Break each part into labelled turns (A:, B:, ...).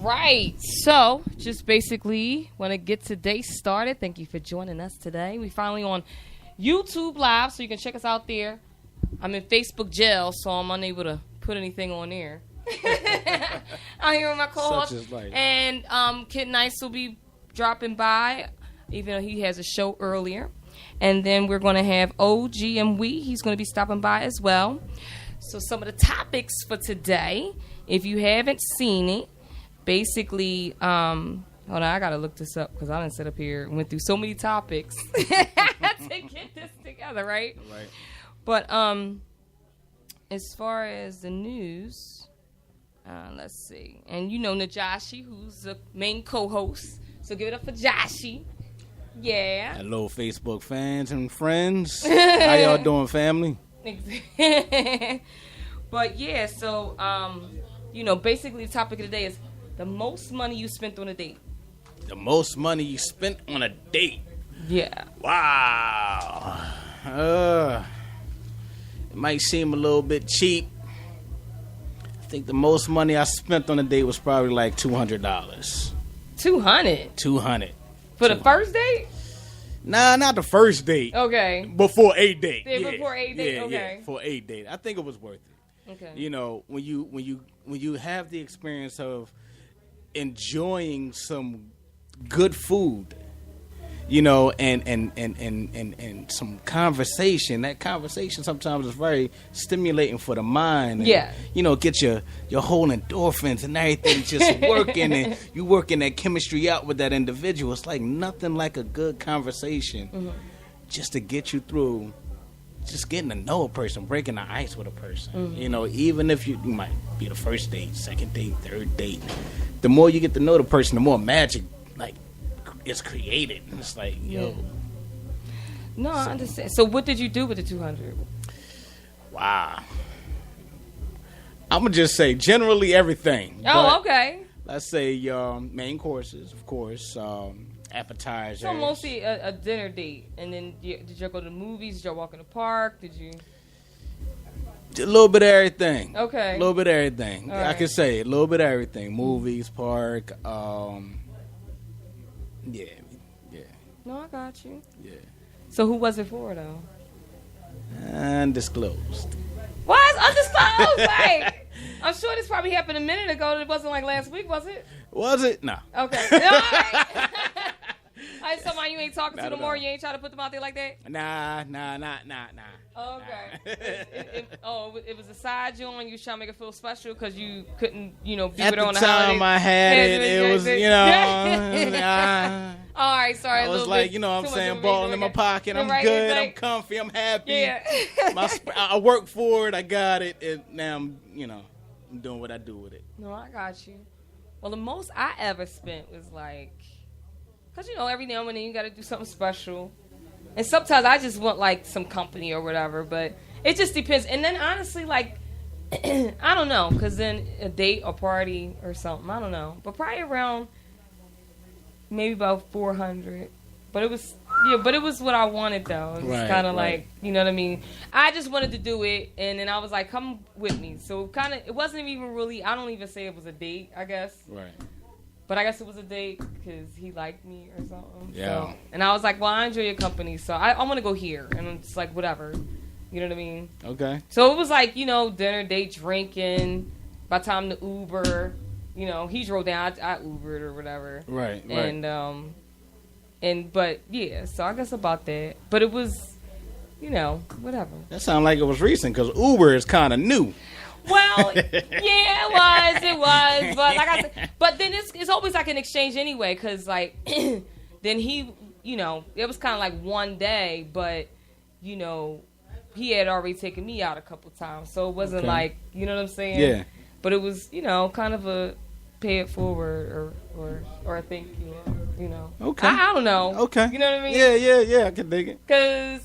A: right. So, just basically want to get today started. Thank you for joining us today. We finally on YouTube Live, so you can check us out there. I'm in Facebook jail, so I'm unable to put anything on there. I'm here with my co-host. And Kid Nice will be dropping by, even though he has a show earlier. And then we're going to have OG and he's going to be stopping by as well. So some of the topics for today, if you haven't seen it, basically, hold on, I got to look this up because I done sit up here and went through so many topics to get this together, right?
B: Right.
A: But as far as the news, let's see. And you know Najashi, who's the main co-host. So give it up for Jashi. Yeah.
B: Hello, Facebook fans and friends. How y'all doing, family?
A: But yeah, so basically the topic of the day is the most money you spent on a date.
B: The most money you spent on a date.
A: Yeah.
B: Wow. It might seem a little bit cheap. I think the most money I spent on a date was probably like $200. $200
A: for the first date?
B: Nah, not the first date.
A: Okay.
B: Before a date.
A: Yeah, before a date. Okay.
B: Yeah, for a date. I think it was worth it.
A: Okay.
B: You know, when you have the experience of enjoying some good food, you know, and some conversation. That conversation sometimes is very stimulating for the mind. And,
A: yeah.
B: You know, get your whole endorphins and everything just working, and you working that chemistry out with that individual. It's like nothing like a good conversation just to get you through. Just getting to know a person, breaking the ice with a person. You know, even if you might be the first date, second date, third date, the more you get to know the person, the more magic, like, it's created. And it's like, yo.
A: No, I understand. So what did you do with the 200?
B: Wow. I'm going to just say generally everything.
A: Oh, okay.
B: Let's say main courses, of course, appetizers.
A: So mostly a dinner date. And then did you go to the movies? Did y'all walk in the park? Did you?
B: A little bit of everything.
A: Okay.
B: A little bit of everything.
A: All
B: I
A: right.
B: can say a little bit of everything. Movies, park, yeah.
A: No, I got you.
B: Yeah.
A: So who was it for, though?
B: Undisclosed.
A: What? Undisclosed? Like, I'm sure this probably happened a minute ago. It wasn't like last week, was it?
B: Was it? No.
A: Okay. All right. Like somebody you ain't talking to no more. You ain't trying to put them out there like that.
B: Nah.
A: Okay. It was a side joint. You was trying to make it feel special because you couldn't, be with her on the holiday.
B: At the time I had it was,
A: All right, sorry.
B: I was like, I'm saying, balling in my pocket. I'm good. I'm comfy. I'm happy.
A: Yeah.
B: I worked for it. I got it. And now I'm doing what I do with it.
A: No, I got you. Well, the most I ever spent was like, because, every now and then you got to do something special. And sometimes I just want, like, some company or whatever. But it just depends. And then, honestly, like, I don't know. Because then a date or party or something. I don't know. But probably around maybe about 400. But it was what I wanted, though. It was kind of like, you know what I mean? I just wanted to do it. And then I was like, come with me. So it wasn't even really, I don't even say it was a date, I guess.
B: Right.
A: But I guess it was a date because he liked me or something.
B: Yeah.
A: So, and I was like, well, I enjoy your company, so I want to go here. And it's like, whatever. You know what I mean?
B: Okay.
A: So it was like, dinner, date, drinking. By the time the Uber, he drove down. I Ubered or whatever.
B: Right.
A: But, yeah, so I guess about that. But it was, whatever.
B: That sounded like it was recent because Uber is kind of new.
A: Well, yeah, it was, but like I said, but then it's always like an exchange anyway, because like then he, it was kind of like one day, but he had already taken me out a couple times, so it wasn't like, you know what I'm saying?
B: Yeah.
A: But it was, kind of a pay it forward or I think
B: Okay.
A: I don't know.
B: Okay.
A: You know what I mean?
B: Yeah. I can dig it.
A: Cause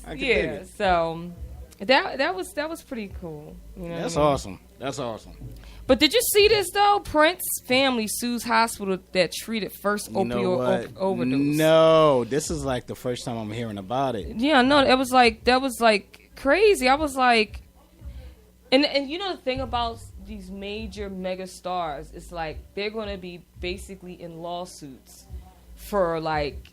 A: so that was pretty cool.
B: That's awesome. That's awesome.
A: But did you see this, though? Prince family sues hospital that treated first opioid overdose.
B: No, this is like the first time I'm hearing about it.
A: Yeah, no, that was like crazy. I was like, and the thing about these major mega stars, it's like they're going to be basically in lawsuits for like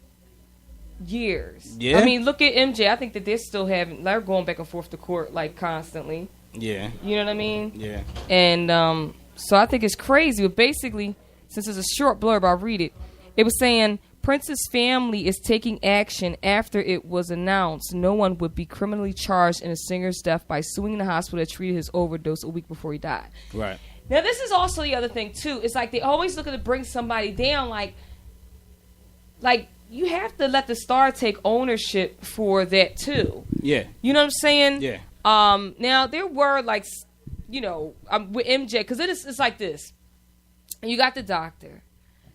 A: years.
B: Yeah.
A: I mean, look at MJ. I think that they're going back and forth to court like constantly.
B: Yeah.
A: You know what I mean?
B: Yeah.
A: And so I think it's crazy. But basically, since it's a short blurb, I'll read it. It was saying Prince's family is taking action after it was announced no one would be criminally charged in a singer's death by suing the hospital that treated his overdose a week before he died.
B: Right.
A: Now, this is also the other thing, too. It's like they always looking to bring somebody down. Like you have to let the star take ownership for that, too.
B: Yeah.
A: You know what I'm saying?
B: Yeah.
A: Now, there were, like, you know, with MJ, because it's like this. You got the doctor.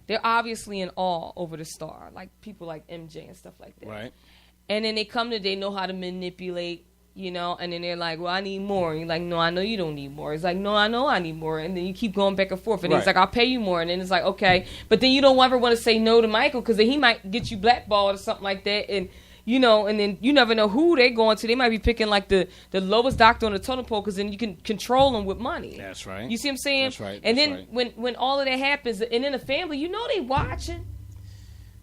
A: They're obviously in awe over the star, like people like MJ and stuff like that.
B: Right.
A: And then they know how to manipulate, you know, and then they're like, well, I need more. And you're like, no, I know you don't need more. It's like, no, I know I need more. And then you keep going back and forth. And he's like, I'll pay you more. And then it's like, okay. But then you don't ever want to say no to Michael because then he might get you blackballed or something like that. And, you know, and then you never know who they're going to. They might be picking like the lowest doctor on the totem pole because then you can control them with money.
B: That's right.
A: You see what I'm saying?
B: That's right.
A: And
B: That's
A: then
B: right.
A: when all of that happens, and in the family, you know they watching.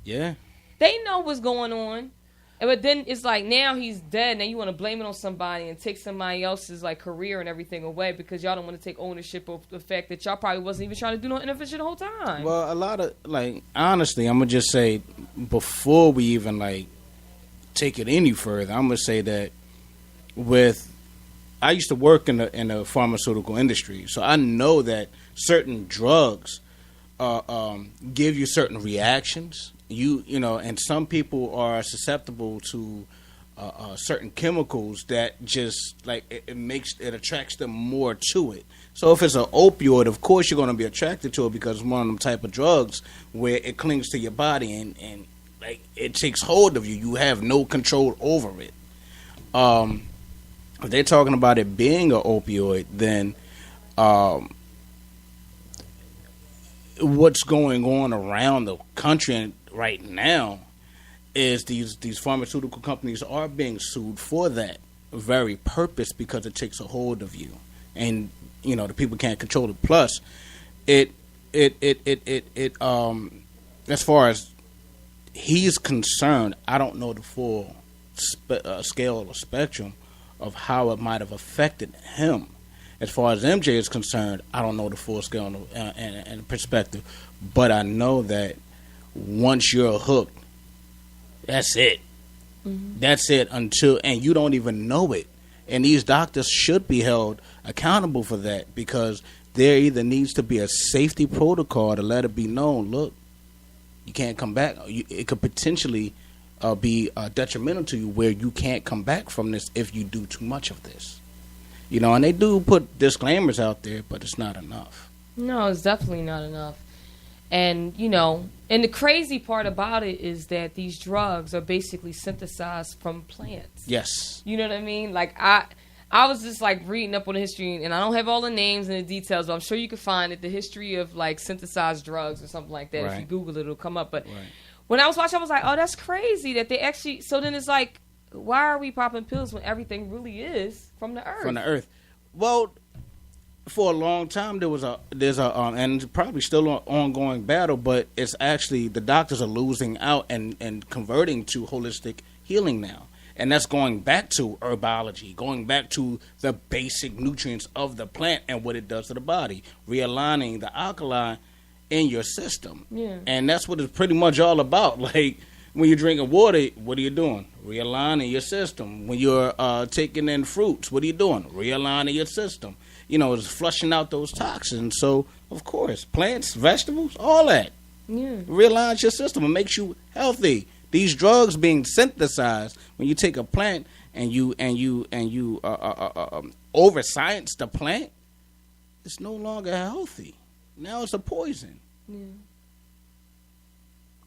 B: Yeah.
A: They know what's going on. But then it's like now he's dead. Now you want to blame it on somebody and take somebody else's like career and everything away because y'all don't want to take ownership of the fact that y'all probably wasn't even trying to do no intervention the whole time.
B: Well, a lot of like honestly, I'm gonna just say before we even like take it any further, I'm gonna say that I used to work in the pharmaceutical industry, so I know that certain drugs give you certain reactions. You know, and some people are susceptible to certain chemicals that just like it attracts them more to it. So if it's an opioid, of course you're going to be attracted to it because it's one of them type of drugs where it clings to your body and like it takes hold of you. You have no control over it. If they're talking about it being an opioid, then what's going on around the country right now is these pharmaceutical companies are being sued for that very purpose because it takes a hold of you, and you know the people can't control it. Plus, it as far as he's concerned, I don't know the full scale or spectrum of how it might have affected him. As far as MJ is concerned, I don't know the full scale and perspective, but I know that once you're hooked, that's it. Mm-hmm. That's it and you don't even know it. And these doctors should be held accountable for that because there either needs to be a safety protocol to let it be known, look, you can't come back. It could potentially be detrimental to you where you can't come back from this if you do too much of this. You know, and they do put disclaimers out there, but it's not enough.
A: No, it's definitely not enough. And, you know, and the crazy part about it is that these drugs are basically synthesized from plants.
B: Yes.
A: You know what I mean? Like, I was just, like, reading up on the history, and I don't have all the names and the details, but I'm sure you can find it, the history of, like, synthesized drugs or something like that. Right. If you Google it, it'll come up. But when I was watching, I was like, oh, that's crazy that they actually... So then it's like, why are we popping pills when everything really is from the earth?
B: From the earth. Well, for a long time there's a and probably still an ongoing battle, but it's actually the doctors are losing out and converting to holistic healing now. And that's going back to herbology, going back to the basic nutrients of the plant and what it does to the body, realigning the alkali in your system. Yeah. And that's what it's pretty much all about. Like, when you're drinking water, what are you doing? Realigning your system. When you're taking in fruits, what are you doing? Realigning your system. You know, it's flushing out those toxins. So, of course, plants, vegetables, all that. Yeah. Realigns your system. It makes you healthy. These drugs being synthesized, when you take a plant and you over science the plant, it's no longer healthy. Now it's a poison. Yeah.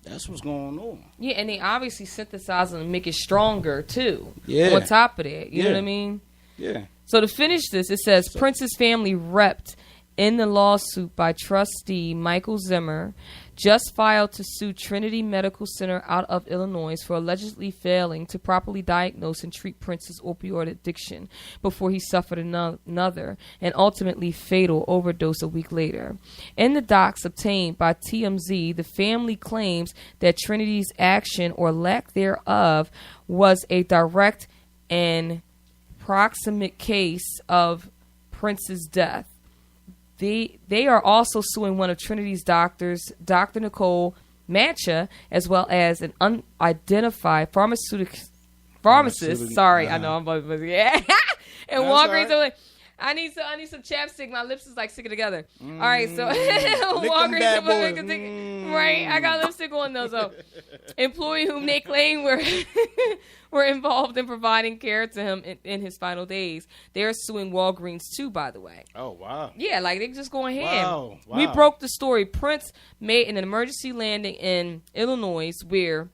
B: That's what's going on.
A: Yeah, and they obviously synthesize them and make it stronger, too.
B: Yeah.
A: On top of that. You know what I mean?
B: Yeah.
A: So to finish this, it says, Prince's family repped in the lawsuit by trustee Michael Zimmer, just filed to sue Trinity Medical Center out of Illinois for allegedly failing to properly diagnose and treat Prince's opioid addiction before he suffered another and ultimately fatal overdose a week later. In the docs obtained by TMZ, the family claims that Trinity's action or lack thereof was a direct and proximate case of Prince's death. They are also suing one of Trinity's doctors, Dr. Nicole Mancha, as well as an unidentified pharmacist. Sorry, I know I'm yeah. And Walgreens. Right. I need some chapstick. My lips is like sticking together. All right, so Walgreens. Right, I got lipstick on though. So employee whom they claim were involved in providing care to him in his final days. They're suing Walgreens too, by the way.
B: Oh, wow.
A: Yeah, like they just going ham.
B: Wow.
A: We broke the story. Prince made an emergency landing in Illinois where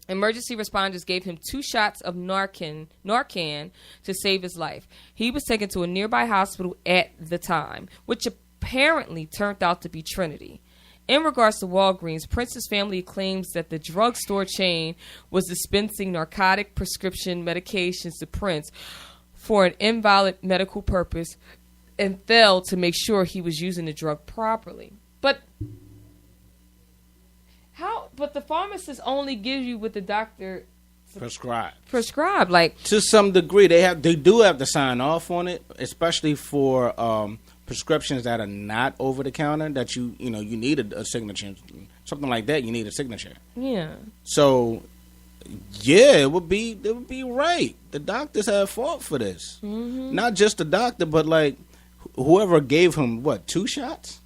A: emergency responders gave him 2 shots of Narcan to save his life. He was taken to a nearby hospital at the time, which apparently turned out to be Trinity. In regards to Walgreens, Prince's family claims that the drugstore chain was dispensing narcotic prescription medications to Prince for an invalid medical purpose and failed to make sure he was using the drug properly. But the pharmacist only gives you what the doctor prescribed. Like,
B: to some degree, they do have to sign off on it, especially for prescriptions that are not over the counter. That you need a signature, something like that. You need a signature.
A: Yeah.
B: So, yeah, it would be right. The doctors have fought for this. Mm-hmm. Not just the doctor, but like whoever gave him 2 shots.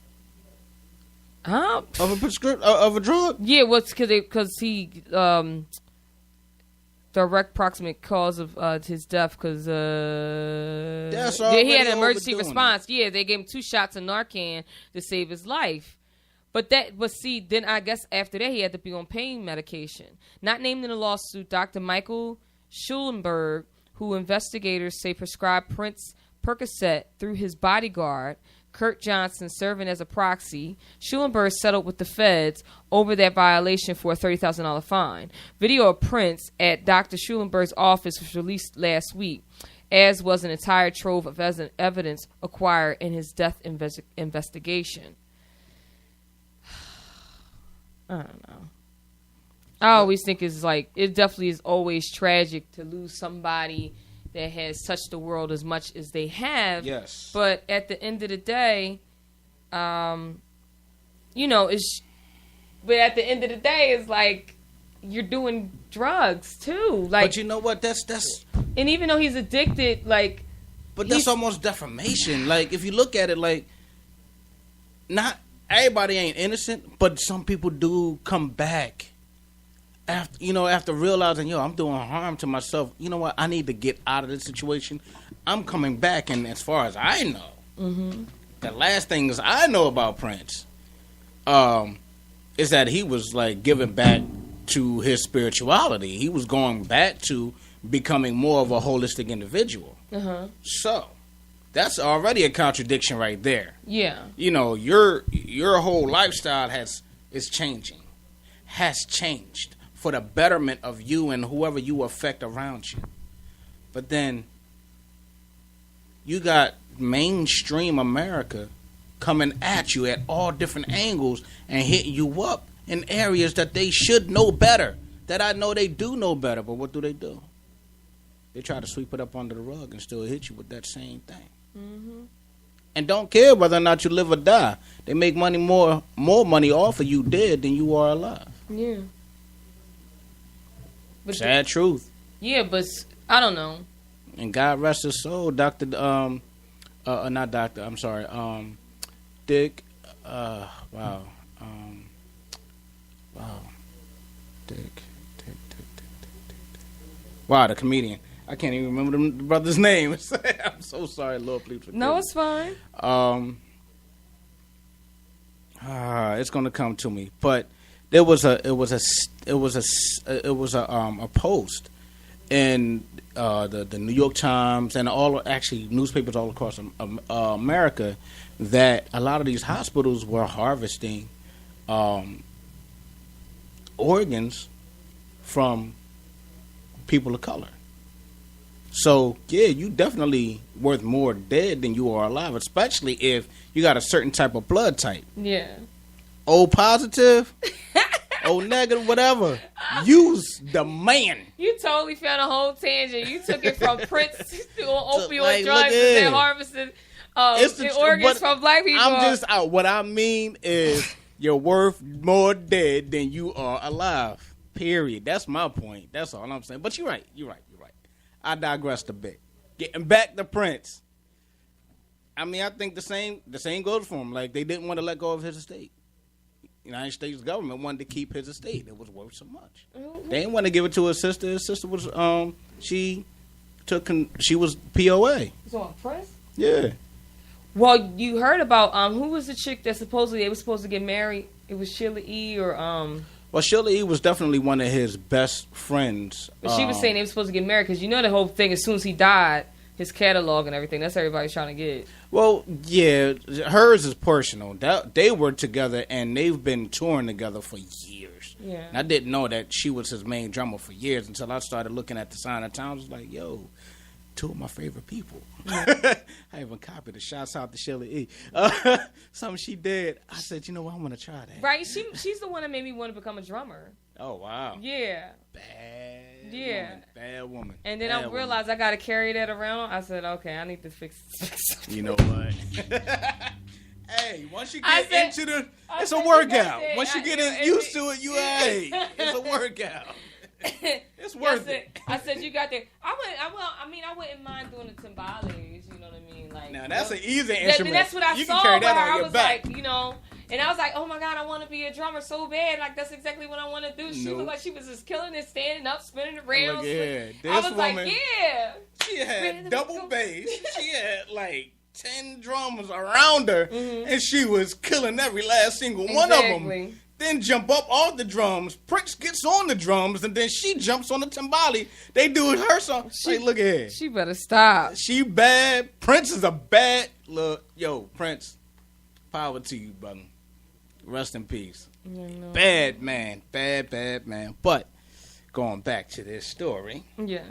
B: Of a drug?
A: Yeah, because he direct proximate cause of his death because he had an emergency response. Yeah, they gave him 2 shots of Narcan to save his life. But see, then I guess after that he had to be on pain medication. Not named in the lawsuit, Dr. Michael Schulenberg, who investigators say prescribed Prince Percocet through his bodyguard, Kurt Johnson, serving as a proxy. Schulenberg settled with the feds over that violation for a $30,000 fine. Video of Prince at Dr. Schulenberg's office was released last week, as was an entire trove of evidence acquired in his death investigation. I don't know. I always think it definitely is always tragic to lose somebody that has touched the world as much as they have.
B: Yes.
A: But at the end of the day, it's like you're doing drugs too. Like,
B: but you know what? That's
A: and even though he's addicted, like,
B: but that's almost defamation. Like, if you look at it, like, not everybody ain't innocent, but some people do come back. After realizing, I'm doing harm to myself, you know what? I need to get out of this situation. I'm coming back, and as far as I know, mm-hmm. the last things I know about Prince is that he was, like, giving back to his spirituality. He was going back to becoming more of a holistic individual. Uh-huh. So, that's already a contradiction right there.
A: Yeah.
B: Your whole lifestyle has changed for the betterment of you and whoever you affect around you. But then you got mainstream America coming at you at all different angles and hitting you up in areas that they should know better, that I know they do know better. But what do? They try to sweep it up under the rug and still hit you with that same thing. Mm-hmm. And don't care whether or not you live or die. They make more money off of you dead than you are alive.
A: Yeah. But
B: sad truth.
A: Yeah, but I don't know.
B: And God rest his soul, Dick. Wow. Dick. Wow, the comedian. I can't even remember the brother's name. I'm so sorry, Lord, please forgive me.
A: No, it's fine.
B: It's gonna come to me, but. There was a post, in the New York Times and actually newspapers all across America that a lot of these hospitals were harvesting organs from people of color. So, yeah, you definitely worth more dead than you are alive, especially if you got a certain type of blood type.
A: Yeah.
B: O positive, O negative, whatever. You's the man.
A: You totally found a whole tangent. You took it from Prince to opioid
B: like,
A: drugs and then harvested organs from black people.
B: I'm just out. What I mean is you're worth more dead than you are alive. Period. That's my point. That's all I'm saying. But you're right. I digressed a bit. Getting back to Prince. I mean, I think the same goes for him. Like, they didn't want to let go of his estate. United States government wanted to keep his estate. It was worth so much. Mm-hmm. They didn't want to give it to his sister. His sister was she was POA.
A: So Prince?
B: Yeah.
A: Well, you heard about who was the chick that supposedly they were supposed to get married? It was Sheila E. or
B: Well, Sheila E. was definitely one of his best friends.
A: But she was saying they were supposed to get married because you know the whole thing. As soon as he died, his catalog and everything. That's what everybody's trying to get.
B: Well, yeah, hers is personal. They were together and they've been touring together for years.
A: Yeah.
B: And I didn't know that she was his main drummer for years until I started looking at the Sign of Times. I was like, yo, two of my favorite people. I even copied it. Shouts out to Sheila E. Something she did. I said, you know what? I want to try that.
A: Right? She's the one that made me want to become a drummer.
B: Oh, wow.
A: Yeah.
B: Bad woman.
A: And then I realized I got to carry that around. I said, okay, I need to fix
B: You know what? Hey, once you get into it's a workout. Once you get used to it, it's a workout. It's worth it.
A: I said you got that. I wouldn't mind doing the timbales. You know what I mean? Like,
B: now that's an easy instrument.
A: That's what I
B: you
A: saw.
B: Can carry that on
A: I
B: your
A: was
B: back.
A: like, and I was like, oh my god, I want to be a drummer so bad. Like that's exactly what I want to do. She looked like she was just killing it, standing up, spinning around.
B: Look, yeah,
A: I was like, yeah.
B: She had double bass. She had like 10 drummers around her, and she was killing every last single one of them. Then jump up all the drums. Prince gets on the drums, and then she jumps on the timbale. They do her song. Look at her.
A: She better stop.
B: She bad. Prince is a bad look. Yo, Prince, power to you, brother. Rest in peace. Bad man. Bad man. But going back to this story.
A: Yeah.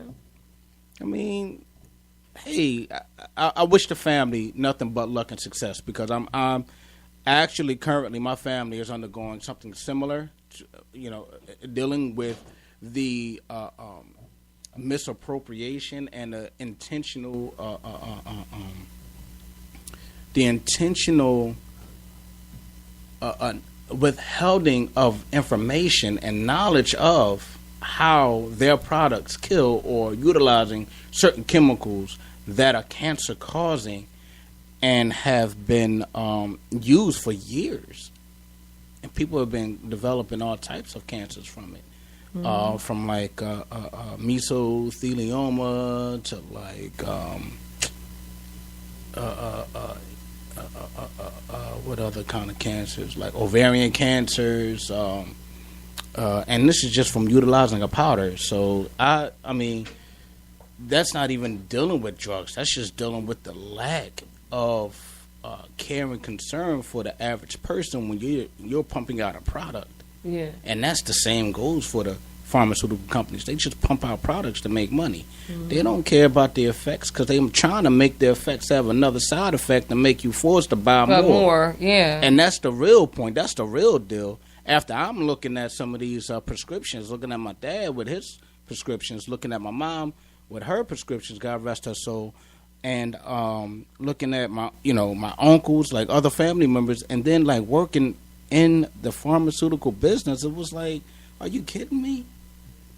B: I mean, hey, I wish the family nothing but luck and success because I'm actually currently my family is undergoing something similar, dealing with the misappropriation and the intentional withholding of information and knowledge of how their products kill or utilizing certain chemicals that are cancer causing and have been used for years. And people have been developing all types of cancers from it. From like mesothelioma to like what other kind of cancers, like ovarian cancers, and this is just from utilizing a powder. So I mean, that's not even dealing with drugs. That's just dealing with the lack of care and concern for the average person when you're pumping out a product.
A: Yeah,
B: and that's the same goes for the pharmaceutical companies. They just pump out products to make money. They don't care about the effects because they're trying to make the effects have another side effect and make you forced to buy more.
A: Yeah,
B: and that's the real point. That's the real deal. After I'm looking at some of these prescriptions, looking at my dad with his prescriptions, looking at my mom with her prescriptions, God rest her soul, and looking at my uncles, like other family members, and then like working in the pharmaceutical business, it was like, are you kidding me?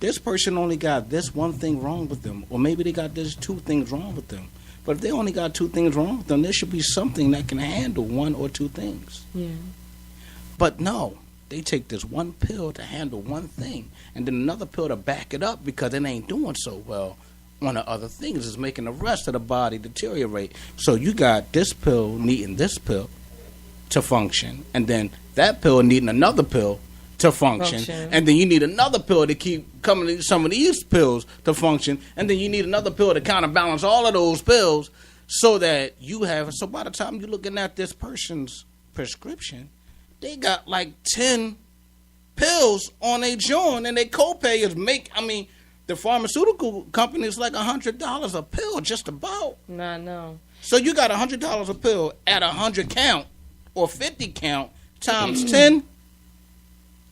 B: This person only got this one thing wrong with them, or maybe they got this 2 things wrong with them. But if they only got 2 things wrong with them, there should be something that can handle 1 or 2 things.
A: Yeah.
B: But no, they take this one pill to handle one thing, and then another pill to back it up because it ain't doing so well. One of other things is making the rest of the body deteriorate. So you got this pill needing this pill to function, and then that pill needing another pill to function. And then you need another pill to keep coming to some of these pills to function, and then you need another pill to counterbalance all of those pills so that you have. So by the time you're looking at this person's prescription, they got like 10 pills on a joint, and their copay is the pharmaceutical company is like $100 a pill, just about.
A: Nah, no.
B: So you got $100 a pill at 100 count or 50 count times 10.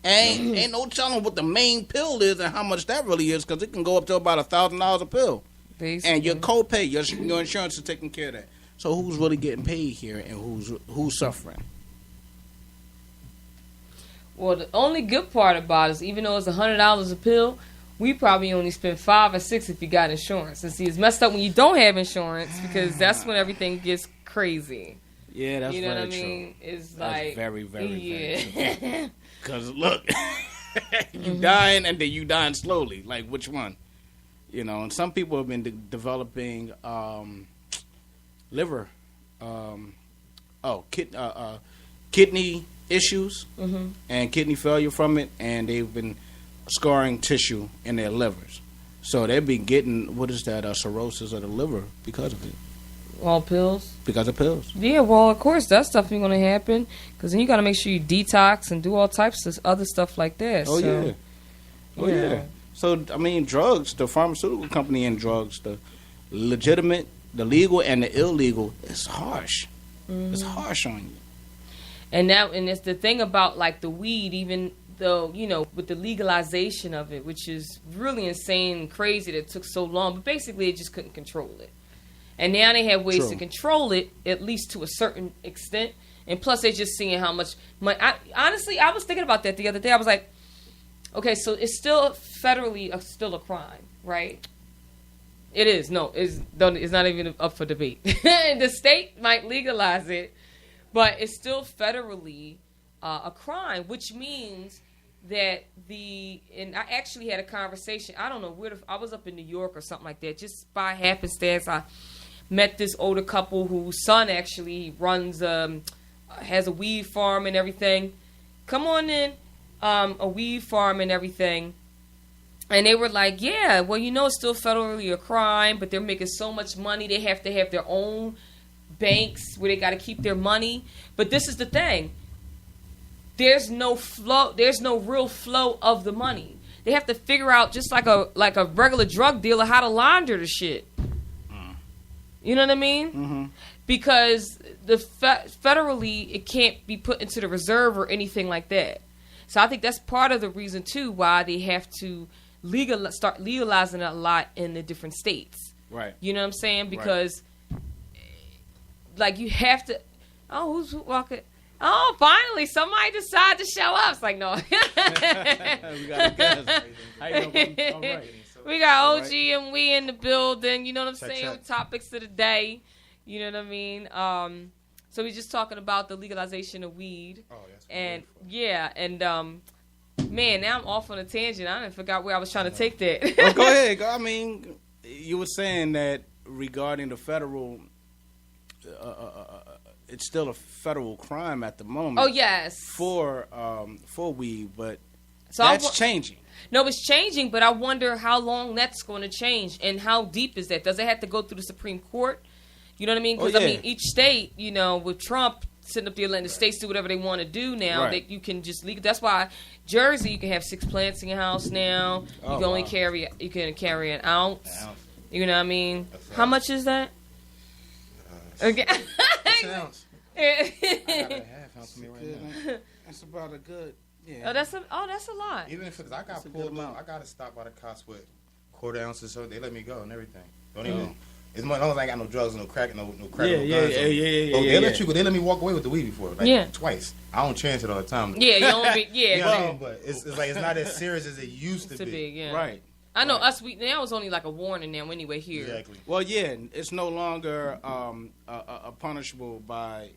B: Ain't no telling what the main pill is and how much that really is, because it can go up to about $1,000 a pill. Basically. And your copay, your insurance is taking care of that. So who's really getting paid here, and who's suffering?
A: Well, the only good part about it is, even though it's $100 a pill, we probably only spend $5 or $6 if you got insurance. And see, it's messed up when you don't have insurance, because that's when everything gets crazy.
B: Yeah, that's
A: you know
B: very
A: what I mean?
B: true.
A: It's
B: that's
A: like
B: very, very true. Because look, you dying and then you dying slowly. Like, which one? You know, and some people have been developing liver, kidney issues and kidney failure from it, and they've been scarring tissue in their livers. So they've been getting, cirrhosis of the liver because of it.
A: All pills?
B: Because of pills.
A: Yeah, well, of course, that's definitely going to happen, because then you got to make sure you detox and do all types of other stuff like that.
B: Oh, so, yeah. So, I mean, drugs, the pharmaceutical company and drugs, the legitimate, the legal and the illegal, it's harsh. Mm-hmm. It's harsh on you.
A: And it's the thing about, like, the weed, even though, you know, with the legalization of it, which is really insane and crazy that it took so long, but basically they just couldn't control it. And now they have ways to control it, at least to a certain extent. And plus, they're just seeing how much money. Honestly, I was thinking about that the other day. I was like, okay, so it's still federally still a crime, right? It is. No, it's not even up for debate. The state might legalize it, but it's still federally a crime, which means that and I actually had a conversation. I don't know where I was up in New York or something like that. Just by happenstance, I met this older couple whose son actually runs, has a weed farm and everything. Come on in, a weed farm and everything. And they were like, yeah, well, you know, it's still federally a crime, but they're making so much money. They have to have their own banks where they got to keep their money. But this is the thing. There's no flow. There's no real flow of the money. They have to figure out, just like a regular drug dealer, how to launder the shit. You know what I mean? Mm-hmm. Because the federally, it can't be put into the reserve or anything like that. So I think that's part of the reason too why they have to start legalizing it a lot in the different states.
B: Right.
A: You know what I'm saying? Because like you have to. Oh, who's walking? Oh, finally, somebody decided to show up. It's like, no.
B: We got a guest. How you doing? All right.
A: We got OG and we in the building. You know what I'm saying? Topics of the day. You know what I mean? So we're just talking about the legalization of weed.
C: Oh, that's
A: and yeah, and man, now I'm off on a tangent. I didn't forgot where I was trying to take that.
B: Well, go ahead. I mean, you were saying that regarding the federal, it's still a federal crime at the moment.
A: Oh yes,
B: for weed, but so that's changing.
A: No, it's changing, but I wonder how long that's going to change and how deep is that? Does it have to go through the Supreme Court? You know what I mean? Because I mean, each state, you know, with Trump sitting up there letting the states do whatever they want to do now, that you can just legal. That's why Jersey, you can have 6 plants in your house now. You can only carry an ounce. You know what I mean? How much is that?
C: Okay. That's an ounce. I got a half ounce for me right now.
B: That's about a good.
A: Oh,
B: Yeah.
A: that's a lot.
C: Even if I got pulled out, I got to stop by the cops with quarter ounces, so they let me go and everything. Don't even. As long as I ain't got no drugs, no crack, no crack, no guns. They let you go. They let me walk away with the weed before, twice. I don't chance it all the time.
A: Yeah, you don't be. Yeah,
C: you know what I mean? But it's like it's not as serious as it used to be.
A: Yeah.
B: Right.
A: I know us. Now it's only like a warning now. Anyway, here.
C: Exactly.
B: Well, yeah, it's no longer punishable by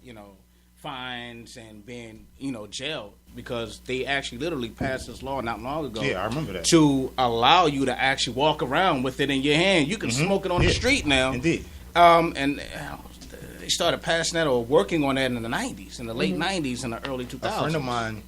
B: fines and being jailed, because they actually literally passed this law not long ago.
C: Yeah, I remember that.
B: To allow you to actually walk around with it in your hand. You can smoke it on the street now.
C: Indeed.
B: And they started passing that or working on that in the 90s, in the late 90s and the early 2000s.
C: A friend of mine,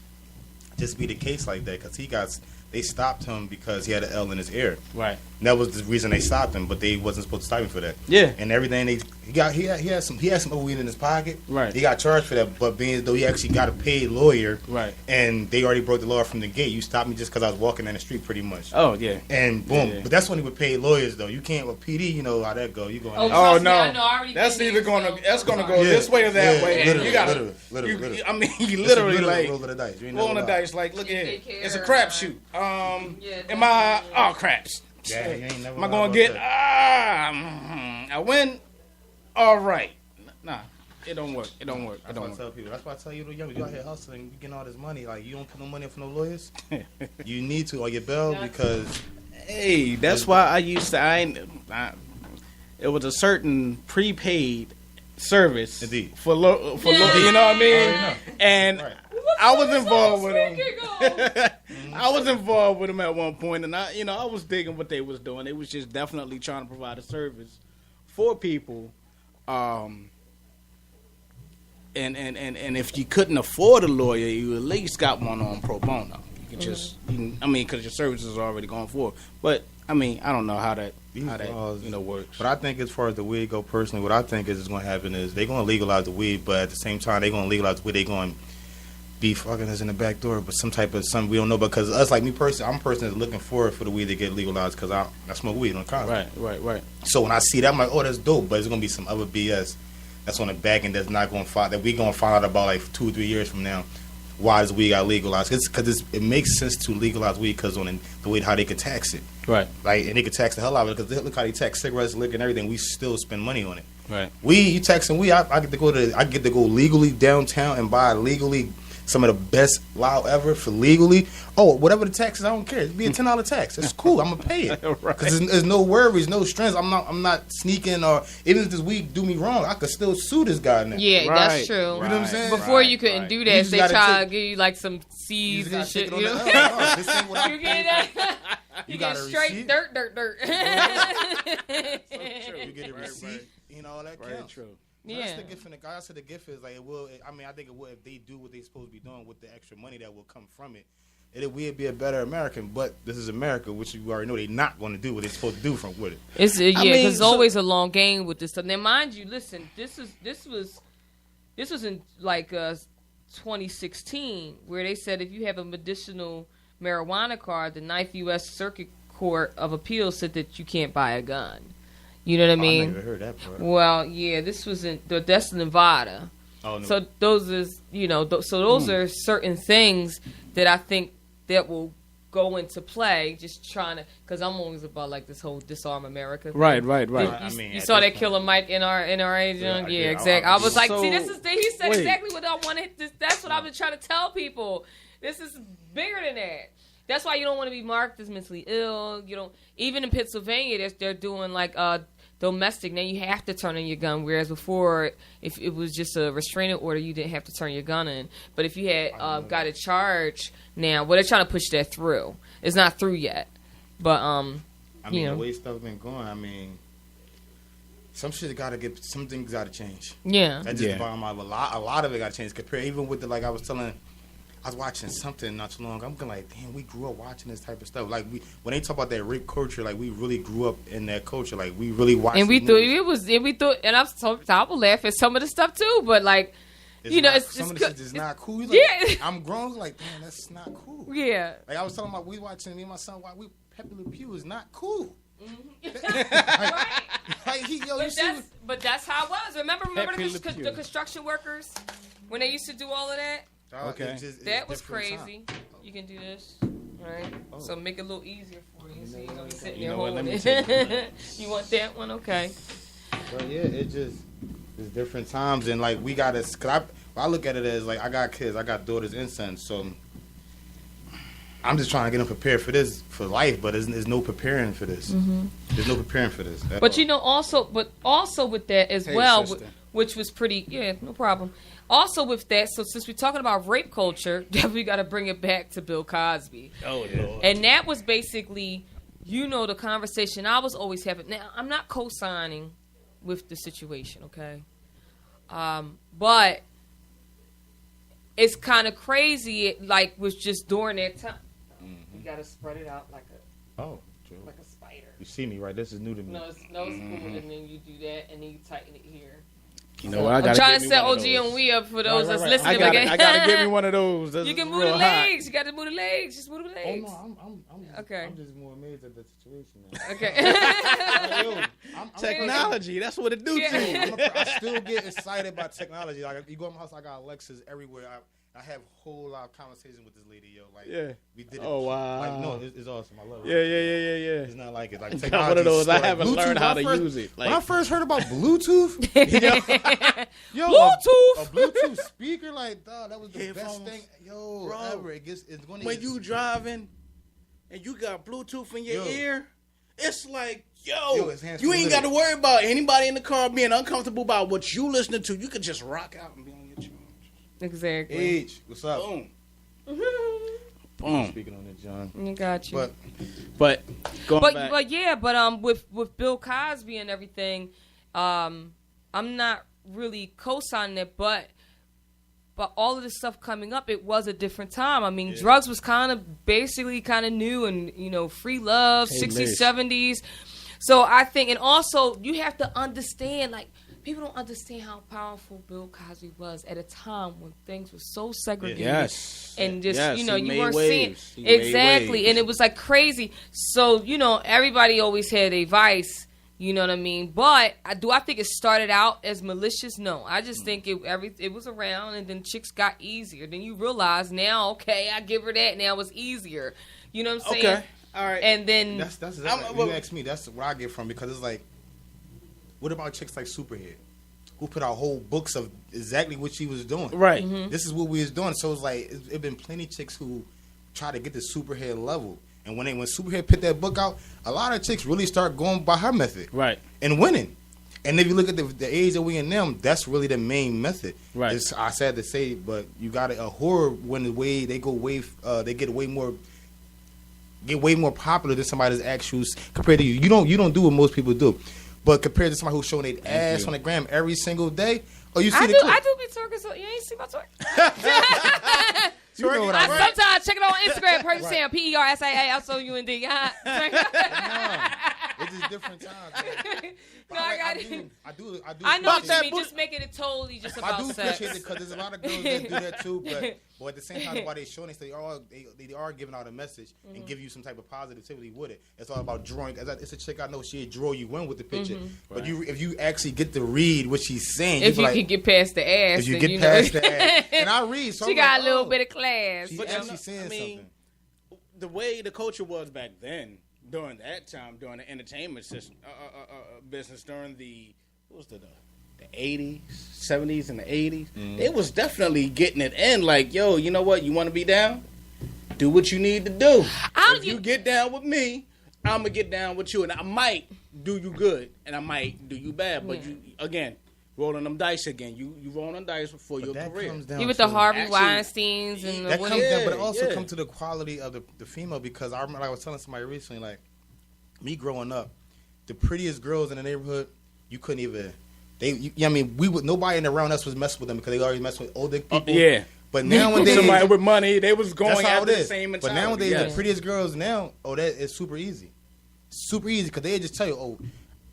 C: just be the case like that because they stopped him because he had an L in his ear.
B: Right.
C: And that was the reason they stopped him, but they wasn't supposed to stop him for that.
B: Yeah.
C: And everything he had some weed in his pocket.
B: Right.
C: He got charged for that, but being as though he actually got a paid lawyer.
B: Right.
C: And they already broke the law from the gate. You stopped me just because I was walking down the street, pretty much.
B: Oh yeah.
C: And boom.
B: Yeah.
C: But that's only with paid lawyers though. You can't with PD. You know how that go. You going?
B: Oh no.
A: I
B: That's either gonna go this way or that way.
C: Literally,
B: you gotta.
C: literally.
B: I mean, you literally like
C: roll of the dice.
B: rolling the dice. Like, look at here. It's a crapshoot. Am I? Oh, craps.
C: Yeah, you ain't never
B: Am I gonna get? I win. All right. Nah, it don't work. It don't work.
C: That's why I tell people. That's why I tell you, the young, you out here hustling, you getting all this money. Like, you don't put no money up for no lawyers. You need to, or your bill, because.
B: Hey, that's why I used to. It was a certain prepaid service.
C: Indeed.
B: You know what I mean? And I was involved with them. I was involved with them at one point, and I was digging what they was doing. They was just definitely trying to provide a service for people. And if you couldn't afford a lawyer, you at least got one on pro bono. You could just, because your services are already going forward. But I don't know how that works.
C: But I think as far as the weed go, personally, what I think is going to happen is they're going to legalize the weed, but at the same time, they're going to legalize the weed. They're going to be fucking us in the back door, but some type of something we don't know. Because us, like me personally, I'm a person that's looking forward for the weed to get legalized because I smoke weed on Congress.
B: Right.
C: So when I see that, I'm like, oh, that's dope. But it's going to be some other BS that's on the back end that's not going to find that we going to find out about like 2 or 3 years from now. Why does weed got legalized? Because it makes sense to legalize weed because on the way how they could tax it.
B: Right.
C: Like, and they could tax the hell out of it because look how they tax cigarettes, liquor, and everything. We still spend money on it.
B: Right.
C: You taxing weed. I get to go legally downtown and buy legally some of the best loud ever for legally. Oh, whatever the tax is, I don't care. It'd be a $10 tax. It's cool. I'm gonna pay it because there's no worries, no stress. I'm not sneaking, or even if this weed do me wrong, I could still sue this guy now.
A: Yeah, that's true.
C: You know what I'm saying?
A: Before you couldn't do that, they try to give you like some seeds and shit.
C: You know? This ain't what
A: you get that? You get straight dirt.
C: So true. You get a receipt. You know, that counts.
B: True.
C: So that's the gift, and the guy said the gift is like it will. I think it will if they do what they're supposed to be doing with the extra money that will come from it. It will be a better American, but this is America, which you already know they're not going to do what they're supposed to do with it.
A: It's because it's always a long game with this stuff. Now, mind you, listen, this was in like 2016 where they said if you have a medicinal marijuana card, the 9th U.S. Circuit Court of Appeals said that you can't buy a gun. You know what I mean?
C: I never heard that part.
A: Well, yeah, that's in Nevada.
C: Oh, no.
A: So those is those are certain things that I think that will go into play. Just trying to, because I'm always about like this whole disarm America thing.
B: Right.
A: You saw that Killer Mike in our age, yeah, exactly. I was like, see, he said exactly what I wanted. That's what I've been trying to tell people. This is bigger than that. That's why you don't want to be marked as mentally ill. You don't. Even in Pennsylvania, they're doing like domestic. Now you have to turn in your gun, whereas before, if it was just a restraining order, you didn't have to turn your gun in. But if you had got a charge now, they're trying to push that through. It's not through yet, but
C: the way stuff been going, some shit some things got to change.
A: Yeah,
C: that just a lot of it got to change. Compared even with I was watching something not too long ago. I'm going like, damn, we grew up watching this type of stuff. Like when they talk about that rape culture, like we really grew up in that culture. Like we really watched.
A: And we thought, and I would laugh at some of the stuff too. But like,
C: some of the shit is not cool. Like, yeah, I'm grown. Like, damn, that's not cool.
A: Yeah,
C: like I was telling we watching me and my son. Pepe Le Pew is not cool.
A: But that's how it was. Remember the construction workers when they used to do all of that.
B: Okay.
A: That was crazy. Time. You can do this. All right. Oh. So make it a little easier for you. So you're sitting there holding it. You want that one? Okay.
C: Well, yeah, it's different times. And, like, we got to, because I look at it as, like, I got kids. I got daughters and sons. So I'm just trying to get them prepared for life. But there's no preparing for this. Mm-hmm. There's no preparing for this.
A: But, also with that as well, which was pretty, no problem. Also with that, so since we're talking about rape culture, we got to bring it back to Bill Cosby.
B: Oh, Lord.
A: And that was basically, the conversation I was always having. Now, I'm not co-signing with the situation, okay? But it's kind of crazy. It like was just during that time. You gotta spread it out like a
C: true.
A: like a spider.
C: You see me right? This is new to me.
A: No, it's cool. And then you do that, and then you tighten it here.
B: You know what? I gotta
A: I'm trying to set OG and we up for those that's listening.
B: I gotta give me one of those. That's
A: you can move the legs. You got to move the legs. Just move the legs.
C: Oh no, I'm just more amazed at the situation now.
A: Okay.
B: Technology. That's what it do to you.
C: I still get excited by technology. Like you go to my house, I got Alexas everywhere. I have a whole lot of conversations with this lady, yo. Like, we did it.
B: Oh, wow.
C: Like, no, it's awesome. I love it.
B: Yeah.
C: It's not like it. Like,
B: technology. One of those. I haven't learned how to use it.
C: Like, when I first heard about Bluetooth, yo,
A: Bluetooth,
C: a Bluetooth speaker, like, dog, that was the best thing, yo, bro, ever. It's going to
B: when you driving and you got Bluetooth in your ear, it's like, yo you ain't got to worry about anybody in the car being uncomfortable about what you listening to. You could just rock out and be on your charge.
A: Exactly.
C: H, what's up?
B: Boom.
C: Boom. Speaking on it, John.
A: You got you.
B: But going back.
A: But yeah, but with Bill Cosby and everything, I'm not really co-signing it, but all of this stuff coming up, it was a different time. I mean, drugs was kind of new, and free love, 60s, 70s. So I think, and also you have to understand, like, people don't understand how powerful Bill Cosby was at a time when things were so segregated.
B: Yes.
A: And just, you
B: he
A: weren't
B: waves.
A: seeing. Exactly. And it was like crazy. So, everybody always had a vice, you know what I mean? But do I think it started out as malicious? No. I just think it was around, and then chicks got easier. Then you realize now, okay, I give her that. Now it's easier. You know what I'm saying?
B: Okay. All right.
A: And then.
C: That's exactly, you ask me, that's where I get from, because it's like, what about chicks like Superhead, who put out whole books of exactly what she was doing?
B: Right.
A: Mm-hmm.
C: This is what we was doing. So it's like it's been plenty of chicks who try to get the Superhead level, and when Superhead put that book out, a lot of chicks really start going by her method,
B: right,
C: and winning. And if you look at the age that we in them, that's really the main method.
B: Right.
C: I sad to say, but you got a horror when they get way more popular than somebody that's actually compared to you. You don't do what most people do. But compared to somebody who's showing their ass on the gram every single day, you see the clip.
A: I do be twerking, so you ain't see my twerk.
C: You know what
A: sometimes check it on Instagram. Person saying PERSAA
C: it's just different times.
A: No, I
C: do.
A: I know what you mean. Just making it totally just about sex.
C: I do appreciate it because there's a lot of girls that do that too. But at the same time, while they're showing it, they are giving out a message and give you some type of positivity with it. It's all about drawing. It's a chick I know. She'll draw you in with the picture. But if you actually get to read what she's saying,
A: if you can get past the ass,
C: if you get past the ass, and I read, so
A: she got a little bit of class.
C: She's actually saying something.
B: The way the culture was back then, during that time, during the entertainment system, business, during the 80s, 70s, and the 80s, they was definitely getting it in. Like, yo, you know what? You want to be down? Do what you need to do. If you get down with me, I'm gonna get down with you, and I might do you good, and I might do you bad. But you again. Rolling them dice again. You rolling them dice for your career.
A: You with the Harvey Weinsteins and
C: that comes down, but it also comes to the quality of the female, because I remember I was telling somebody recently, like, me growing up, the prettiest girls in the neighborhood, you couldn't even. Nobody around us was messing with them because they already messed with older people.
B: Yeah.
C: But nowadays,
B: somebody with money, they was going after the same mentality.
C: But nowadays, the prettiest girls now, that is super easy. Super easy, because they just tell you,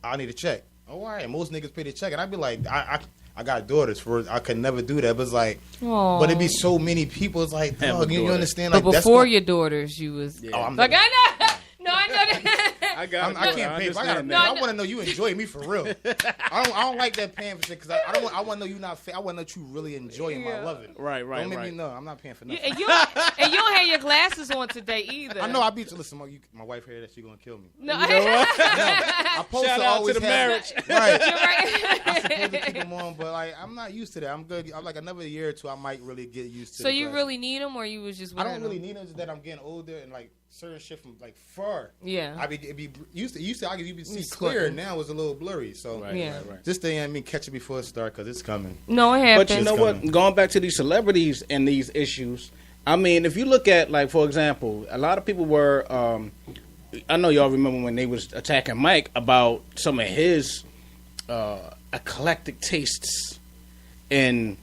C: I need a check. Oh, all right. Most niggas pay the check. And I'd be like, I got daughters. I could never do that. But it's like, but it'd be so many people. It's like, dog, you understand?
A: But like, before your daughters, you was.
C: Yeah. I'm
A: like, I know. No, I know that.
C: I can't pay. I want to know you enjoy me for real. I don't like that paying for shit, because I want to know you not. I want to know you really enjoying my loving.
B: Right.
C: Don't make me know. I'm not paying for nothing.
A: And you don't have your glasses on today either.
C: I know. I be to listen. My wife heard that she gonna kill me.
A: No,
C: I post
B: shout
C: to
B: out
C: always
B: to the marriage.
C: Right.
A: You're right.
C: I'm supposed to keep them on, but like I'm not used to that. I'm good. I'm like another year or two. I might really get used to.
A: So you really need them, or you was just?
C: I don't really need them. Just that I'm getting older and like certain shit from like far.
A: Yeah.
C: It be used to I could see clear. Now it's a little blurry. So
B: right.
C: Just catch it before it starts, because it's coming.
A: No, it happens.
B: But you know what? Going back to these celebrities and these issues, I mean, if you look at, like, for example, a lot of people were. I know y'all remember when they was attacking Mike about some of his eclectic tastes in.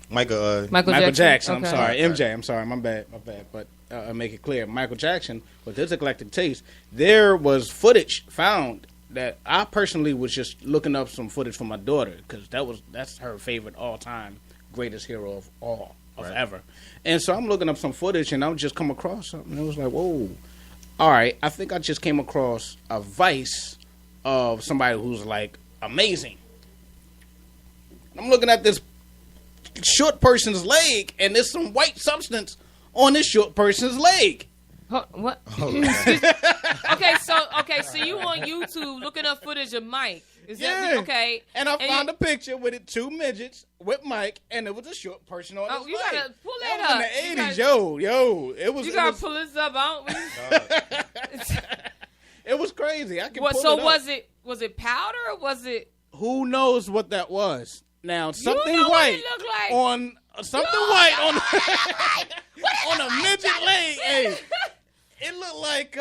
C: Michael
B: Jackson.
A: Okay.
B: I'm sorry, MJ. I'm sorry, my bad. But I'll make it clear, Michael Jackson, with his eclectic taste, there was footage found that I personally was just looking up some footage for my daughter because that's her favorite all time greatest hero of ever. And so I'm looking up some footage and I just come across something. And it was like, whoa, all right. I think I just came across a vice of somebody who's like amazing. I'm looking at this short person's leg and there's some white substance on this short person's leg.
A: What?
C: Oh,
A: okay, so you on YouTube looking up footage of Mike. Is that
B: Yeah.
A: okay?
B: And I found a picture with it, 2 midgets with Mike, and it was a short person on his leg.
A: You gotta pull that
B: was
A: up.
B: in the 80s, yo. It was.
A: You gotta pull this up.
B: It was crazy. I can pull
A: So
B: it up.
A: was it powder or was it?
B: Who knows what that was? Now something
A: know what
B: white
A: it looked like.
B: on something white on a midget leg. Hey, it looked like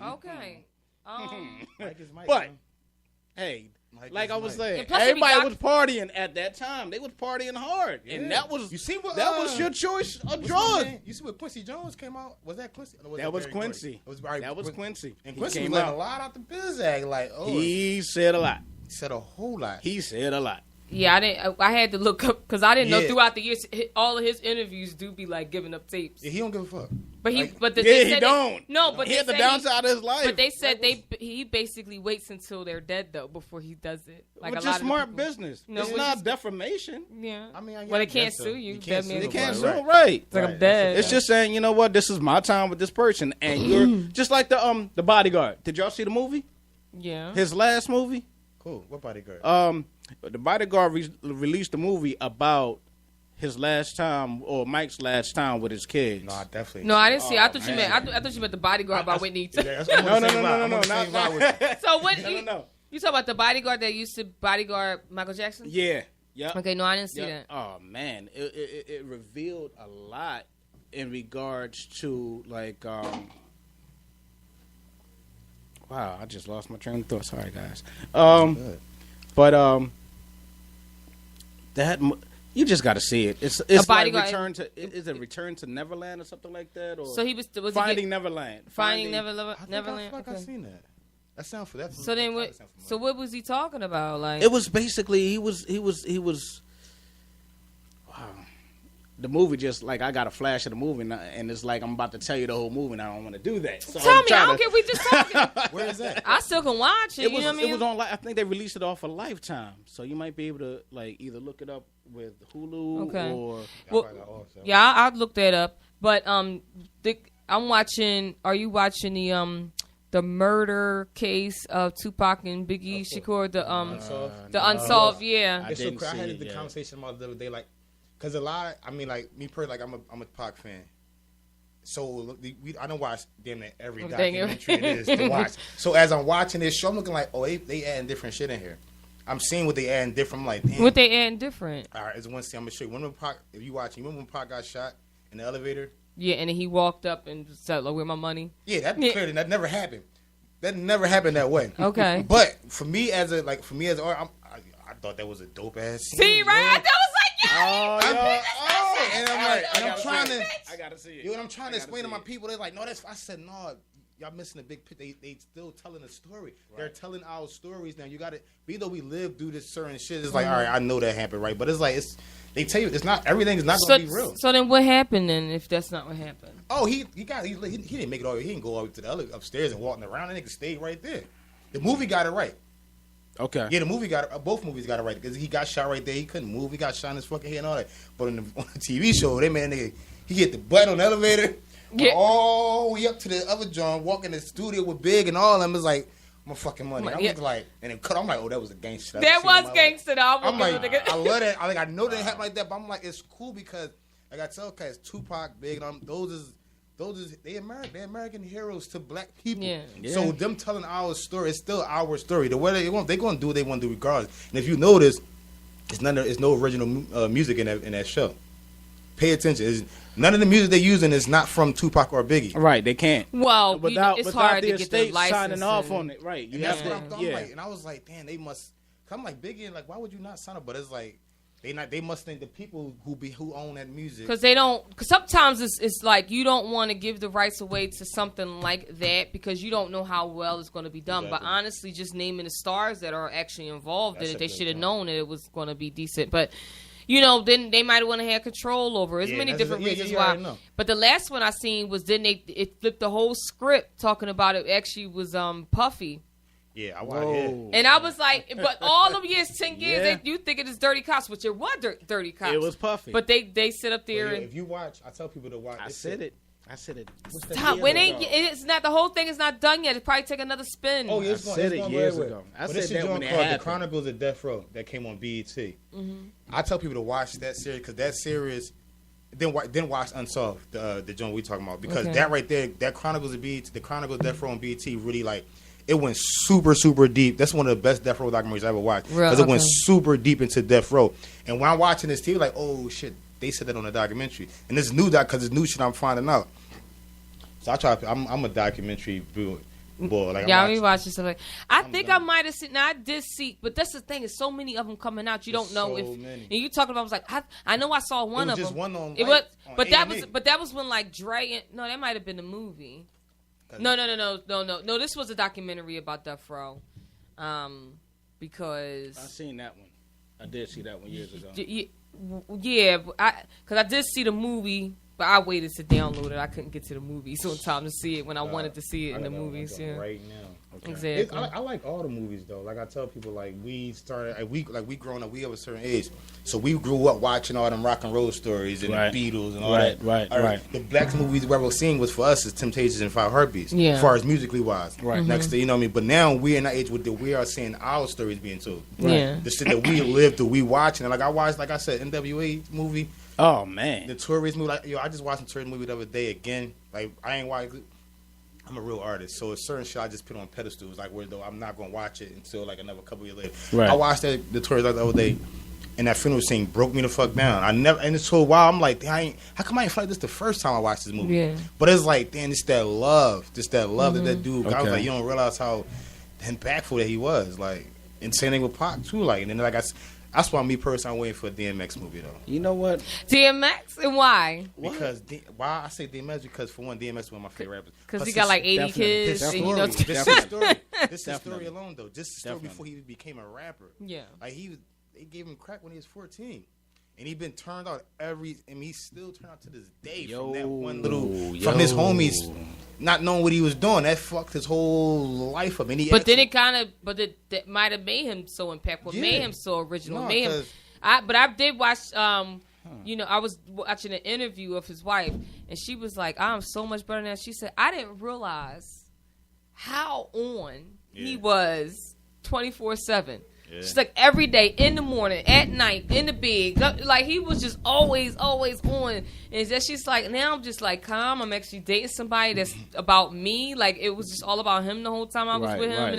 A: Okay.
C: Mike is Mike,
B: But
C: man.
B: hey,
C: Mike
B: like
C: is
B: I was
C: Mike.
B: saying,
A: And plus if he
B: everybody
A: got-
B: was partying at that time. They was partying hard, and that was
C: You see what,
B: that was your choice of
C: what's his
B: drug.
C: name? You see what Quincy Jones came out? Was that Quincy? Or
B: That was
C: Barry
B: Quincy.
C: Gordy?
B: That was Quincy.
C: And
B: He
C: Quincy
B: came
C: was letting
B: out.
C: a lot out the biz act. Like,
B: He said a lot.
C: he said a whole lot.
B: He said a lot.
A: Yeah, I didn't. I had to look up because I didn't know
C: Yeah.
A: throughout the years all of his interviews do be like giving up tapes.
C: Yeah, he don't give a fuck.
A: But he,
C: Like,
A: but the,
B: Yeah,
A: they
B: he
A: said
B: don't.
A: No, but
B: He
A: they
B: had the
A: said
B: downside of his life.
A: But they said he basically waits until they're dead though before he does it. Like
B: Which
A: a lot
B: is
A: of
B: smart
A: people.
B: business.
A: No,
B: it's
A: which
B: not
A: is-
B: defamation.
A: Yeah.
C: I mean,
A: Well, they can't
C: guess so.
A: sue you.
C: You can't
A: That
C: sue
A: means-
B: They can't
C: nobody,
B: sue, right?
A: It's like
C: Right,
A: I'm dead.
B: It's just saying, you know what? This is my time with this person, and you're just like the Bodyguard. Did y'all see the movie?
A: Yeah.
B: His last movie.
C: Cool. What bodyguard?
B: The Bodyguard released a movie about his last time or Mike's last time with his kids.
C: No, I definitely.
A: No, I didn't see. I thought you
B: man.
A: meant. I thought you meant the Bodyguard by Whitney.
C: Yeah,
B: No.
C: not.
A: So what?
B: No.
A: You talk about the Bodyguard that used to bodyguard Michael Jackson?
B: Yeah. Yep.
A: Okay, no, I didn't see
B: Yep.
A: that.
B: Oh man, it revealed a lot in regards to like. Wow, I just lost my train of thought. Sorry, guys. But that you just got to see it. It's like
A: Bodyguard.
B: is it Return to Neverland or something like that, or
A: So he was
B: Finding Neverland.
A: Finding
C: I
A: Neverland.
C: feel like I've seen that. That sounds for that.
A: So then, what was he talking about? Like,
B: It was basically he was. Wow. The movie just like I got a flash of the movie and it's like I'm about to tell you the whole movie and I don't want to do that. So
A: tell
B: I'm
A: me. I
B: trying
A: don't
B: to-
A: care. We just talking.
C: Where is that?
A: I still can watch it.
B: It
A: You
B: was
A: know what I mean?
B: it was on. I think they released it off of Lifetime, so you might be able to like either look it up with Hulu
A: Okay.
B: or.
A: Well, yeah, I'll look that up. But I'm watching. Are you watching the murder case of Tupac and Biggie Shakur? The unsolved. Yeah.
C: It's so
B: didn't
C: crazy. I
B: see
C: had
B: it
C: the
B: yet.
C: conversation about the other day, like, cause a lot. I mean, like me personally, like I'm a Pac fan. So I don't watch damn near every
A: Dang it.
C: documentary it is to watch. So as I'm watching this show, I'm looking like, oh, they adding different shit in here. I'm seeing what they adding different. I'm like, damn.
A: What they adding different?
C: All right, it's one scene I'm gonna show you. When Pac, if you watch, you remember when Pac got shot in the elevator?
A: Yeah, and then he walked up and said, "Like, where my money?"
C: Yeah, clearly that never happened. That never happened that way.
A: Okay.
C: But for me as an art, I thought that was a dope ass scene.
A: See, right? That was like,
C: And I'm like, and I'm trying to.
B: I gotta see it.
C: You know what I'm trying to explain to my
B: see it.
C: people? They're like, no, that's. I said, no, y'all missing a big picture. They still telling a story. Right. They're telling our stories now. You got to, even though we live through this certain shit, it's like, all right, I know that happened, right? But it's like, they tell you, it's not, everything is not going to be real.
A: So then what happened then if that's not what happened?
C: Oh, he didn't make it all. He didn't go all the way to the upstairs and walking around. That nigga stayed right there. The movie got it right.
B: Okay.
C: Yeah, the movie got it. Both movies got it right because he got shot right there. He couldn't move. He got shot in his fucking head and all that. But on the TV show, they made nigga. He hit the button on the elevator.
A: Yeah.
C: All the way up to the other John, walking in the studio with Big and all of them. It's like, my fucking money. I was like, and then cut. I'm like, oh, that was a gangster.
A: That was gangster.
C: I'm like, I love that. I know they happen like that, but I'm like, it's cool because like I tell guys, Tupac, Big, and those they American heroes to black people.
A: Yeah.
C: So them telling our story, it's still our story. The way they're gonna do what they want to do regardless. And if you notice, it's no original music in that show. Pay attention. None of the music they're using is not from Tupac or Biggie.
B: Right, they can't.
A: Well, it's hard
B: the
A: to get the
B: estate
A: license
B: signing off
A: and-
B: on it. Right,
C: And that's what I'm like. And I was like, damn, they must. I'm like Biggie, like why would you not sign up? But it's like they must think the people who own that music,
A: because they don't. Because sometimes it's like you don't want to give the rights away to something like that because you don't know how well it's going to be done. Exactly. But honestly, just naming the stars that are actually involved in it, they should have known that it was going to be decent. But then they might want to have control over it. There's many different reasons why. But the last one I seen was it flipped the whole script talking about it. Actually, was Puffy.
C: Yeah, I watched it.
A: And I was like, but all them years, 10 years, you think it is Dirty Cops, which it was Dirty Cops.
B: It was Puffy.
A: But they sit up there and...
C: If you watch, I tell people to watch.
B: I said it.
A: Stop. It's not, the whole thing is not done yet. It probably take another spin.
C: Oh, yeah,
B: I said it years ago. I said that when it happened. The
C: Chronicles of Death Row that came on BET. Mm-hmm. I tell people to watch that series because that series... Then watch Unsolved, the joint we talking about, because that right there, that Chronicles of BET, the Chronicles of Death Row on BET really like... It went super, super deep. That's one of the best Death Row documentaries I ever watched. Because it went super deep into Death Row. And when I'm watching this TV, like, oh, shit, they said that on the documentary. And this new because it's new shit I'm finding out. So I'm a documentary boy. Like,
A: yeah, I'm watching stuff like I think I might have seen. Now, I did see, but that's the thing. There's so many of them coming out. You don't know if. Many. And you talking about, I was like, I know I saw one of them.
C: Just one on.
A: It was, but that was when like Dre. No, that might have been the movie. No. This was a documentary about Death Row, because
B: I seen that one. I did see that one years ago.
A: Yeah, because I did see the movie, but I waited to download it. I couldn't get to the movies in time to see it when I wanted to see it in the movies. Yeah,
C: right now. Okay.
A: Exactly.
C: I like all the movies though. Like I tell people, like we started, we growing up, we have a certain age, so we grew up watching all them rock and roll stories and the Beatles and all that. Right. The black movies we were seeing was for us is Temptations and Five Heartbeats. Yeah. As far as musically wise. Right. Mm-hmm. Next to you know what I mean. But now we're in that age where we are seeing our stories being told.
A: Right. Yeah.
C: The shit that we lived through, we watching. And like I watched, like I said, NWA movie.
B: Oh man.
C: The Tourist movie. Like I just watched the Tourist movie the other day again. Like I ain't watched. I'm a real artist, so a certain shit I just put on pedestals, like where though I'm not gonna watch it until like another couple years later. Right. I watched the Tourist the other day, and that funeral scene broke me the fuck down. And it's so wild. I'm like, how come I ain't felt like this the first time I watched this movie? Yeah. But it's like, damn, it's that love, that dude. Okay. I was like, you don't realize how impactful that he was. Like, and same thing with Pac too. Like, and then like that's why me personally I'm waiting for a DMX movie though.
B: You know what?
A: DMX and why?
C: Because why I say DMX because for one, DMX is one of my favorite rappers.
A: Because he got like 80 kids.
C: This is the story alone though. Just the story before he became a rapper. Yeah. Like they gave him crack when he was 14. And he been turned out he's still turned out to this day from that one from his homies not knowing what he was doing. That fucked his whole life up. And
A: that might have made him so impactful, made him so original, but I did watch, I was watching an interview of his wife, and she was like, I'm so much better than that. She said, I didn't realize how on he was 24/7. Yeah. She's like every day, in the morning, at night, in the bed. Like he was just always on. And then she's like, now I'm just like calm. I'm actually dating somebody that's about me. Like it was just all about him the whole time I was with him.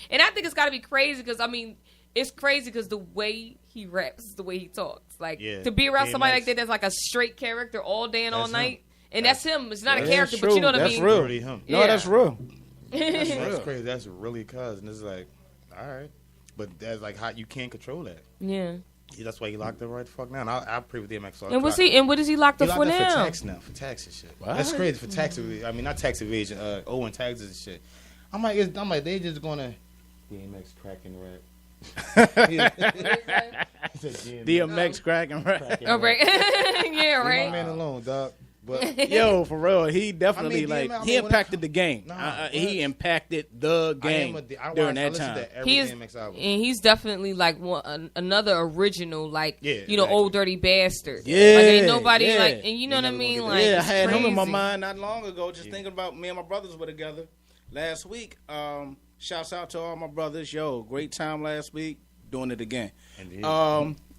A: And I think it's got to be crazy because, I mean, it's crazy because the way he raps is the way he talks. Like to be around somebody like that that's like a straight character all day and all night. And that's him. It's not a character, but you know what I mean?
B: That's real. Him. No, that's real.
C: That's crazy. That's really cousin. It's like, all right. But that's like how you can't control that. Yeah. That's why he locked up right the fuck now. And I pray with DMX all the time.
A: And what is he locked up for now?
C: For tax now. For tax and shit. What? That's crazy. For tax evasion. I mean, not tax evasion. Owing taxes and shit. I'm like, they just gonna DMX cracking rap.
B: DMX cracking rap.
A: Oh, right. Yeah, right.
C: Leave my man alone, dog.
B: But yo, for real, he definitely he impacted the game. He impacted the game during that time.
A: He's definitely like another original, like Old Dirty Bastard.
B: Yeah,
A: like ain't nobody like, and you know what I mean. Like,
B: I had him in my mind not long ago, just thinking about me and my brothers were together last week. Shouts out to all my brothers. Yo, great time last week. Doing it again.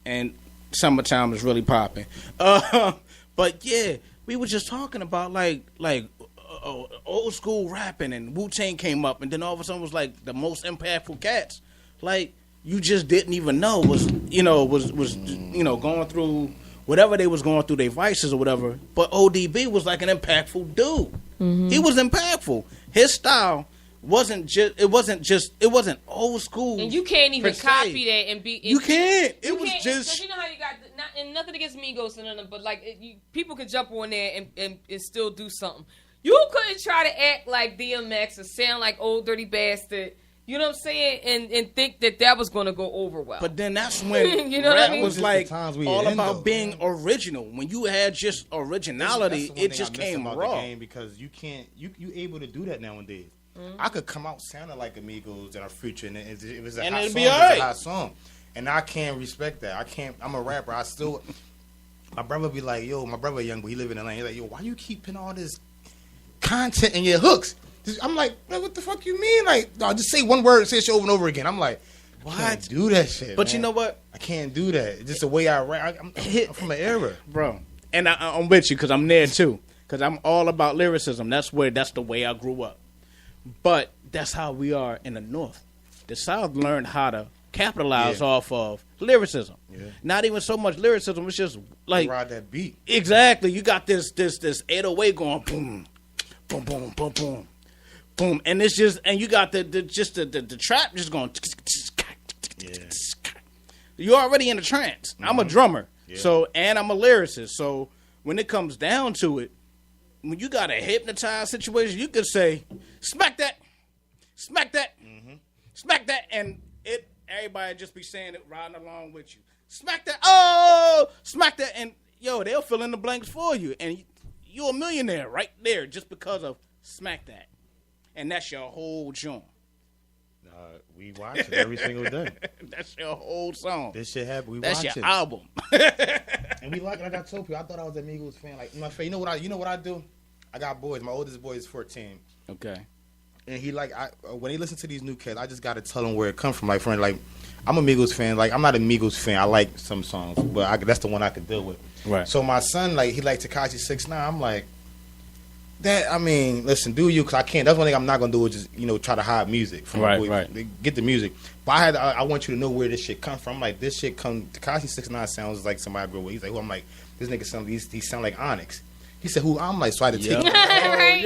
B: And summertime is really popping. But yeah. We were just talking about like old school rapping, and Wu-Tang came up, and then all of a sudden was like the most impactful cats. Like you just didn't even know was going through whatever they was going through, their vices or whatever. But ODB was like an impactful dude. Mm-hmm. He was impactful. His style wasn't old school.
A: And you can't even copy that and be.
B: You can't. It was
A: just. Cause you know how you got and nothing against Migos and nothing, but like people could jump on there and still do something. You couldn't try to act like DMX or sound like Old Dirty Bastard. You know what I'm saying? And think that was going to go over well.
B: But then that's when you know rap was like all about being original. When you had just originality, it just came raw.
C: The game because you can't you able to do that nowadays. Mm-hmm. I could come out sounding like Amigos and our Future, and it was a hot song. It's a hot song, and I can't respect that. I can't. I'm a rapper. I still. My brother be like, yo, my brother young, but he live in Atlanta. He's like, yo, why you keep putting all this content in your hooks? I'm like, what the fuck you mean? Like, no, just say one word, say it over and over again. I'm like, what? I can't do that shit.
B: But
C: man.
B: You know what?
C: I can't do that. It's just the way I rap. I'm from an era,
B: bro. And I'm with you because I'm there too. Because I'm all about lyricism. That's the way I grew up. But that's how we are in the North. The South learned how to capitalize off of lyricism. Yeah. Not even so much lyricism. It's just like
C: ride that beat.
B: Exactly. You got this 808 going boom, boom, boom, boom, boom. Boom, and it's just, and you got the trap just going. Yeah. You're already in a trance. Mm-hmm. I'm a drummer, and I'm a lyricist. So when it comes down to it, when you got a hypnotized situation, you could say, "Smack that, smack that, smack that," and everybody just be saying it, riding along with you. Smack that, oh, smack that, and they'll fill in the blanks for you, and you're a millionaire right there just because of smack that. And that's your whole joint.
C: We watch it every single day.
B: That's your whole song.
C: This shit happen. We
B: that's
C: watch
B: your
C: it.
B: Album.
C: And we like I told people, I thought I was a Migos fan. Like, you know what I do? I got boys. My oldest boy is 14.
B: Okay.
C: And he when he listen to these new kids, I just gotta tell him where it comes from. Like, friend, like I'm a Migos fan. Like, I'm not a Migos fan. I like some songs, but that's the one I could deal with.
B: Right.
C: So my son, like, he likes Tekashi 6ix9ine. I'm like. Listen, do you? Because I can't. That's one thing I'm not gonna do is just try to hide music from my boy. Right. Get the music, but I want you to know where this shit come from. I'm like, this shit Tekashi 6ix9ine sounds like somebody I grew up with. He's like, who? I'm like, this nigga he sound like Onyx. He said, who? I'm like, so I had to take him.
A: Right.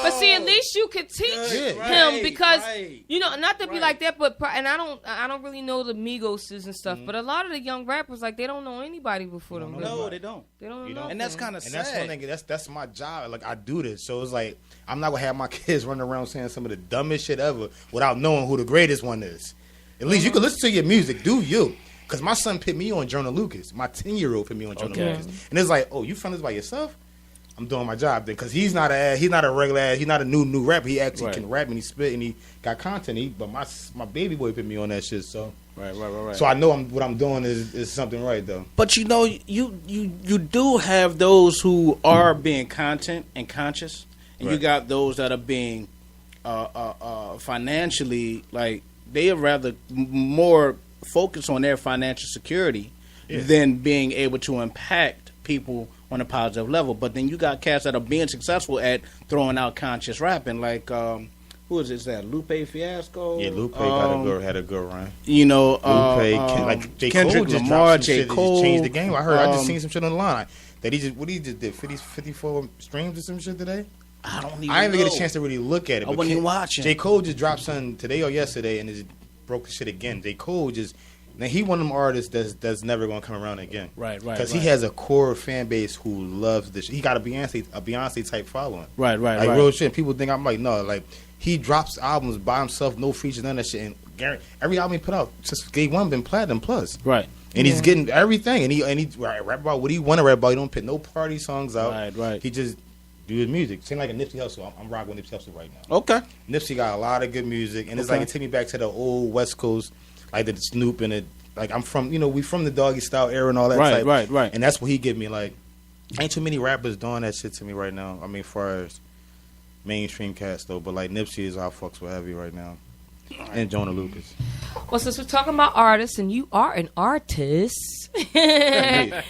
A: But see, at least you could teach him because not to be like that, but and I don't really know the Migos and stuff, but a lot of the young rappers they don't know anybody before them.
B: No, they don't.
A: They don't know.
B: And that's kind of sad.
C: And that's one thing. That's my job. Like, I do this, so it's like I'm not gonna have my kids running around saying some of the dumbest shit ever without knowing who the greatest one is. At least you can listen to your music. Do you? Because my son put me on Jonah Lucas. My 10-year-old put me on Jonah Lucas, and it's like, oh, you found this by yourself? I'm doing my job then, because he's not a regular, he's not a new rapper. He actually can rap and he spit and he got content. But my baby boy put me on that shit. So
B: right.
C: So I know what I'm doing is something right though.
B: But you do have those who are being content and conscious, and you got those that are being financially they are rather more focused on their financial security than being able to impact people on a positive level. But then you got cats that are being successful at throwing out conscious rapping, like who is it? Is that Lupe Fiasco?
C: Yeah, Lupe had a good run.
B: Lupe,
C: J.
B: Kendrick
C: Cole
B: Lamar, J. Cole
C: changed the game. I heard. I just seen some shit on the line that he just did 54 streams or some shit today.
B: I don't even.
C: I didn't get a chance to really look at it.
B: I wasn't even watching.
C: J. Cole just dropped something today or yesterday and just broke the shit again. J. Cole just. Now, he one of them artists that's never going to come around again.
B: Right.
C: Because he has a core fan base who loves this shit. He got a Beyonce type following.
B: Right.
C: Real shit. People think I'm like, no, like, he drops albums by himself, no features, none of that shit. And every album he put out, since day one, been platinum plus.
B: Right.
C: And he's getting everything. And he rap about what he want to rap about. He don't put no party songs out.
B: Right.
C: He just do his music. Seem like a Nipsey Hussle. I'm rocking with Nipsey Hussle right now.
B: Okay.
C: Nipsey got a lot of good music. And it's like, it take me back to the old West Coast, like the Snoop and the. Like, I'm from, we from the Doggy Style era and all that type.
B: Right.
C: And that's what he give me. Like, ain't too many rappers doing that shit to me right now. I mean, as far as mainstream cats, though. But, like, Nipsey is our fucks with heavy right now. And Jonah Lucas.
A: Well, since we're talking about artists, and you are an artist, I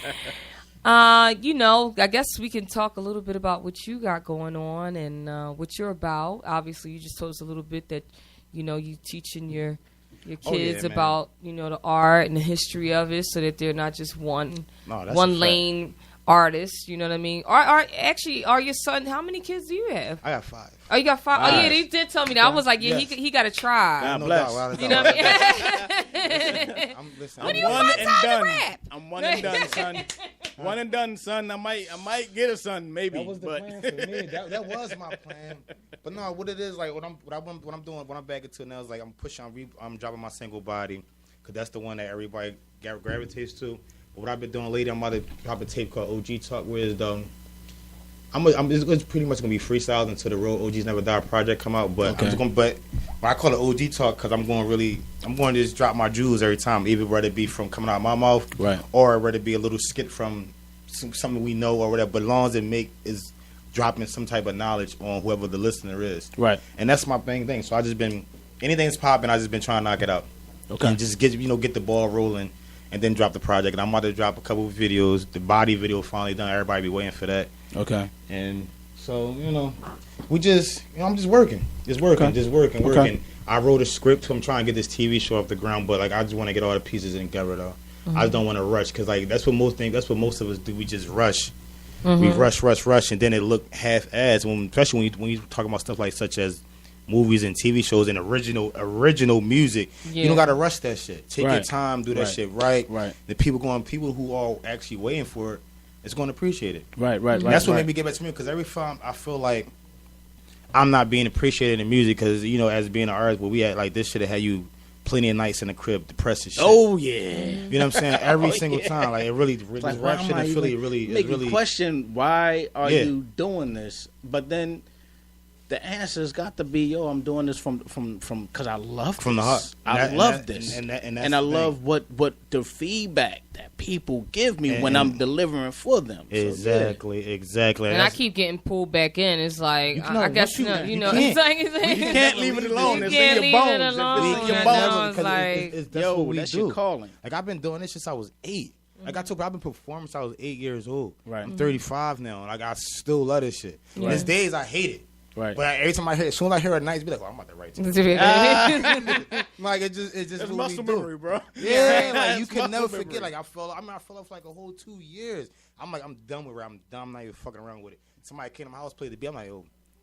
A: guess we can talk a little bit about what you got going on and what you're about. Obviously, you just told us a little bit that, you teaching your kids about the art and the history of it, so that they're not just one lane artists. You know what I mean? Are your son? How many kids do you have?
C: I got 5.
A: Oh, you got 5. Oh yeah, they did tell me that. I was like, yeah,
C: yes.
A: he got to try.
B: God bless.
A: You know what I mean?
B: When do you
A: want time to rap?
B: I'm one and done, son. One and done, son. I might get a son, maybe.
C: That was the plan for me. That was my plan. But no, what it is like what I'm doing when I'm back into it now is like I'm dropping my single Body, because that's the one that everybody gravitates to. But what I've been doing lately, I'm about to drop a tape called OG Talk, where it's it's pretty much gonna be freestyles until the real OGs Never Die project come out. But but I call it OG Talk because I'm going to just drop my jewels every time, even whether it be from coming out of my mouth,
B: right,
C: or whether it be a little skit from something we know or whatever. But as long as it is dropping some type of knowledge on whoever the listener is,
B: right, and
C: that's my main thing. So I just been anything that's popping, I just been trying to knock it out, and just get the ball rolling. And then drop the project. And I'm about to drop a couple of videos. The Body video finally done. Everybody be waiting for that.
B: Okay.
C: And so, I'm just working. Just working. I wrote a script. So I'm trying to get this TV show off the ground. But, I just want to get all the pieces together, though. Mm-hmm. I just don't want to rush. Because, that's what most of us do. We just rush. Mm-hmm. We rush. And then it look half-assed. Especially when you talk about stuff such as movies and TV shows and original music. Yeah. You don't gotta rush that shit. Take your time, do that shit right. The people who are actually waiting for it is going to appreciate it.
B: Right.
C: That's what made me get back to me, because every time I feel like I'm not being appreciated in music, because as being an artist, we had this shit that had you plenty of nights in the crib, depressed and shit.
B: Oh yeah,
C: you know what I'm saying? Every single time, it really rap shit in Philly really
B: make you question why are you doing this, but then. The answer's got to be, I'm doing this from because I love this.
C: From the heart.
B: I love this. And I love what the feedback that people give me when I'm delivering for them.
C: Exactly.
A: And I keep getting pulled back in. It's like, I guess, you
B: can't leave it alone. It's in your bones. It's in your bones.
C: That's what we
B: that's
C: do.
B: Your calling.
C: I've been doing this since I was 8. I told you, I've been performing since I was 8 years old.
B: Right.
C: I'm 35 now. I still love this shit. Right. There's days I hate it.
B: Right.
C: But every time as soon as I hear a night, be like, I'm about to write to it's just
B: muscle memory, bro.
C: Yeah, you can never forget. I fell off for a whole 2 years. I'm done with it. I'm not even fucking around with it. Somebody came to my house, played the beat. I'm like,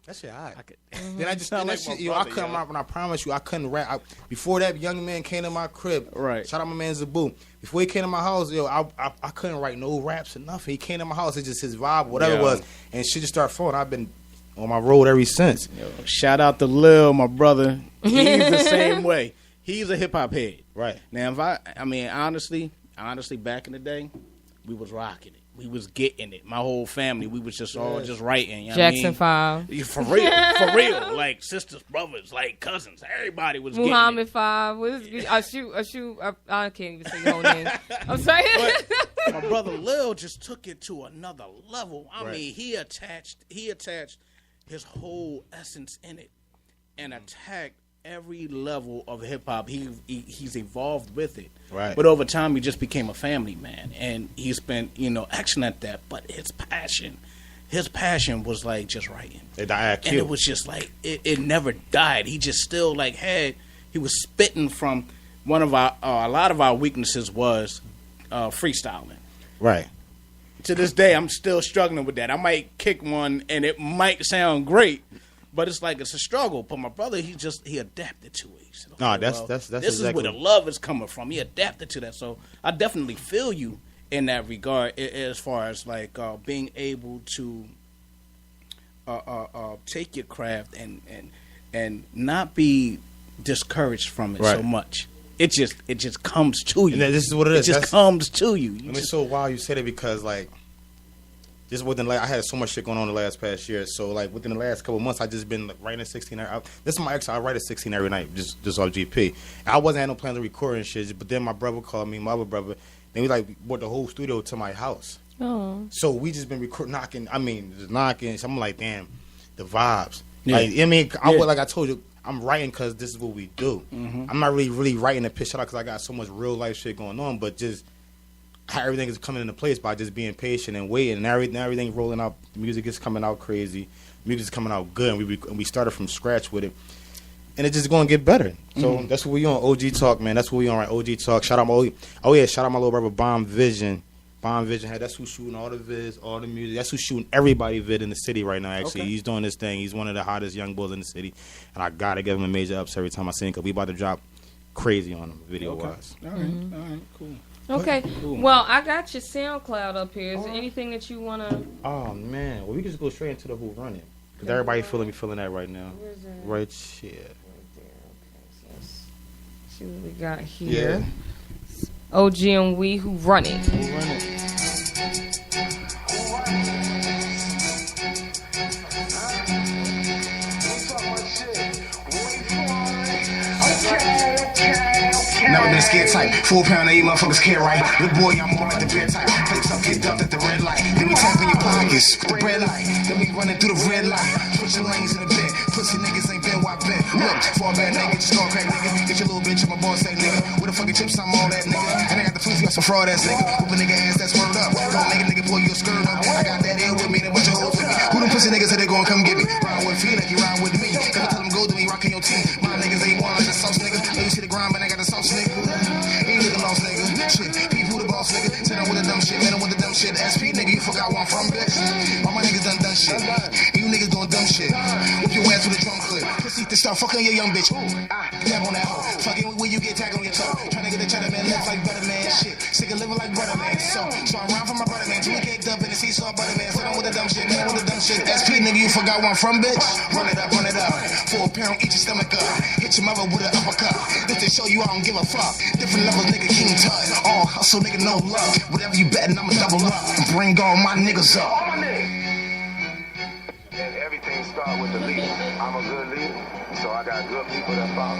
C: that shit hot. Then I just I couldn't rap. When I promise you, I couldn't rap. Before that young man came to my crib,
B: right?
C: Shout out my man Zaboo. Before he came to my house, I couldn't write no raps or nothing. He came to my house, it's just his vibe, whatever it was, and shit just started flowing. I've been on my road ever since.
B: Shout out to Lil, my brother. He's the same way. He's a hip hop head.
C: Right.
B: Now, honestly, back in the day, we was rocking it. We was getting it. My whole family, we was just all just writing. You know
A: Jackson 5.
B: For real. Like sisters, brothers, like cousins. Everybody was
A: Muhammad
B: getting it.
A: 5. I can't even say your whole name. I'm sorry.
B: But my brother Lil just took it to another level. I mean, he attached his whole essence in it and attacked every level of hip-hop. He's evolved with it.
C: Right.
B: But over time, he just became a family man. And he spent, action at that. But his passion was like just writing.
C: It died.
B: And it was just like, it never died. He just still he was spitting from one of our, a lot of our weaknesses was freestyling.
C: Right.
B: To this day, I'm still struggling with that. I might kick one, and it might sound great, but it's a struggle. But my brother, he adapted to it. He said,
C: that's
B: this is where the love is coming from. He adapted to that. So I definitely feel you in that regard, as far as being able to take your craft and not be discouraged from it so much. It just comes to you.
C: And this is what it is.
B: It just comes to you.
C: It's so wild you said it, because just within I had so much shit going on the past year. So within the last couple of months, I just been writing 16 hours. This is my ex. I write 16 every night, just off GP. I wasn't had no plans to record and shit. But then my brother called me, my other brother. Then we brought the whole studio to my house.
A: Oh.
C: So we just been knocking. So I'm like, damn, the vibes.
B: Yeah.
C: I told you, I'm writing because this is what we do.
B: Mm-hmm.
C: I'm not really writing to pitch out because I got so much real life shit going on, but just how everything is coming into place by just being patient and waiting, and everything rolling out. The music is coming out crazy. Music is coming out good, and we started from scratch with it, and it's just going to get better. So that's what we on. OG Talk, man. That's what we on, right? OG Talk. Shout out my little brother Bomb Vision Fine Vision Head. That's who's shooting all the vids, all the music. That's who's shooting everybody vid in the city right now, actually. He's doing this thing. He's one of the hottest young bulls in the city. And I got to give him a major ups every time I see him because we about to drop crazy on him video-wise.
B: All right, cool.
A: Okay. Cool. Well, I got your SoundCloud up here. Is there anything that you want to...
C: Oh, man. Well, we can just go straight into the Who Run It. Because everybody feeling that right now.
A: Where's that?
C: Right here.
A: Right there. Okay. So let's see what we got here. Yeah. OG and We Who Run It.
C: Who Run It.
D: Never been scared type. 4 pound of you motherfuckers care right. Good boy, I'm more like the bear type. Plates up, get dumped at the red light. Then we tap in your pockets, the red light. Then we running through the red light. Switching lanes in the bed. Pussy niggas ain't been why bet. Look, fall bad nigga, get your star crack nigga. Get your little bitch on my boss say nigga. With the fucking chips, I'm all that nigga. And I got the food, you got some fraud ass nigga. Whoop a nigga ass, that's word up. Don't make a nigga pull your skirt up. I got that ill with me, and a bunch of hoes with me. Who them pussy niggas say they gon' come get me? Ride with Fee like you ride with me. Cause I tell them go to me, rockin' your team. My niggas ain't one like the sauce nigga. You see the grind, but I got the sauce nigga. Ain't looking lost nigga. Shit, people the boss nigga. Sit down with the dumb shit, man, with the dumb shit. SP nigga, you forgot where I'm from, bitch. All my niggas done shit. And you niggas doing dumb shit. Whip your ass with a drum clip. Pussy to start fucking your young bitch. Tap on that hoe. Fucking when you get tagged on your toe. Tryna get the cheddar man, live like butter man. Shit, sick of living like butter man. So I rhyme for my brother man. 2 caked up in the seesaw butter man. Sit down with the dumb shit, man, with the dumb shit. SP nigga, you forgot where I'm from, bitch. Run it up, run it up. 4 pound, eat your stomach up. Hit your mother with an uppercut. This to show you I don't give a fuck. Different levels, nigga, King Tut. All hustle, nigga, no love. Whatever you betting, I'ma double up. Bring all my niggas up.
E: And everything starts with the leader. I'm a good leader, so I got good people that follow.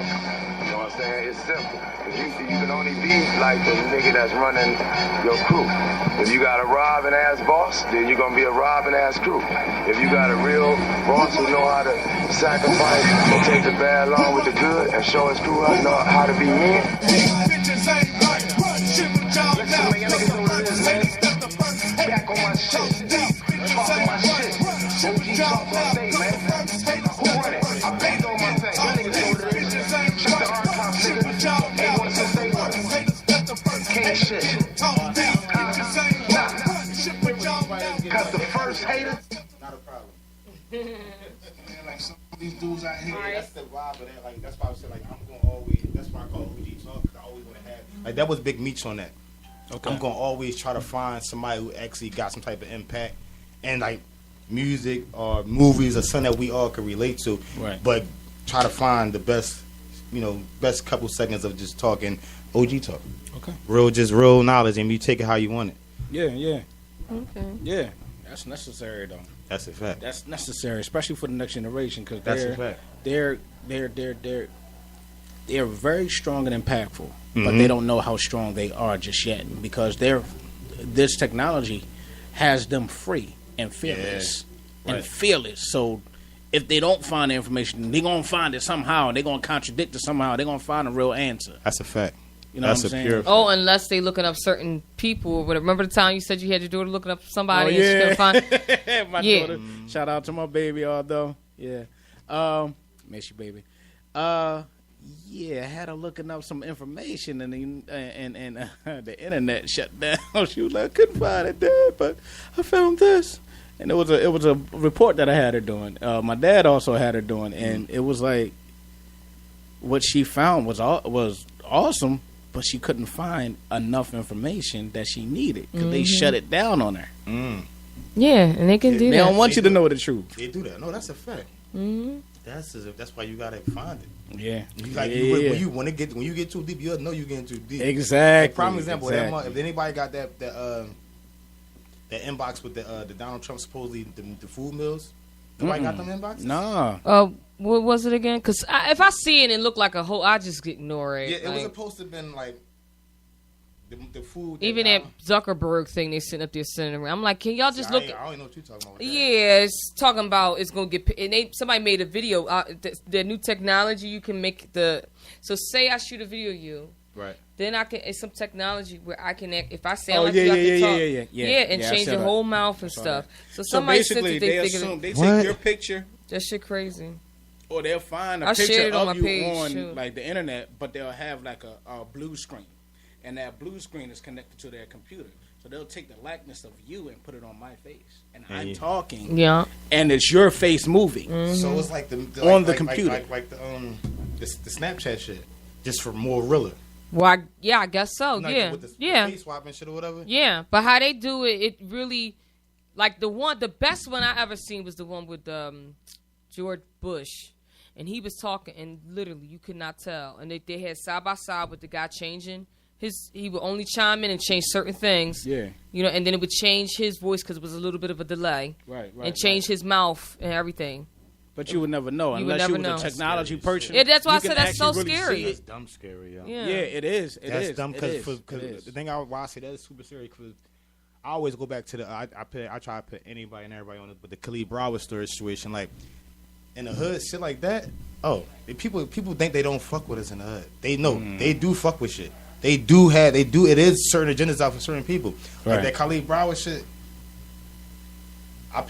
E: You know what I'm saying? It's simple. You can only be like the nigga that's running your crew. If you got a robbing ass boss, then you're gonna be a robbing ass crew. If you got a real boss who know how to sacrifice and take the bad along with the good and show his crew how to be men. Back on my shit. Talk on my shit. OG talk all day, man. Who run it? I paid on my thing. Y'all niggas know what it is. Check the archives, nigga. Ain't one since day one. Can't shit. Cause the first hater.
C: Not a problem. Like some of these dudes out here, that's the vibe of that. Like that's why I said like I'm gonna always. That's why I call OG talk. Cause I always wanna have like that was Big Meech on that. Okay. I'm gonna always try to find somebody who actually got some type of impact and like music or movies or something that we all can relate to.
B: Right.
C: But try to find the best, best couple seconds of just talking OG talk.
B: Okay.
C: Real knowledge, and you take it how you want it.
B: Yeah.
A: Okay.
B: Yeah. That's necessary though.
C: That's a fact.
B: That's necessary, especially for the next generation, because
C: they're
B: very strong and impactful, but they don't know how strong they are just yet, because this technology has them free and fearless. So if they don't find the information, they're gonna find it somehow. They're gonna contradict it somehow. They're gonna find a real answer.
C: That's a fact.
B: You know
C: That's
B: what I'm saying?
C: Pure
A: Oh, unless they looking up certain people or whatever. Remember the time you said you had your daughter looking up somebody and she couldn't find?
B: My daughter. Shout out to my baby, although. Yeah. Miss you, baby. Yeah, I had her looking up some information and the internet shut down. She was like, I couldn't find it, Dad, but I found this. And it was a report that I had her doing. My dad also had her doing, and it was like what she found was awesome, but she couldn't find enough information that she needed because they shut it down on her.
A: Yeah, and they can do that.
B: They don't want you to know the truth.
C: They do that. No, that's a fact.
A: Mm-hmm.
C: That's why you gotta find it.
B: Yeah.
C: When you get too deep, you'll know you're getting too deep.
B: Exactly.
C: Like, prime example. Exactly. If anybody got that inbox with the Donald Trump supposedly the food meals, nobody got them inboxes.
B: No.
A: What was it again? Because if I see it and look like a whole, I just ignore it.
C: Yeah, it was supposed to have been like the food.
A: Even that Zuckerberg thing they sitting up there sending around. I'm like, can y'all just look?
C: I don't know what you're talking about.
A: Yeah, it's talking about it's gonna get. And somebody made a video. The new technology you can make the. So say I shoot a video of you.
C: Right.
A: Then I can. It's some technology where I can act. If I sound like you, I can talk. Yeah, and change your whole mouth and stuff. So somebody
B: basically
A: they
B: assume they take your picture.
A: That shit crazy.
B: Or they'll find a picture of you on like the internet, but they'll have like a blue screen, and that blue screen is connected to their computer. So they'll take the likeness of you and put it on my face, and I'm talking.
A: Yeah.
B: And it's your face moving.
C: So it's like the
B: on the computer,
C: like the Snapchat shit, just for more realer.
A: Well, I guess so.
C: Like with the face swapping shit or whatever.
A: Yeah, but how they do it, it really, like the best one I ever seen was the one with George Bush, and he was talking, and literally you could not tell, and they had side by side with the guy changing. He would only chime in and change certain things.
B: Yeah.
A: You know, and then it would change his voice because it was a little bit of a delay.
B: Right.
A: And change his mouth and everything.
B: But you would never know unless you were a technology person.
A: Yeah, that's why I said that's so scary.
C: It's dumb scary, yo.
A: Yeah,
B: it is.
C: That's dumb because the thing why I say that is super serious because I always go back to I try to put anybody and everybody on it, but the Khalid Broward story situation, like in the hood, shit like that. Oh, people think they don't fuck with us in the hood. They know they do fuck with shit. They do. It is certain agendas out for certain people. Like that Khalid Broward shit. I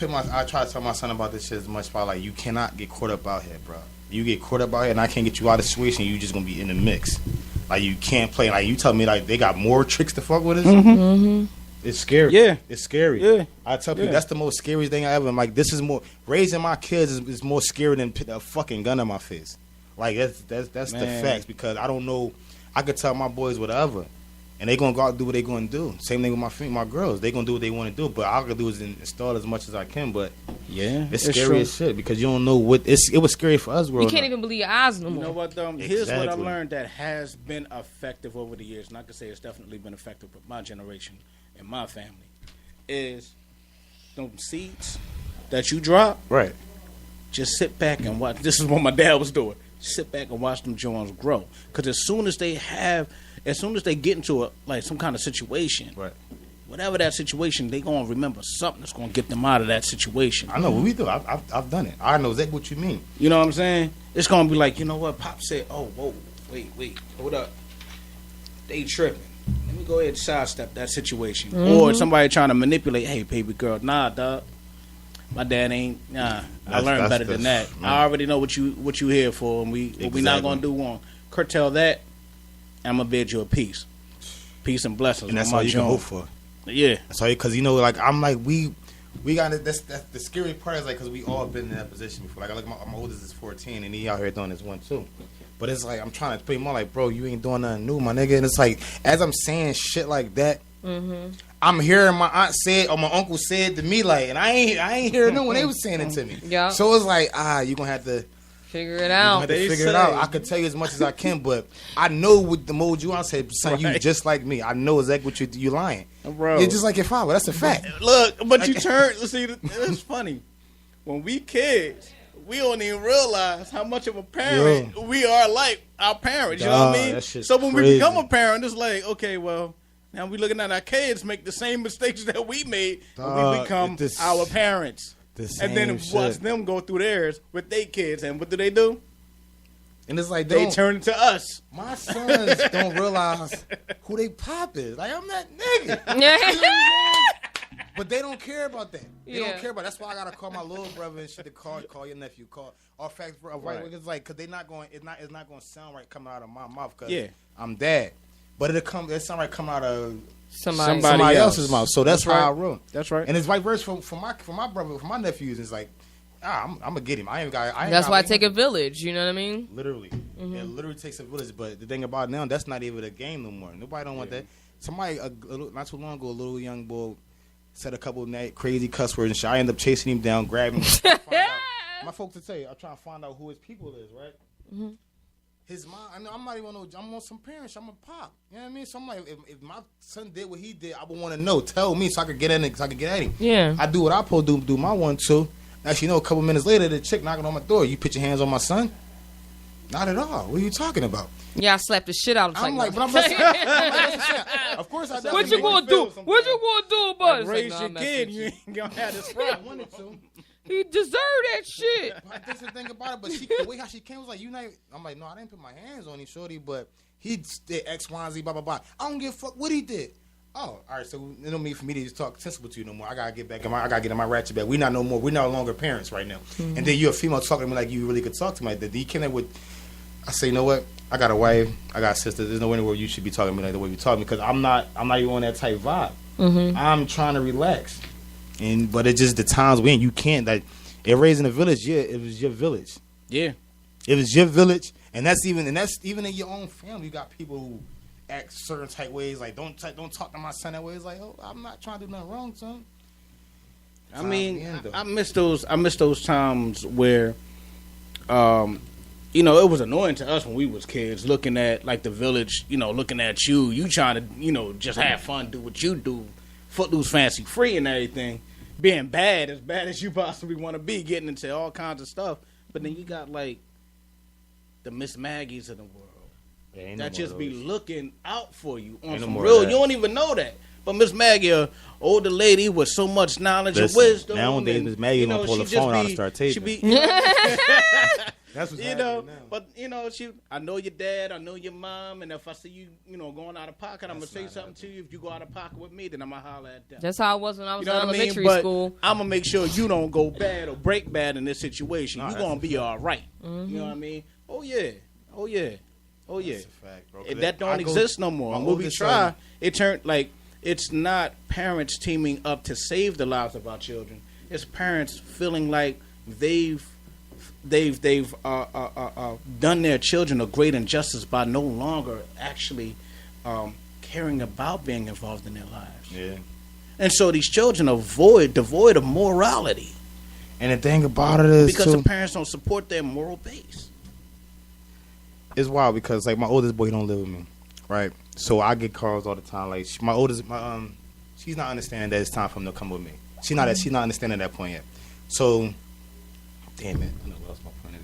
C: try to tell my son about this shit as much. Like, you cannot get caught up out here, bro. You get caught up out here, and I can't get you out of the situation. You just gonna be in the mix. Like, you can't play. Like, you tell me like they got more tricks to fuck with us. It's scary.
B: Yeah,
C: it's scary.
B: Yeah,
C: I tell people that's the most scariest thing I ever. I'm like, this is more raising my kids is more scary than a fucking gun in my face. Like that's the facts because I don't know. I could tell my boys whatever, and they gonna go out and do what they gonna do. Same thing with my girls. They gonna do what they want to do. But all I can do is install as much as I can. But it's scary as shit because you don't know what it was scary for us.
A: You can't even believe your eyes no more.
B: You know what though? Here's what I learned that has been effective over the years, and I can say it's definitely been effective with my generation and my family. Is those seeds that you drop,
C: right?
B: Just sit back and watch. This is what my dad was doing. Sit back and watch them Jones grow. Because as soon as they get into some kind of situation,
C: right?
B: Whatever that situation, they gonna remember something that's gonna get them out of that situation.
C: I know what we do. I've done it. I know exactly what you mean.
B: You know what I'm saying? It's gonna be like, you know what? Pop said, "Oh, whoa, wait, hold up. They tripping. Let me go ahead and sidestep that situation." Or somebody trying to manipulate. Hey, baby girl, nah, dog. My dad ain't. Nah, I learned better than that. Man. I already know what you here for, and what we not gonna do wrong. Curtail that. I'm gonna bid you a peace and blessings.
C: And that's all you can hope for.
B: Yeah,
C: that's all because I'm like we got it. That's the scary part is like because we all been in that position before. Like my oldest is 14 and he out here doing this one too. But it's like I'm trying to put him on like, bro, you ain't doing nothing new, my nigga. And it's like as I'm saying shit like that. I'm hearing my aunt said or my uncle said to me like, and I ain't hearing no when they was saying it to me.
A: Yeah.
C: So it's like, you gonna have to
A: figure it out.
C: I can tell you as much as I can, but I know with the mode you on said, son, you just like me. I know exactly what you lying,
B: bro.
C: You're just like your father. That's a fact.
B: Look, but you turn. See, it's funny. When we kids, we don't even realize how much of a parent we are like our parents. You know what I mean? So when we become a parent, it's like, okay, well. Now we looking at our kids make the same mistakes that we made when we become our parents. And then watch them go through theirs with their kids. And what do?
C: And it's like
B: they turn to us.
C: My sons don't realize who they pop is. Like, I'm that nigga. But they don't care about that. They don't care about that. That's why I gotta call my little brother and shit to call your nephew. All facts right. It's like because they not going. It's not going to sound right coming out of my mouth because I'm dad. But it sound right come out of somebody else's mouth. So that's how I roll.
B: That's right.
C: And it's vice versa for my brother, for my nephews. It's like, I'm gonna get him.
A: That's why I take a village. You know what I mean?
C: Literally, it literally takes a village. But the thing about it now, that's not even a game no more. Nobody don't want that. Somebody not too long ago, a little young boy said a couple of crazy cuss words and shit. I end up chasing him down, grabbing him. My folks to tell you, I'm trying to find out who his people is, right? His mom, I'm not even I'm on some parents. I'm a pop. You know what I mean? So I'm like, if my son did what he did, I would want to know. Tell me so I could get in it, so I could get at him.
A: Yeah.
C: I do what I supposed to do my one too. Actually, a couple minutes later, the chick knocking on my door. You put your hands on my son? Not at all. What are you talking about?
A: Yeah, I slapped the shit out of him.
C: I'm like, but I'm of course I.
A: What you gonna do? What you gonna do about it?
B: Raise your kid. You ain't gonna have this problem.
C: I wanted to.
A: He deserved that shit.
C: But that's the thing about it. But the way how she came was like, you not. I'm like, no, I didn't put my hands on him, shorty. But he did X, Y, and Z, blah, blah, blah. I don't give a fuck what he did. Oh, all right. So it don't mean for me to just talk sensible to you no more. I gotta get back. I gotta get in my ratchet back. We not no more. We're no longer parents right now. And then you're a female talking to me like you really could talk to me like that. You came with. I say, you know what? I got a wife. I got a sister. There's no way in the world you should be talking to me like the way you talk to me because I'm not even on that type vibe. I'm trying to relax, but it's just the times when you can't. Like, it raising a village. Yeah, it was your village.
B: Yeah,
C: it was your village, and that's even in your own family. You got people who act certain type ways. Like, don't talk to my son that way. It's like, oh, I'm not trying to do nothing wrong, son.
B: I mean, I miss those times where, it was annoying to us when we was kids, looking at like the village, looking at you trying to, just have fun, do what you do, footloose, fancy free, and everything, being as bad as you possibly want to be, getting into all kinds of stuff. But then you got like the Miss Maggies of the world that just be looking out for you on some real. You don't even know that. But Miss Maggie, an older lady with so much knowledge and wisdom.
C: Nowadays, Miss Maggie gonna pull the phone out and start taping. That's what's happening now.
B: But I know your dad, I know your mom, and if I see you, going out of pocket, I'm gonna say something to you. If you go out of pocket with me, then I'm gonna holler at them.
A: That's how it was when I was in elementary school.
B: I'm gonna make sure you don't go bad or break bad in this situation. You're gonna be all right. Mm-hmm. You know what I mean? Oh yeah. That's a fact, bro. That don't exist no more. When we try, it turned like. It's not parents teaming up to save the lives of our children. It's parents feeling like they've done their children a great injustice by no longer actually caring about being involved in their lives.
C: Yeah.
B: And so these children are devoid of morality.
C: And the thing about it is
B: because the parents don't support their moral base.
C: It's wild because like my oldest boy, he don't live with me, right? So I get calls all the time. Like she's not understanding that it's time for him to come with me. She's not understanding that point yet. So, damn it, I lost my point of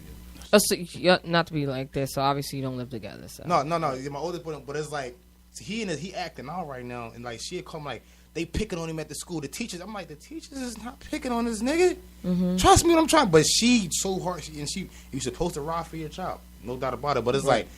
A: view. Not to be like this. So obviously you don't live together. So.
C: No. My oldest boy, but it's like he acting out right now, and like she'll come like they picking on him at the school. The teachers, I'm like, the teachers is not picking on this nigga. Mm-hmm. Trust me, what I'm trying. But she so hard, you're supposed to ride for your child, no doubt about it. But it's like.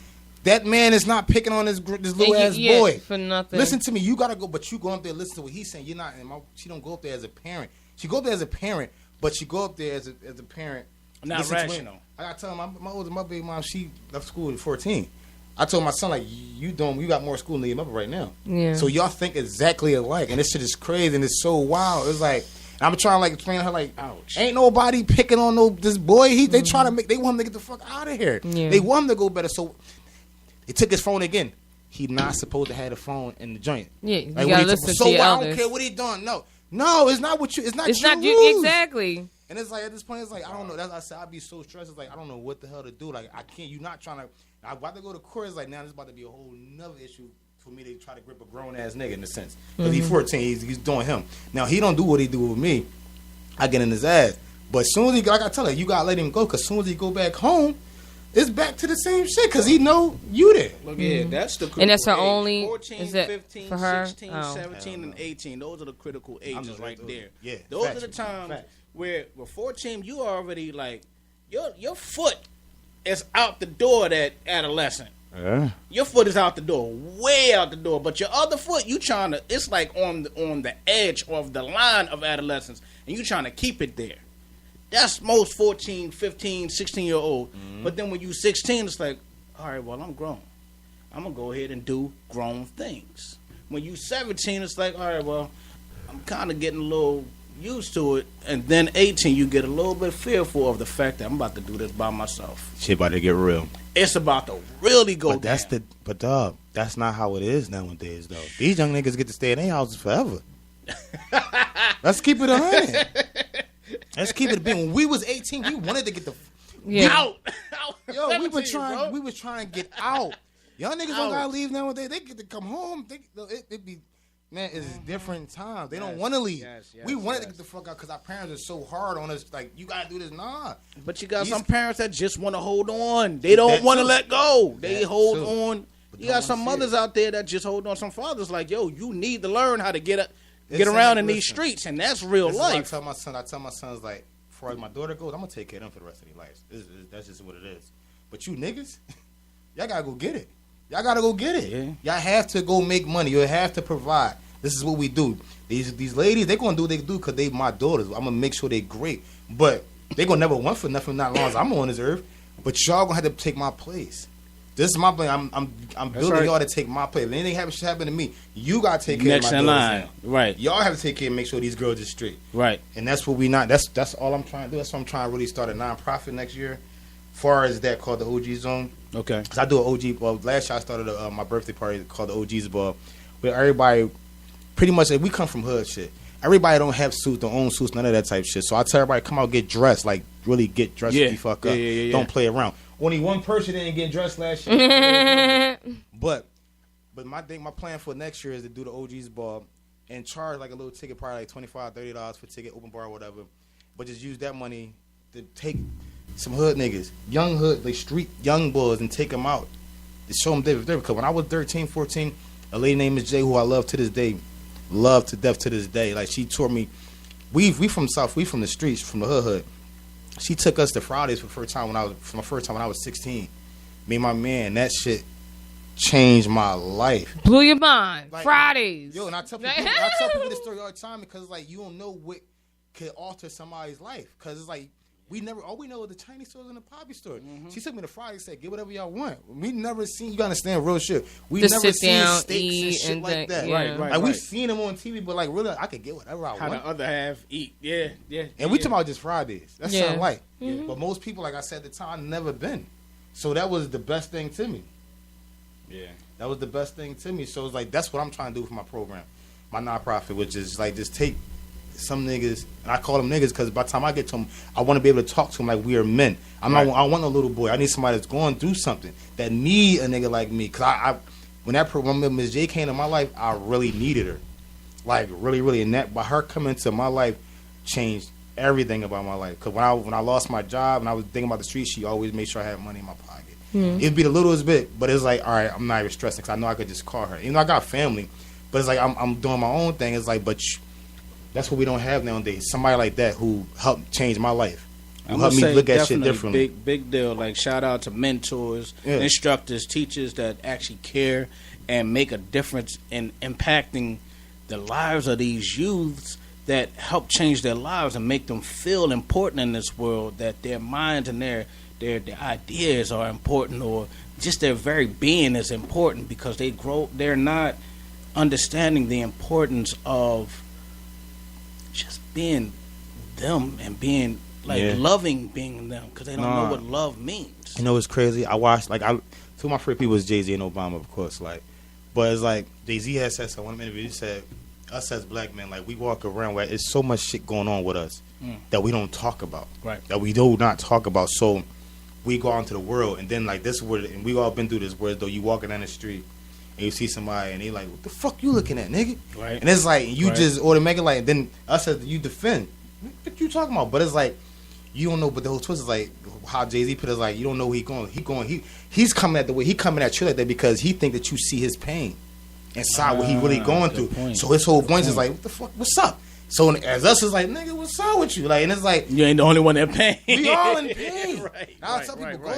C: That man is not picking on this little ass boy
A: for nothing.
C: Listen to me, you gotta go, but you go up there, listen to what he's saying. You're not. She don't go up there as a parent. She go up there as a parent, but she go up there as a parent.
B: Not rational.
C: I gotta tell him, my baby mom, she left school at 14. I told my son like, you got more school than your mother right now. Yeah. So y'all think exactly alike, and this shit is crazy and it's so wild. It's like. I'm trying to like explain to her like, ouch. Ain't nobody picking on this boy. They trying to they want him to get the fuck out of here. Yeah. They want him to go better. So. He took his phone again. He not supposed to have the phone in the joint.
A: Yeah, you gotta listen to your elders.
C: I don't care what he done. No, it's not what you. It's not.
A: It's not you exactly.
C: And it's like at this point, it's like I don't know. That's why I said I'd be so stressed. It's like I don't know what the hell to do. Like I can't. You're not trying to. I'm about to go to court. It's like now this is about to be a whole nother issue for me to try to grip a grown ass nigga in a sense. Because he's 14. He's doing him. Now he don't do what he do with me. I get in his ass. But as soon as like I tell her, you gotta let him go. Because as soon as he go back home. It's back to the same shit because he know you there.
B: Look, yeah, that's the critical
A: and that's her
B: age.
A: only.
B: 14,
A: is it
B: 15,
A: for her?
B: 16, 17, and 18. Those are the critical ages right there.
C: Yeah,
B: those are the times where with 14 you are already like your foot is out the door. That adolescent. Your foot is out the door, way out the door. But your other foot, you trying to. It's like on the edge of the line of adolescence, and you trying to keep it there. That's most 14, 15, 16-year-old. Mm-hmm. But then when you 16, it's like, all right, well, I'm grown. I'm going to go ahead and do grown things. When you 17, it's like, all right, well, I'm kind of getting a little used to it. And then 18, you get a little bit fearful of the fact that I'm about to do this by myself.
C: Shit about to get real.
B: It's about to really go down.
C: But dog, that's not how it is nowadays, though. These young niggas get to stay in their houses forever. Let's keep it 100. Let's keep it being. When we was 18, we wanted to get the out. Yo, we was trying to get out. Y'all niggas don't gotta leave nowadays. They get to come home. It be man, it's different times. They don't want to leave. We wanted to get the fuck out because our parents are so hard on us. Like, you gotta do this. Nah.
B: But you got some parents that just want to hold on. They don't want to let go. They hold on. You got some mothers out there that just hold on. Some fathers like, yo, you need to learn how to get around in these streets, and that's real life.
C: I tell my sons, like, before my daughter goes, I'm gonna take care of them for the rest of their lives. That's just what it is. But you niggas, y'all gotta go get it. Y'all gotta go get it. Yeah. Y'all have to go make money. You have to provide. This is what we do. These ladies, they gonna do what they do because they my daughters. I'm gonna make sure they great. But they gonna never want for nothing not long as I'm on this earth. But y'all gonna have to take my place. This is my plan. I'm building y'all to take my place. If anything should happen to me, you gotta take care of my daughters now.
B: Right.
C: Y'all have to take care and make sure these girls are straight.
B: Right.
C: And that's what we not. That's all I'm trying to do. That's what I'm trying to really start a nonprofit next year. Far as that called the OG Zone.
B: Okay.
C: Cause I do an OG. Well, last year I started my birthday party called the OG's Ball, where everybody, pretty much, we come from hood shit. Everybody don't have suits, don't own suits, none of that type shit. So I tell everybody, come out, get dressed, like really get dressed the fuck up. Don't play around. Only one person didn't get dressed last year. but my plan for next year is to do the OG's Ball and charge like a little ticket, probably like $25, $30 for ticket, open bar or whatever. But just use that money to take some hood niggas, young hood, like street young boys, and take them out to show them different. Because when I was 13, 14, a lady named Miss J, who I love to this day, love to death to this day. Like, she taught me. We from South. We from the streets, from the hood. She took us to Fridays for my first time when I was 16. Me and my man, that shit changed my life.
A: Blew your mind.
C: Like,
A: Fridays.
C: Yo, and I tell people this story all the time because like you don't know what could alter somebody's life. Because it's like all we know is the Chinese stores and the poppy store. Mm-hmm. She took me to Friday and said, get whatever y'all want. We never seen, you gotta understand real shit. We
A: just
C: never
A: seen
C: down, steaks and shit like that.
A: Yeah.
C: Right. Like we've seen them on TV, but like really, I could get whatever I want.
B: How the other half eat. Yeah.
C: And we talking about just Fridays. That's something like.
A: Mm-hmm.
C: But most people, like I said at the time, never been. So that was the best thing to me.
B: Yeah.
C: That was the best thing to me. So it's like, that's what I'm trying to do for my program. My nonprofit, which is like just take some niggas, and I call them niggas because by the time I get to them, I want to be able to talk to them like we are men. I want a little boy. I need somebody that's going through something that need a nigga like me. Because when Ms. J came to my life, I really needed her. Like, really, really. And that, by her coming into my life, changed everything about my life. Because when I lost my job and I was thinking about the street, she always made sure I had money in my pocket. Mm. It'd be the littlest bit, but it's like, all right, I'm not even stressing because I know I could just call her. Even though I got family, but it's like I'm doing my own thing. It's like, but that's what we don't have nowadays. Somebody like that who helped change my life. Who helped me look at shit differently.
B: Big deal. Like, shout out to mentors, instructors, teachers that actually care and make a difference in impacting the lives of these youths that help change their lives and make them feel important in this world, that their minds and their ideas are important, or just their very being is important because they're not understanding the importance of just being them and being loving being them because they don't know what love means.
C: You know what's crazy? I watched two of my favorite people was Jay-Z and Obama, of course, but it's like Jay-Z has said something in one interview. He said, us as black men, like, we walk around where it's so much shit going on with us that we don't talk about.
B: Right.
C: That we do not talk about. So we go out into the world, and then, like, this is where, and we all been through this, where though you walking down the street and you see somebody and they like, what the fuck you looking at, nigga?
B: Right.
C: And it's like, you just automatically, like, then us as you defend. What you talking about? But it's like, you don't know, but the whole twist is like, how Jay-Z put it, like, you don't know where he's coming at the way, he coming at you like that because he think that you see his pain inside what he really going through. Point. So his whole voice is like, what the fuck, what's up? So as us is like, nigga, what's up with you? Like, and it's like,
B: you ain't the only one in pain.
C: We all in pain.
B: Right.
C: Now I tell people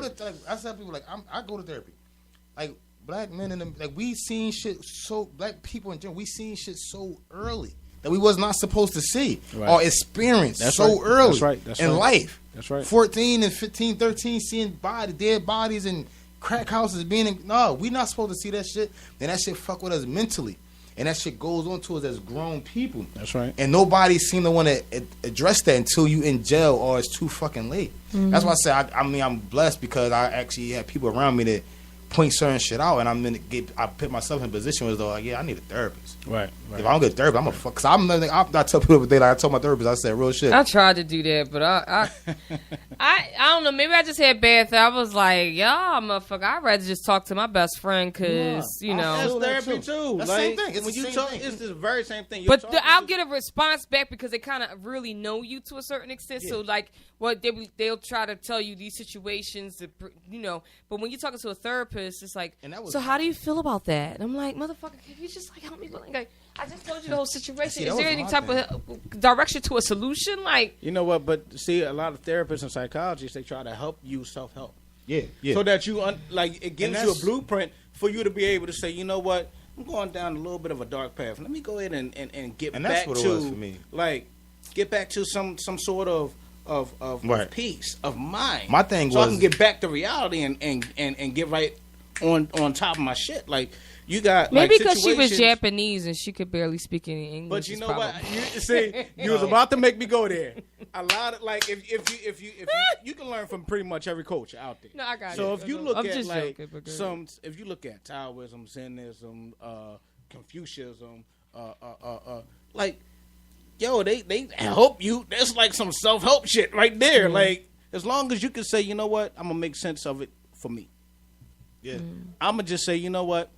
C: I tell people, like, I go to therapy. Like, black men we seen shit black people in general, we seen shit so early that we was not supposed to see or experience early in life.
B: That's right.
C: 14 and 15, 13, seeing dead bodies and crack houses we not supposed to see that shit. Then that shit fuck with us mentally. And that shit goes on to us as grown people.
B: That's right.
C: And nobody seem to want to address that until you in jail or it's too fucking late. Mm-hmm. That's why I say, I'm blessed because I actually have people around me that point certain shit out, and I put myself in a position where though, like, I need a therapist.
B: Right.
C: If I don't get a therapist, I'm a fuck. Cause I tell people every day, like I told my therapist, I said real shit.
A: I tried to do that, but I don't know. Maybe I just had bad thoughts. I was like, y'all, motherfucker, I'd rather just talk to my best friend because you know.
B: That's therapy too.
C: That's the same thing. It's
B: when you talk, it's the very same thing.
A: But I'll get a response back because they kind of really know you to a certain extent. Yeah. So like, they'll try to tell you these situations, But when you're talking to a therapist, it's like, so how do you feel about that? And I'm like, motherfucker, can you just like help me? Like, I just told you the whole situation. Is there any type of direction to a solution? Like,
B: you know what? But see, a lot of therapists and psychologists, they try to help you self-help.
C: Yeah.
B: So that you it gives you a blueprint for you to be able to say, you know what? I'm going down a little bit of a dark path. Let me go ahead and get back to. And that's what it was for me. Like, get back to some sort of peace of mind.
C: My thing
B: so I can get back to reality and get right on top of my shit. Like you got
A: maybe because she was Japanese and she could barely speak any English.
B: But you know what? You was about to make me go there. A lot of like if you can learn from pretty much every culture out there.
A: No, I got it.
B: So if you look at like
A: joking,
B: if you look at Taoism, Zennism, Confucianism, like yo, they help you. There's like some self-help shit right there. Mm-hmm. Like as long as you can say, you know what, I'm gonna make sense of it for me. Yeah, I'm gonna just say, you know what,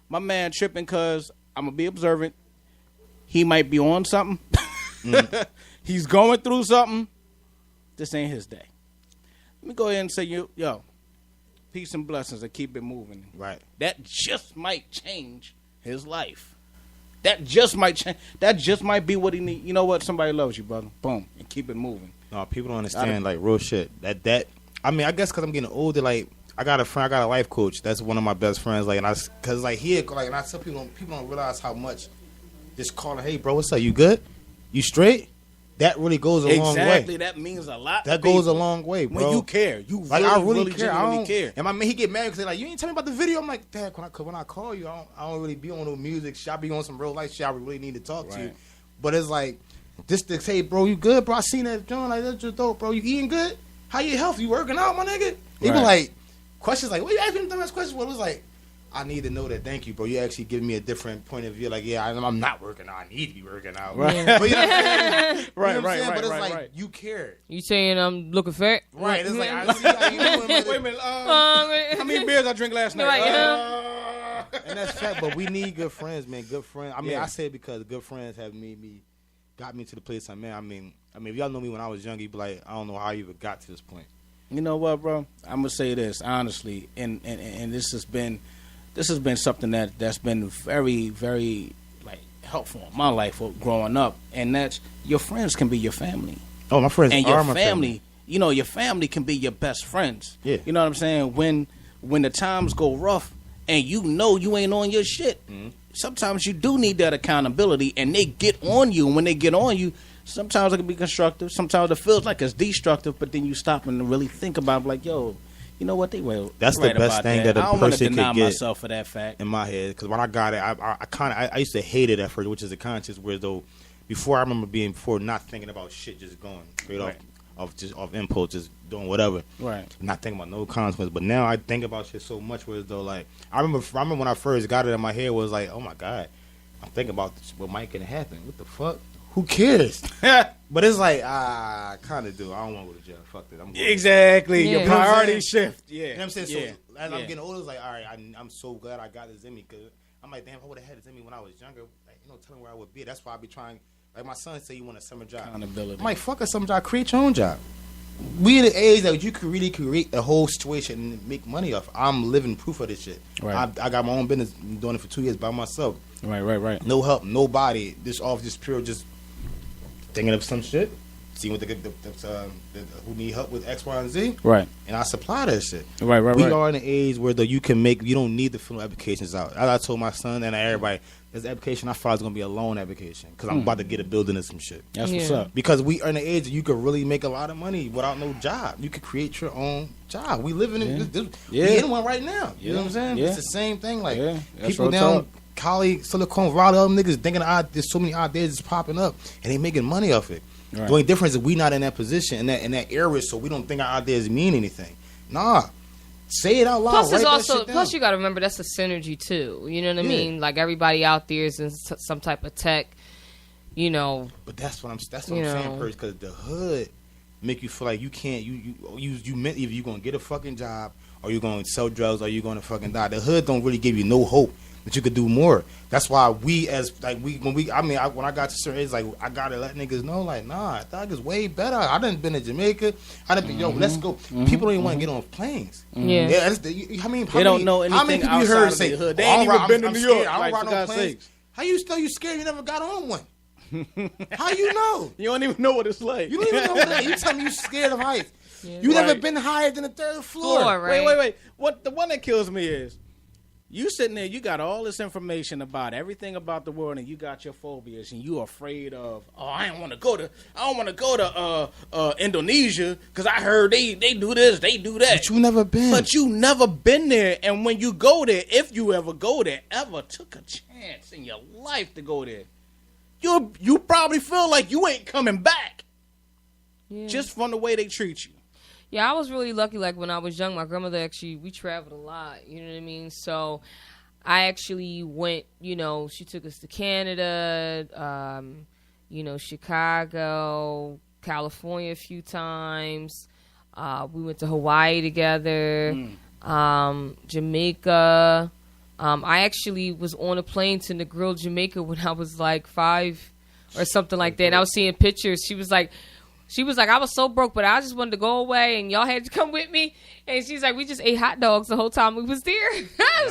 B: my man tripping because I'm gonna be observant. He might be on something. He's going through something. This ain't his day. Let me go ahead and say, yo, peace and blessings and keep it moving.
C: Right.
B: That just might change his life. That just might change. That just might be what he needs. You know what? Somebody loves you, brother. Boom. And keep it moving.
C: No, people don't understand, like, real shit. That I mean, I guess because I'm getting older, like, I got a life coach. That's one of my best friends. Like, and I tell people don't realize how much just calling, hey, bro, what's up? You good? You straight? That really goes a long way.
B: Exactly, that means a lot.
C: That goes a long way, bro.
B: When you care, you
C: like,
B: really,
C: I really care.
B: I don't care.
C: And my man, he get mad because they like, you ain't tell me about the video. I'm like, Dad, when I call you, I don't really be on no music shit. I be on some real life shit. I really need to talk to you. But it's like, just to say, bro, you good, bro? I seen that joint, like, that's just dope, bro. You eating good? How you health? You working out, my nigga? They be like, questions like, what you asking them dumbass questions? Well, it was like, I need to know that. Thank you, bro. You actually give me a different point of view. Like, yeah, I'm not working out. I need to be working out. Right. Yeah. But you know what I'm saying? Right. But it's like, you care.
A: You saying I'm looking fat?
C: Right. It's like, I see how you doing.
B: Wait a minute. How many beers I drink last night?
C: And that's fact. But we need good friends, man. Good friends. I mean, I say it because good friends have got me to the place I'm at. I mean, if y'all know me when I was young, you'd be like, I don't know how you even got to this point.
B: You know what, bro? I'm gonna say this honestly, and this has been something that's been very, very like helpful in my life growing up, and that's your friends can be your family.
C: Oh, my friends
B: and
C: are
B: your
C: my
B: family. You know, your family can be your best friends.
C: Yeah.
B: You know what I'm saying? When the times go rough and you know you ain't on your shit, sometimes you do need that accountability, and they get on you. And when they get on you, sometimes it can be constructive. Sometimes it feels like it's destructive, but then you stop and really think about it, like, yo, you know what? They will.
C: That's the best thing that a person could get.
B: Myself for that fact
C: in my head, because when I got it, I used to hate it at first, which is a conscious. Where though, before I remember before not thinking about shit, just going straight off impulse, just doing whatever,
B: right?
C: Not thinking about no consequences. But now I think about shit so much, where though, like I remember when I first got it in my head was like, oh my god, I'm thinking about what might gonna happen. What the fuck? Who cares? But it's like, I kind of do. I don't want to go to jail. Fuck it.
B: Exactly. Your priorities shift. Yeah.
C: You know what I'm saying? So as I'm getting older, it's like, all right, I'm so glad I got this in me. Because I'm like, damn, if I would have had this in me when I was younger, like, tell me where I would be. That's why I be trying. Like my son say, you want a summer job.
B: Accountability.
C: I'm like, fuck a summer job. Create your own job. We at the age that you could really create a whole situation and make money off. I'm living proof of this shit. Right. I got my own business. I'm doing it for 2 years by myself.
B: Right.
C: No help, nobody. Just pure, just thinking of some shit, seeing what who need help with X, Y, and Z.
B: Right.
C: And I supply that shit.
B: Right.
C: We are in an age where you don't need to fill applications out. As I told my son and everybody, this application I filed is going to be a loan application because I'm about to get a building and some shit.
B: That's what's up.
C: Because we are in an age that you could really make a lot of money without no job. You could create your own job. We living in we in one right now. You know what I'm saying? It's the same thing. Like people down Cali, Silicon Valley, other niggas thinking there's so many ideas that's popping up and they making money off it. Right. The only difference is we not in that position in that area, so we don't think our ideas mean anything. Nah, say it out loud.
A: Plus you got to remember that's a synergy too. You know what I mean? Like everybody out there is in some type of tech.
C: But that's what I'm saying, because the hood make you feel like you can't. You meant either you gonna get a fucking job or you gonna sell drugs or you gonna fucking die. The hood don't really give you no hope that you could do more. That's why when I got to certain age, like I gotta let niggas know, like, nah, Thug is way better. I done been to Jamaica. I done been, let's go. People don't even want to get on planes.
A: Yeah.
B: They don't know anything.
C: How many people you heard say,
B: the hood? They ain't even been to New York.
C: I don't ride no planes. How you scared? You never got on one. How you know?
B: You don't even know what it's like.
C: You don't even know what it's like. You tell me you scared of heights. Yeah. You never been higher than the third floor.
A: Right?
B: Wait. What the one that kills me is You sitting there, you got all this information about everything about the world, and you got your phobias, and you afraid of. Oh, I don't want to go to Indonesia because I heard they do this, they do that.
C: But you never been.
B: But you never been there, and when you go there, if you ever go there, ever took a chance in your life to go there, you probably feel like you ain't coming back, just from the way they treat you.
A: Yeah, I was really lucky. Like, when I was young, my grandmother we traveled a lot. You know what I mean? So I actually went, she took us to Canada, Chicago, California a few times. We went to Hawaii together, Jamaica. I actually was on a plane to Negril, Jamaica when I was like 5 or something like that. And I was seeing pictures. She was like, I was so broke, but I just wanted to go away, and y'all had to come with me. And she's like, we just ate hot dogs the whole time we was there.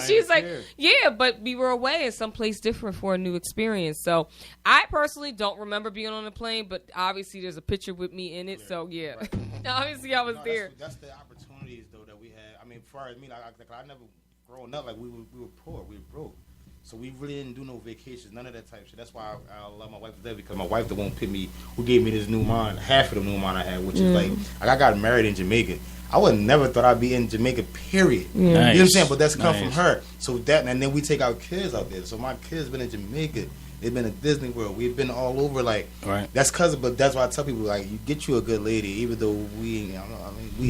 A: She's like, yeah, but we were away in some place different for a new experience. So I personally don't remember being on a plane, but obviously there's a picture with me in it. So, yeah. Right. Obviously I was there.
C: That's the opportunities, though, that we had. I mean, as far as me, I never growing up, like, we were poor. We were broke. So we really didn't do no vacations, none of that type shit. That's why I love my wife to death, because my wife the one who gave me this new mind, half of the new mind I had, which is like I got married in Jamaica. I would never thought I'd be in Jamaica, period. Nice. You know what I'm saying? But that's come from her. So that, and then we take our kids out there. So my kids been in Jamaica. They've been at Disney World. We've been all over, like, that's but that's why I tell people, like, you get you a good lady, even though we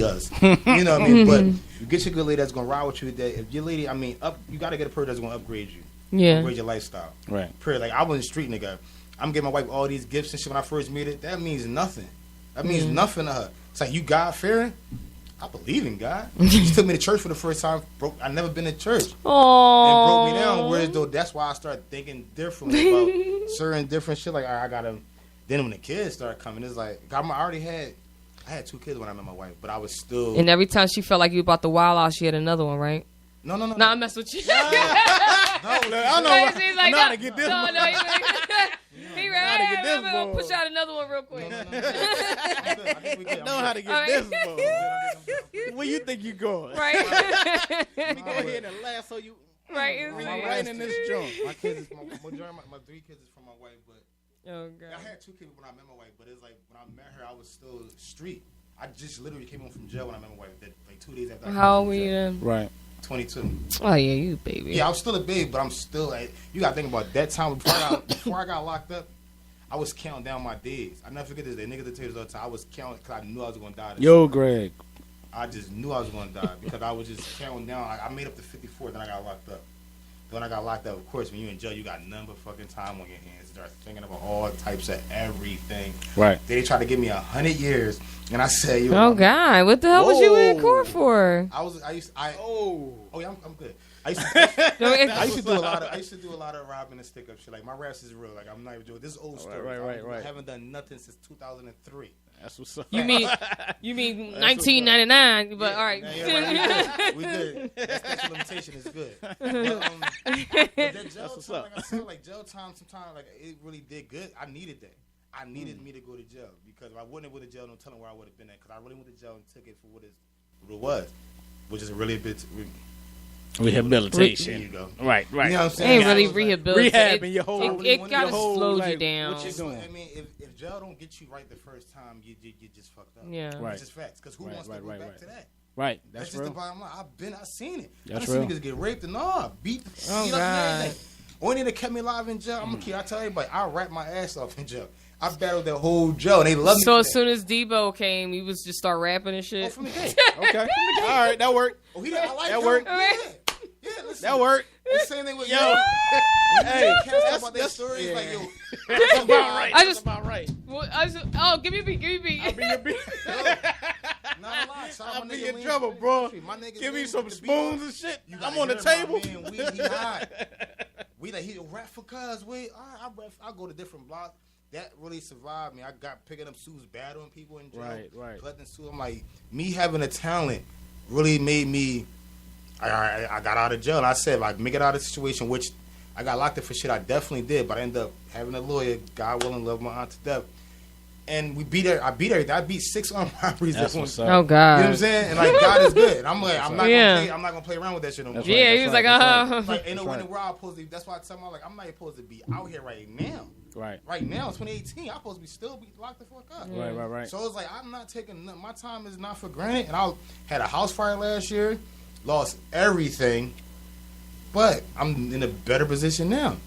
C: us. You know what I mean? But you get you a good lady that's going to ride with you. That if your lady, you got to get a person that's going to upgrade you.
A: Yeah.
C: Upgrade your lifestyle.
B: Right.
C: Period. Like, I was a street nigga. I'm getting my wife all these gifts and shit when I first meet her. That means nothing. That means nothing to her. It's like, you God-fearing? I believe in God. She took me to church for the first time. I never been to church.
A: Aww.
C: And broke me down. Whereas, though, that's why I started thinking differently about certain different shit. Like, I got to... Then when the kids started coming, it's like... I had 2 kids when I met my wife, but I was still...
A: And every time she felt like you about to wild out, she had another one, right?
C: No.
A: I mess with you.
C: I know.
A: She's like,
B: how to get this.
A: No, he ready. I'm gonna push out another one real quick.
B: I know how to get this. Where you think you going?
A: Right.
B: Let me go ahead and lasso you.
A: Right.
B: Right in this joint.
C: My kids is my 3 kids is from my wife, but I had 2 kids when I met my wife. But it's like when I met her, I was still street. I just literally came home from jail when I met my wife. Like 2 days after.
A: How old were you then?
B: Right.
C: 22.
A: Oh yeah, you baby.
C: Yeah, I was still a baby, but I'm still like, you gotta think about that time before I got locked up. I was counting down my days. I never forget this. They niggas that tell you all the time. I was counting because I knew I was gonna die.
B: Yo, Greg.
C: I just knew I was gonna die because I was just counting down. I made up to 54, then I got locked up. Then I got locked up. Of course, when you're in jail, you got none but fucking time on your hands. You start thinking about all types of everything.
B: Right.
C: They tried to give me 100 years, and I said, "Yo,
A: oh God, what the hell was you in court for?"
C: Yeah, I'm good. I used to do a lot of robbing and stick up shit. Like, my raps is real. Like, I'm not even doing this old story.
B: Right.
C: I haven't done nothing since 2003.
B: That's what's up.
A: You mean 1999? But all right.
C: Yeah, we good. That special limitation is good. But that jail time, like I said, like jail time, sometimes like it really did good. I needed that. I needed me to go to jail because if I wouldn't have went to jail, no telling where I would have been at. Because I really went to jail and took it for what it was, which is a really bit.
B: Rehabilitation.
C: There you go.
B: Right.
C: You know what I'm saying?
A: Ain't really rehabilitation.
B: Rehabbing your whole.
A: It kind of slows you
B: like,
A: down.
B: What you doing?
C: I mean, if jail don't get you right the first time, you just fucked up.
A: Yeah.
B: Right.
C: It's just facts. Because who wants to go back to that?
B: Right.
C: That's just the bottom line. I've seen it.
B: That's
C: I've seen niggas get raped and beat up and everything. Only thing that kept me alive in jail, I tell everybody, I rap my ass off in jail. I battled that whole jail, and they love me.
A: So as soon as Debo came, you was just start rapping and shit.
C: Oh, from the gate.
B: Okay. All right, that worked.
C: Oh, I like
B: that worked.
C: Yeah, listen.
B: That worked.
C: The same thing with
B: yo.
C: Hey, that's about that story.
B: Yeah.
C: Like, yo,
B: that's about right.
C: That's about right.
A: Well, give me a beat.
B: I'll be your beat.
C: Not a lot.
B: I'll be in trouble, bro. Give me some spoons and shit. I'm on the table.
C: He hot. We like, he rap for cuz. I go to different blocks. That really survived me. I got picking up suits, battling people in jail.
B: Right.
C: Collecting suits. I'm like, me having a talent really made me. I got out of jail. And I said, if I make it out of the situation, which I got locked up for shit, I definitely did. But I ended up having a lawyer, God willing, love my aunt to death. And we beat her. I beat everything. I beat 6 armed robberies.
B: That's what's up.
A: Oh God.
C: You know what I'm saying? And like God is good. And I'm like, I'm not gonna play around with that shit no more.
A: Yeah, he was like,
C: Like, ain't no way in the world I'm supposed to. That's why I tell my like, I'm not supposed to be out here right now. Right now, 2018, I'm supposed to still be locked the fuck up.
B: Right.
C: So it's like I'm not taking my time is not for granted. And I had a house fire last year, lost everything, but I'm in a better position now.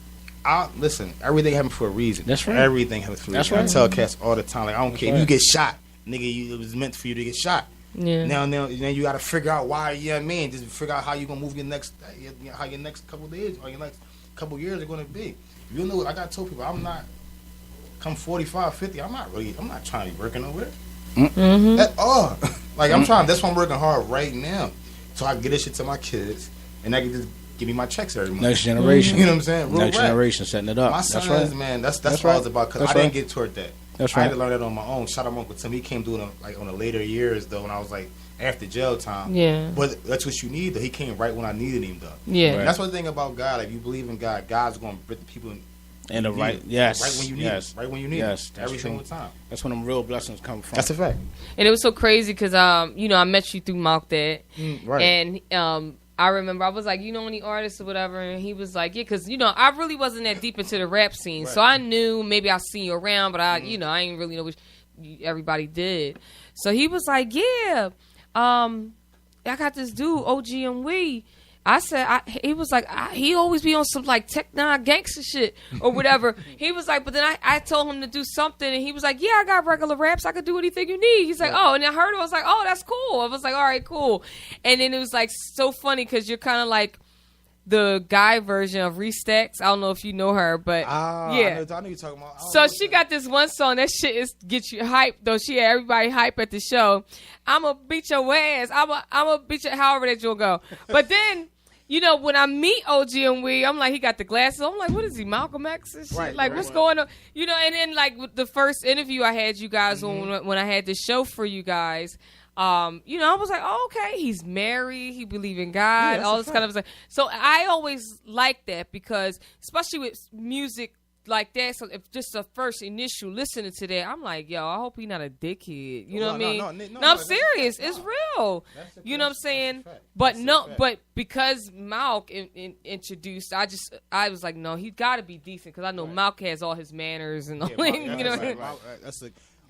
C: Listen, everything happened for a reason.
B: That's right.
C: Everything happens for a reason.
B: Right.
C: I tell cats all the time, like, I don't care if you get shot, nigga. It was meant for you to get shot.
A: Yeah.
C: Now, you got to figure out why. Yeah, man. Just figure out how you gonna move your next, how your next couple of days or your next couple of years are gonna be. You know, I got told people, I'm not. Come 45, 50, I'm not trying to be working nowhere at all. Like I'm trying. That's why I'm working hard right now, so I can get this shit to my kids, and I can just give me my checks every month.
B: Next generation.
C: You know what I'm saying?
B: Next generation setting it up.
C: My sons, man, that's what I was about, because I didn't get toward that.
B: That's
C: I had to learn that on my own. Shout out Uncle Tim. He came doing it on the later years though, when I was like after jail time.
A: Yeah.
C: But that's what you need though. He came right when I needed him though.
A: Yeah.
C: And that's one thing about God. Like, if you believe in God, God's going to bring the people in.
B: And the right, yes,
C: right when you need it, right when you need it, every single time.
B: That's when them real blessings come from.
C: That's a fact.
A: And it was so crazy because you know, I met you through Malk Dad,
C: right?
A: And I remember I was like, you know, any artists or whatever, and he was like, yeah, because you know, I really wasn't that deep into the rap scene, so I knew maybe I seen you around, but I, you know, I didn't really know what everybody did. So he was like, yeah, I got this dude, OGMW. I said, he was like, he always be on some like Tech Nine gangster shit or whatever. He was like, but then I told him to do something, and he was like, yeah, I got regular raps. I could do anything you need. He's like, oh, and I heard it. I was like, oh, that's cool. I was like, all right, cool. And then it was like so funny because you're kind of like the guy version of Restacks. I don't know if you know her, but yeah.
C: I know you're talking about.
A: So she got this one song. That shit is get you hyped though. She had everybody hype at the show. I'ma beat your ass. I'ma beat your however that you'll go. But then, you know, when I meet OGMW, I'm like, he got the glasses. I'm like, what is he, Malcolm X and shit? What's going on? You know, and then like with the first interview I had you guys on when I had the show for you guys, you know, I was like, oh, okay, he's married, he believe in God, all this kind of stuff. So I always like that because, especially with music like that, so if just the first initial listening to that, I'm like, yo, I hope he's not a dickhead. You know what I mean? No, I'm serious. It's real. You know what I'm saying? But but because Malk introduced, I was like, no, he's got to be decent because I know Malk has all his manners and all. You know,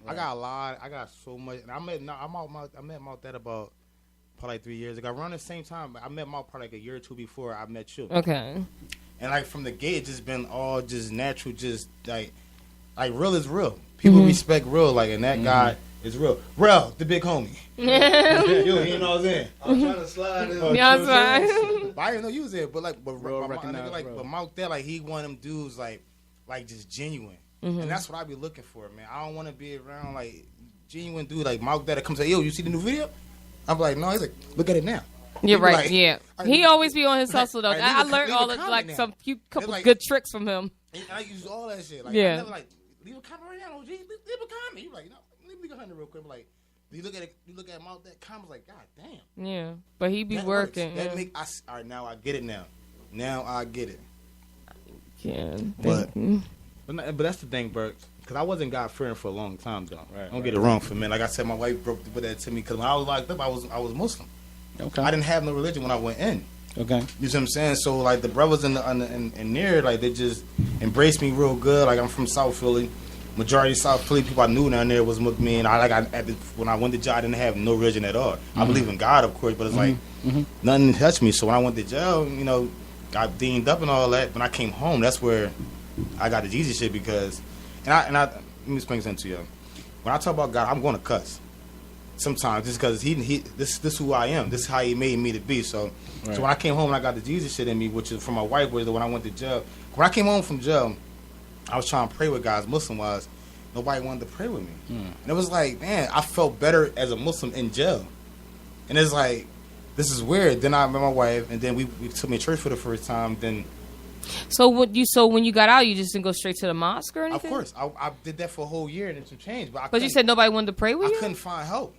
C: I got a lot. I got so much. And I met Malk that about probably 3 years ago. Around the same time, I met Malk probably like a year or two before I met you.
A: Okay.
C: And like from the gate, it's just been all just natural, just like real is real. People respect real, like, and that guy is real. Real, the big homie. You know what I'm saying?
E: I'm trying to slide in.
A: Yeah, I'm sorry.
C: But I didn't know you was there. But like, but
B: real.
C: Malk there, like he one of them dudes, like just genuine. And that's what I be looking for, man. I don't want to be around like genuine dude like Malk that comes like, yo, you see the new video? I'm like, no. He's like, look at it now.
A: You're right. Like, yeah, he always be on his hustle though. I learned all the some couple good tricks from him.
C: And I use all that shit. Like, I never like leave a comment right now, OG. Leave a comment. You like, no, leave me 100 real quick. Like, you look at him out that comment, like, god damn.
A: Yeah, but he be that working.
C: That make all right. Now I get it. Now I get it.
A: Yeah,
C: but that's the thing, Bert. Because I wasn't God fearing for a long time though. Don't get it wrong for me. Like I said, my wife broke that to me because when I was locked up, I was Muslim. Okay. I didn't have no religion when I went in.
B: Okay.
C: You see what I'm saying? So like the brothers in there, like they just embraced me real good. Like I'm from South Philly. Majority of South Philly people I knew down there was with me, and when I went to jail, I didn't have no religion at all. I believe in God, of course, but it's like nothing touched me. So when I went to jail, you know, got deemed up and all that. When I came home, that's where I got the Jesus shit because, and I let me explain something to you. When I talk about God, I'm going to cuss. Sometimes just because this who I am, this is how he made me to be. So when I came home and I got the Jesus shit in me, which is from my wife, was when I went to jail. When I came home from jail, I was trying to pray with guys, Muslim wise. Nobody wanted to pray with me, and it was like, man, I felt better as a Muslim in jail, and it's like, this is weird. Then I met my wife, and then we took me to church for the first time. Then,
A: so when you got out, you just didn't go straight to the mosque or anything?
C: Of course, I did that for a whole year and then some change.
A: But you said nobody wanted to pray with you.
C: I couldn't find help.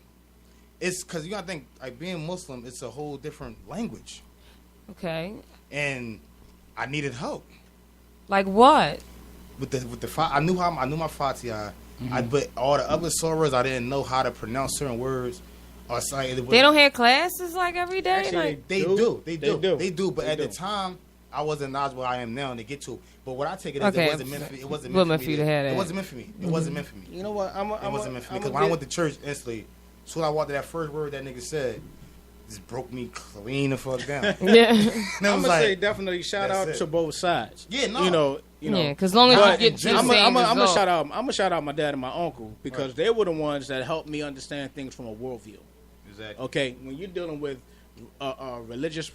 C: It's because you gotta think, like being Muslim, it's a whole different language.
A: Okay.
C: And I needed help.
A: Like what?
C: With the I knew my Fatiha, But all the other sorors, I didn't know how to pronounce certain words. Or something.
A: They don't have classes like every day.
C: Actually,
A: like
C: they do. But at the time, I wasn't knowledgeable I am now to get to. But what I take it as, it wasn't meant for me. It wasn't meant for me to have that. It wasn't meant for me. It wasn't meant for me.
B: You know what?
C: It wasn't meant for me. Because when I went to church, instantly, as soon as I walked to that first word that nigga said, just broke me clean the fuck down.
A: Yeah.
B: I'm gonna say definitely shout out to both sides.
C: Yeah, no.
B: You know.
A: Yeah, because as long as you get
B: I'm gonna shout out my dad and my uncle because they were the ones that helped me understand things from a worldview.
C: Exactly.
B: Okay, when you're dealing with religious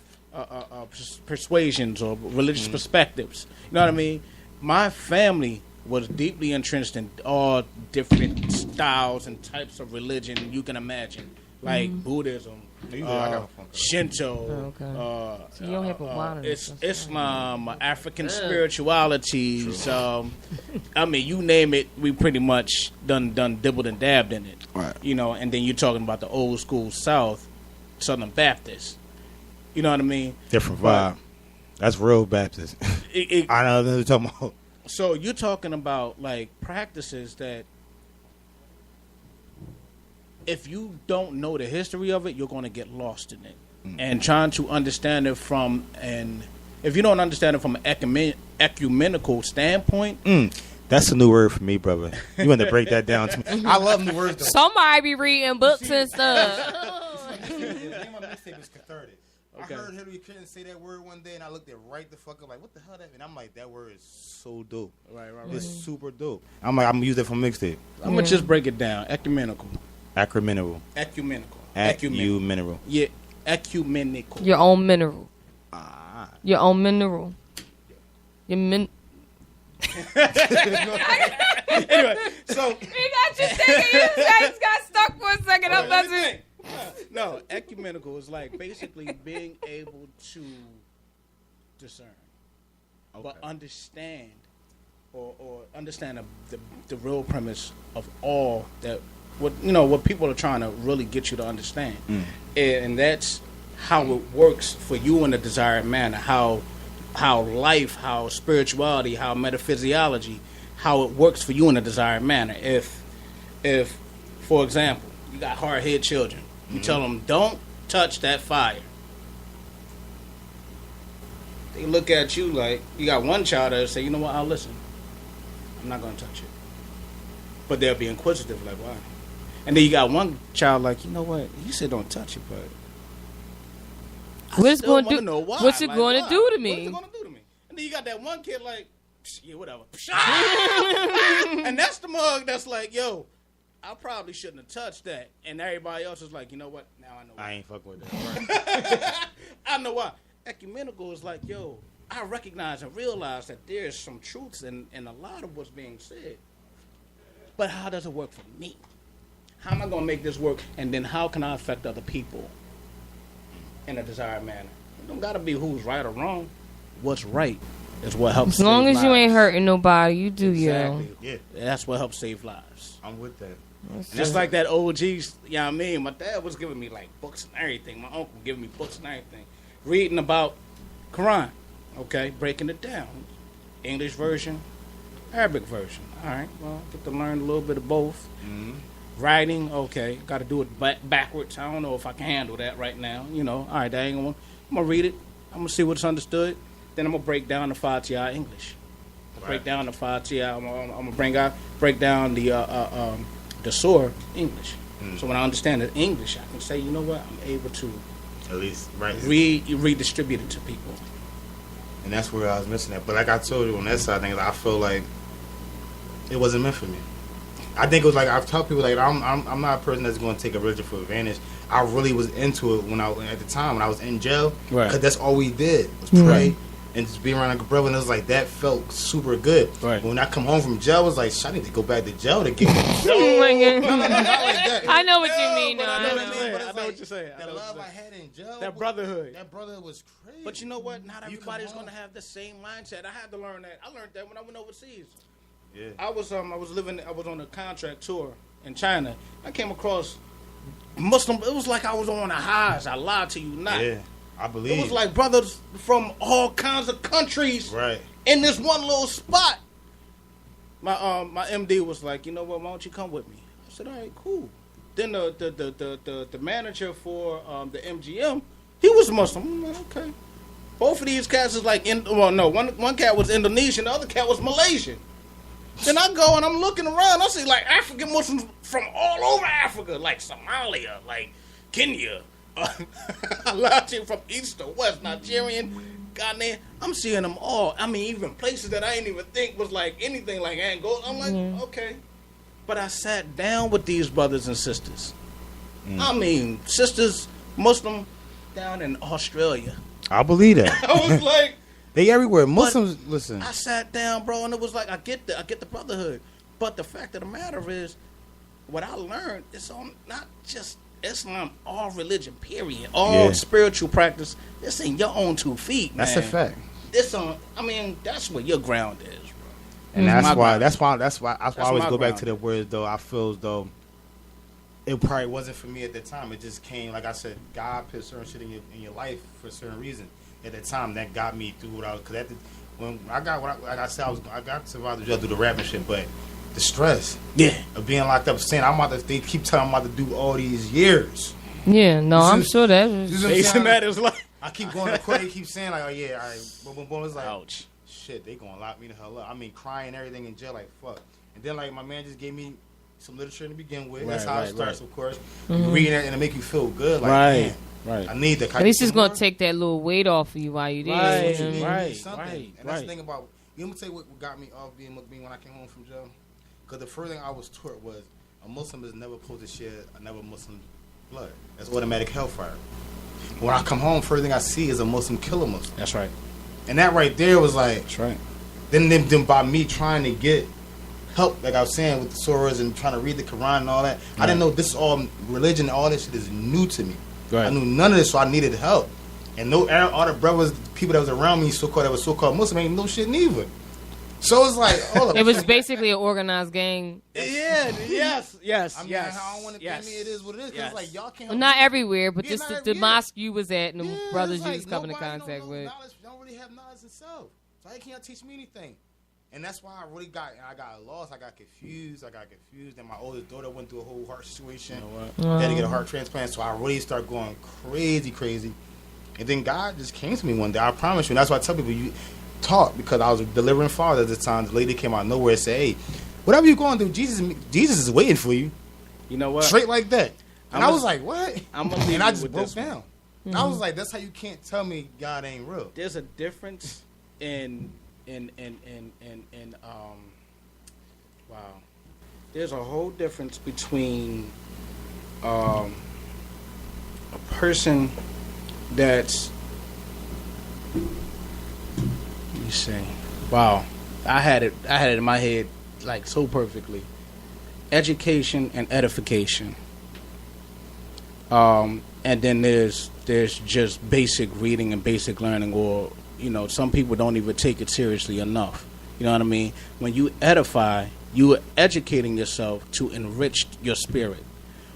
B: persuasions or religious perspectives, you know what I mean? My family was deeply entrenched in all different styles and types of religion you can imagine, like Buddhism, Shinto,
A: so you don't have a
B: Islam, African spiritualities. I mean, you name it, we pretty much done dibbled and dabbed in it.
C: Right.
B: You know, and then you're talking about the old school South, Southern Baptist. You know what I mean?
C: Different vibe. That's real Baptist. I know what you're talking about.
B: So you're talking about like practices that if you don't know the history of it, you're going to get lost in it. And trying to understand it from if you don't understand it from an ecumenical standpoint.
C: That's a new word for me, brother. You want to break that down to me? I love new words, though.
A: Somebody be reading books and stuff.
C: The name of my mixtape is Cathartic. Okay. I heard Hillary Clinton say that word one day, and I looked at right the fuck up, like, what the hell that? And I'm like, that word is so dope. Right. It's super dope. I'm like, I'm gonna use that for mixtape.
B: I'm gonna just break it down. Ecumenical.
C: Yeah,
A: ecumenical. Your own mineral. Your own mineral.
B: Anyway, so
A: he got you thinking. You just got stuck for a second.
B: No, ecumenical is like basically being able to discern, but understand or understand the real premise of all that. What people are trying to really get you to understand, and that's how it works for you in a desired manner. How life, how spirituality, how metaphysiology, how it works for you in a desired manner. If, for example, you got hard-headed children, you tell them don't touch that fire. They look at you like you got one child that say, you know what, I'll listen. I'm not gonna touch it, but they'll be inquisitive, like why? And then you got one child like, you know what? You said don't touch it, but
A: what's it going to do to me?
B: What's it going to do to me? And then you got that one kid like, yeah, whatever. And that's the mug that's like, yo, I probably shouldn't have touched that. And everybody else is like, you know what? Now I know why.
C: I ain't fucking with that.
B: I know why. Ecumenical is like, yo, I recognize and realize that there's some truths in a lot of what's being said. But how does it work for me? How am I going to make this work? And then how can I affect other people in a desired manner? It don't got to be who's right or wrong. What's right is what helps
A: as long
B: save
A: as
B: lives.
A: you ain't hurting nobody, you do
B: exactly.
C: Yeah.
B: That's what helps save lives.
C: I'm with that.
B: Just like that OG, you know what I mean? My dad was giving me like books and everything. My uncle giving me books and everything. Reading about Quran, okay? Breaking it down. English version, Arabic version. All right, well, get to learn a little bit of both. Mm-hmm. Writing, okay, got to do it backwards. I don't know if I can handle that right now. You know, all right, I'm going to read it. I'm going to see what's understood. Then I'm going to break down the Fatiha English. Break down the Fatiha. I'm going to break down the Surah English. So when I understand the English, I can say, you know what, I'm able to
C: at least
B: redistribute it to people.
C: And that's where I was missing that. But like I told you on that side of things, I feel like it wasn't meant for me. I think it was like I've told people like I'm not a person that's going to take a religion for advantage. I really was into it at the time when I was in jail, because that's all we did was pray and just be around like a brother. And it was like that felt super good. Right. But when I come home from jail, I was like, I need to go back to jail to get it.
A: No, not like that. I know what you mean.
B: I know what you're saying.
C: That love I had in jail,
B: that brotherhood,
C: was crazy.
B: But you know what? Not everybody's going to have the same mindset. I had to learn that. I learned that when I went overseas. Yeah. I was on a contract tour in China. I came across Muslim. It was like I was on the highs. I lied to you not.
C: Yeah, I believe.
B: It was like brothers from all kinds of countries,
C: right,
B: in this one little spot. my MD was like, you know what? Why don't you come with me? I said, all right, cool. Then the manager for the MGM, he was Muslim. I'm like, okay. Both of these cats is like, one cat was Indonesian, the other cat was Malaysian. Then I go and I'm looking around. I see like African Muslims from all over Africa, like Somalia, like Kenya, a lot of from east to west, Nigerian, Ghanaian. I'm seeing them all. I mean, even places that I didn't even think was like anything like Angola. I'm like, okay. But I sat down with these brothers and sisters. I mean, sisters, Muslim, down in Australia.
C: I believe that.
B: I was like,
C: they everywhere. Muslims, listen.
B: I sat down, bro, and it was like, I get the brotherhood. But the fact of the matter is, what I learned is on not just Islam, all religion, period. All spiritual practice, it's in your own 2 feet, man.
C: That's a fact.
B: That's where your ground is, bro.
C: And that's why I always go back to the words, though. I feel as though it probably wasn't for me at the time. It just came, like I said, God put certain shit in your life for a certain reason. At the time, that got me through what I was. Because when I got I got survived the jail through the rapping shit, but the stress, of being locked up, saying they keep telling me I'm about to do all these years.
A: Yeah, no, I'm sure that
B: is like
C: I keep going to court. They keep saying like, oh yeah, all right, boom, boom, boom. It's like,
B: ouch.
C: Shit, they gonna lock me the hell up. I mean, crying and everything in jail, like fuck. And then like my man just gave me some literature to begin with. That's how it starts, of course. You reading it and it make you feel good. Like, man, I need that.
A: At least it's gonna take that little weight off of you while you're there.
C: Right. And that's the thing about. You know, tell you what got me off being Muslim when I came home from jail. Because the first thing I was taught was a Muslim is never supposed to shed another Muslim blood. That's automatic hellfire. When I come home, first thing I see is a Muslim kill a Muslim.
B: That's right.
C: And that right there was like,
B: that's right.
C: Then by me trying to get help, like I was saying with the surahs and trying to read the Quran and all that, I didn't know this all religion, all this shit is new to me. Right. I knew none of this, so I needed help. And all the brothers, people that was around me, that was so-called Muslim, ain't no shit neither. So it's like, hold up.
A: It was basically an organized gang.
B: Yeah, yes.
C: I mean, I don't want to tell me it is what it is. Because it's like, y'all can't.
A: Well, not everywhere, but just the mosque you was at and the brothers you was coming in contact with.
C: Don't really have knowledge themselves. So they can't teach me anything. And that's why I got lost. I got confused. And my oldest daughter went through a whole heart situation. You know, had to get a heart transplant. So I really started going crazy. And then God just came to me one day. I promise you. And that's why I tell people, you talk, because I was delivering father at the time. The lady came out of nowhere and said, hey, whatever you're going through, Jesus is waiting for you.
B: You know what?
C: Straight like that. And I was like, what?
B: And
C: I just broke down. Mm-hmm. I was like, that's how you can't tell me God ain't real.
B: There's a difference in there's a whole difference between a person that's, let me see. Wow. I had it in my head like so perfectly. Education and edification. And then there's just basic reading and basic learning, or some people don't even take it seriously enough. You know what I mean? When you edify, you are educating yourself to enrich your spirit.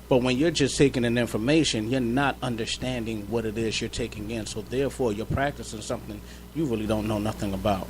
B: But when you're just taking in information, you're not understanding what it is you're taking in. So therefore, you're practicing something you really don't know nothing about.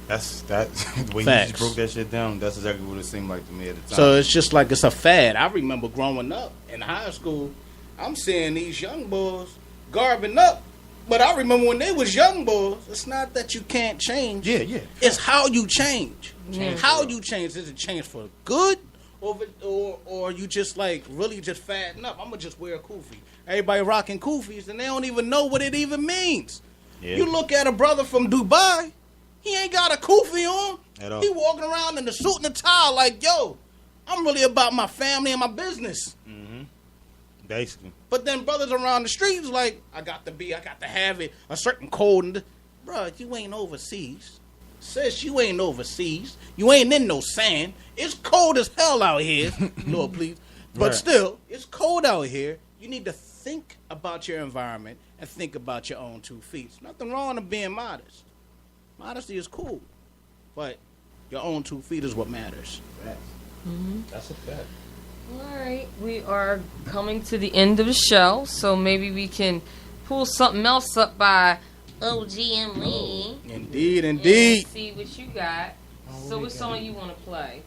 C: That's that. When you just broke that shit down, that's exactly what it seemed like to me at the time.
B: So it's just like it's a fad. I remember growing up in high school, I'm seeing these young boys garbing up. But I remember when they was young boys, it's not that you can't change.
C: Yeah.
B: It's how you change. How you change. Is it change for good? Or you just like really just fatten up? I'm gonna just wear a kufi. Everybody rocking kufis and they don't even know what it even means. Yeah. You look at a brother from Dubai, he ain't got a kufi on. At all. He walking around in the suit and the tie like, yo, I'm really about my family and my business.
C: Mm-hmm. Basically.
B: But then brothers around the streets like, I got to have it a certain code. Bruh, you ain't overseas. Sis, you ain't overseas. You ain't in no sand. It's cold as hell out here. Lord, please. But still, it's cold out here. You need to think about your environment and think about your own 2 feet. There's nothing wrong with being modest. Modesty is cool. But your own 2 feet is what matters.
A: Mm-hmm.
C: That's a fact.
A: All right. We are coming to the end of the show, so maybe we can pull something else up by OG and Lee.
B: Indeed.
A: And see what you got. So what song you want to play?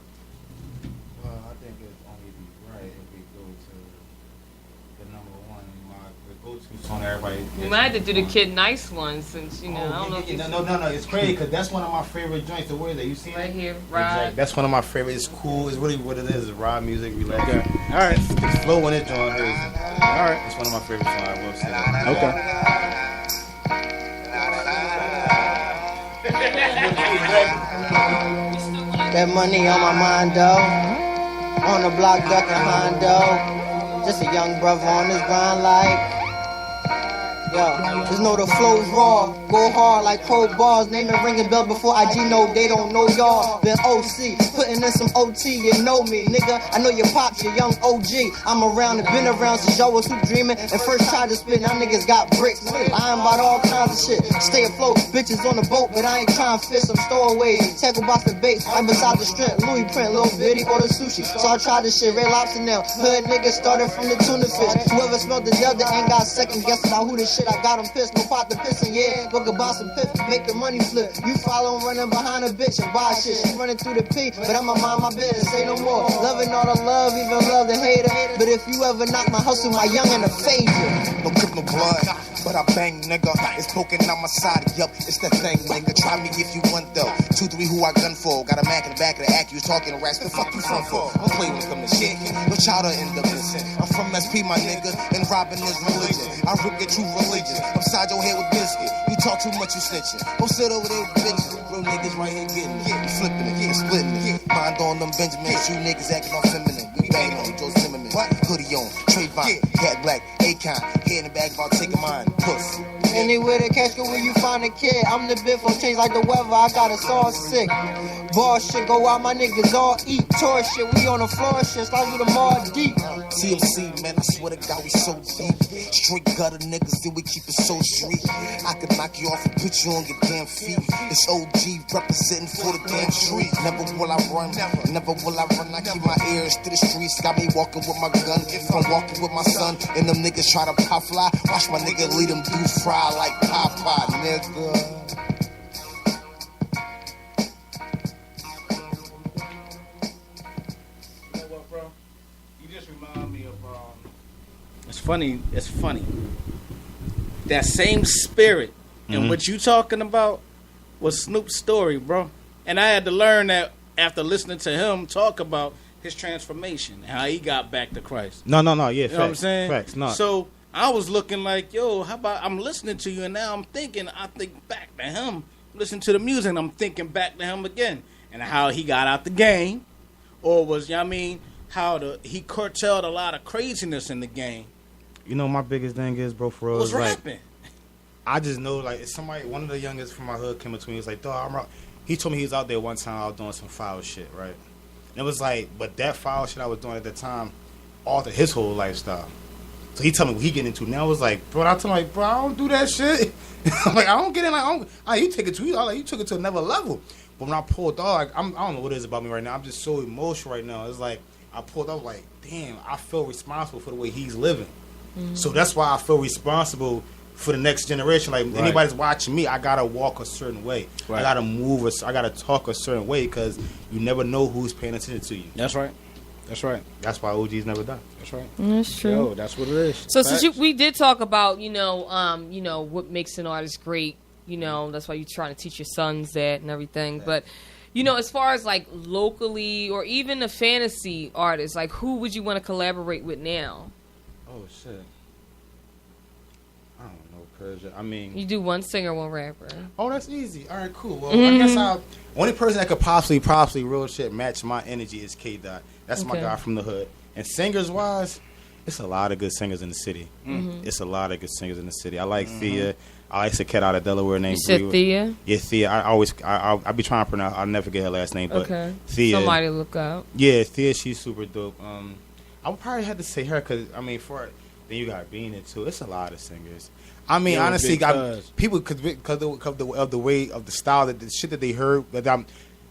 C: Well, I think it'd only be right if we go to the number one, the go-to song everybody.
A: We might have to do the Kid Nice one since, you know, I don't know.
C: No, it's crazy because that's one of my favorite joints. The word that you see
A: right here, Ride.
C: Exactly. That's one of my favorite. It's cool. It's really what it is. It's ride music, relax.
B: Okay. All right.
C: The flow in it, John Hurst.
B: All right.
C: It's one of my favorite songs. I will say.
B: Okay.
F: That money on my mind, though. On the block, ducking Hondo. Just a young brother on this grind like. Yo, just know the flow's raw. Go hard like crowbars. Name and ringing bell before IG know they don't know y'all. Been OC, putting in some OT. You know me, nigga. I know your pops, your young OG. I'm around and been around since y'all was too dreaming. And first tried to spit, now niggas got bricks. Lying about all kinds of shit. Stay afloat, bitches on the boat, but I ain't trying to fit some stowaways. Tackle box the bait, right beside the strength. Louis print, little bitty order sushi. So I tried this shit, Red Lobster now. Hood niggas started from the tuna fish. Whoever smelled the Delta ain't got second guess about who this shit. I got them pissed, no pot to pissing, yeah. Go buy some piff, make the money flip. You follow running behind a bitch and buy shit. She running through the P, but I'ma mind my business, say no more. Loving all the love, even love the hater. But if you ever knock my hustle, my young and a phaser.
D: No grip, no blood, but I bang, nigga. It's poking out my side, yup, it's that thing, nigga. Try me if you want, though. 2, 3, who I gun for. Got a Mac in the back of the act, you was talking to rats. The fuck you from for? Don't play when it come to shit. No child will end up missing. I'm from SP, my nigga, and robbing is religion. I rip your true religion. Upside your head with biscuit. You talk too much, you snitching. Don't sit over there with bitches. Real niggas right here getting it. Flipping it, splitting it. Mind on them Benjamins. You niggas acting all feminine. We bang on Joe Zimmerman. Hoodie on, Trayvon, Cat Black, Akon. Head in the bag about taking mine. Puss.
F: Anywhere the cash go where you find a kid. I'm the bit for change like the weather. I got us all sick. Ball shit go out, my niggas all eat. Tour shit, we on the floor shit. Slide with them all deep.
D: TMC, man, I swear to God, we so deep. Straight gutter niggas, then we keep it so street. I could knock you off and put you on your damn feet. It's OG representing for the damn street. Never will I run, never will I run. I keep my ears to the streets. Got me walking with my gun. If I'm walking with my son, and them niggas try to pop fly, watch my nigga lead them dudes fry like Popeye, nigga.
B: It's funny. That same spirit and what you talking about was Snoop's story, bro. And I had to learn that after listening to him talk about his transformation and how he got back to Christ.
C: Yeah,
B: you know
C: facts,
B: what I'm saying?
C: Facts, no.
B: So I was looking like, yo, how about I'm listening to you and now I think back to him. Listen to the music and I'm thinking back to him again. And how he got out the game. Or was, you know what I mean, he curtailed a lot of craziness in the game.
C: You know, my biggest thing is, bro, for real,
B: What's
C: like,
B: rapping?
C: I just know, like, if one of the youngest from my hood came between, he was like, dog, he told me he was out there one time, I was doing some foul shit, right? And it was like, but that foul shit I was doing at the time altered his whole lifestyle. So he told me what he getting into now. I was like, bro, I told him, like, bro, I don't do that shit. I'm like, I don't get in, like, you take it to, you took it to another level. But when I pulled off, like, I don't know what it is about me right now. I'm just so emotional right now. It's like, I pulled off, like, damn, I feel responsible for the way he's living. Mm-hmm. So that's why I feel responsible for the next generation. Like, anybody's watching me, I gotta walk a certain way. Right. I gotta move, I gotta talk a certain way because you never know who's paying attention to you.
B: That's right. That's why OGs never die.
C: That's right.
A: That's true.
B: Yo, that's what it is.
A: So since we did talk about, what makes an artist great, that's why you're trying to teach your sons that and everything. Yeah. But, as far as like locally or even a fantasy artist, like who would you want to collaborate with now?
C: Oh, shit. I don't know, Persia. I mean...
A: You do one singer, one rapper.
C: Oh, that's easy. All right, cool. Well, I guess only person that could possibly real shit match my energy is K-Dot. That's my guy from the hood. And singers-wise, it's a lot of good singers in the city. Mm-hmm. It's a lot of good singers in the city. I like Thea. I like a cat out of Delaware named
A: Thea?
C: Yeah, Thea. I be trying to pronounce. I'll never forget her last name. But Thea.
A: Somebody to look out.
C: Yeah, Thea. She's super dope. I would probably have to say her because then you got Beanie too. It's a lot of singers. I mean, honestly, people because of the way of the style that the shit that they heard that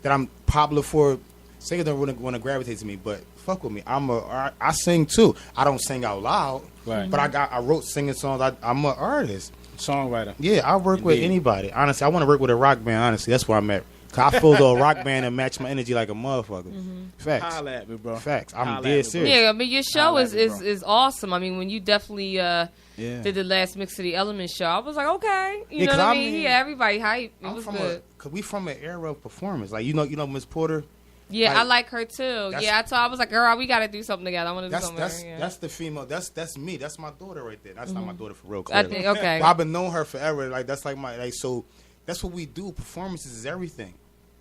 C: I'm popular for. Singers don't really want to gravitate to me, but fuck with me. I sing too. I don't sing out loud, right? But I wrote singing songs. I'm an artist,
B: songwriter.
C: Yeah, I work with anybody. Honestly, I want to work with a rock band. Honestly, that's where I'm at Cause I feel the rock band and match my energy like a motherfucker. Facts.
B: Holla at me, bro.
C: Facts. I'm
B: Holla
C: dead
B: at me,
C: serious.
A: Yeah, I mean your show is awesome. I mean when you definitely
C: Yeah.
A: did the last Mix City Element show, I was like, okay, you know
C: 'cause
A: what I
C: I
A: mean?
C: mean,
A: Yeah, everybody hype. It
C: I'm
A: was
C: from
A: good.
C: cause we from an era of performance. Like you know Miss Porter.
A: Yeah,
C: like,
A: I like her too. Yeah, I was like, girl, we got to do something together. I want to do something.
C: That's the female. That's me. That's my daughter right there. That's not my daughter for real.
A: I think, okay.
C: But I've been knowing her forever. Like that's like my so that's what we do. Performances is everything.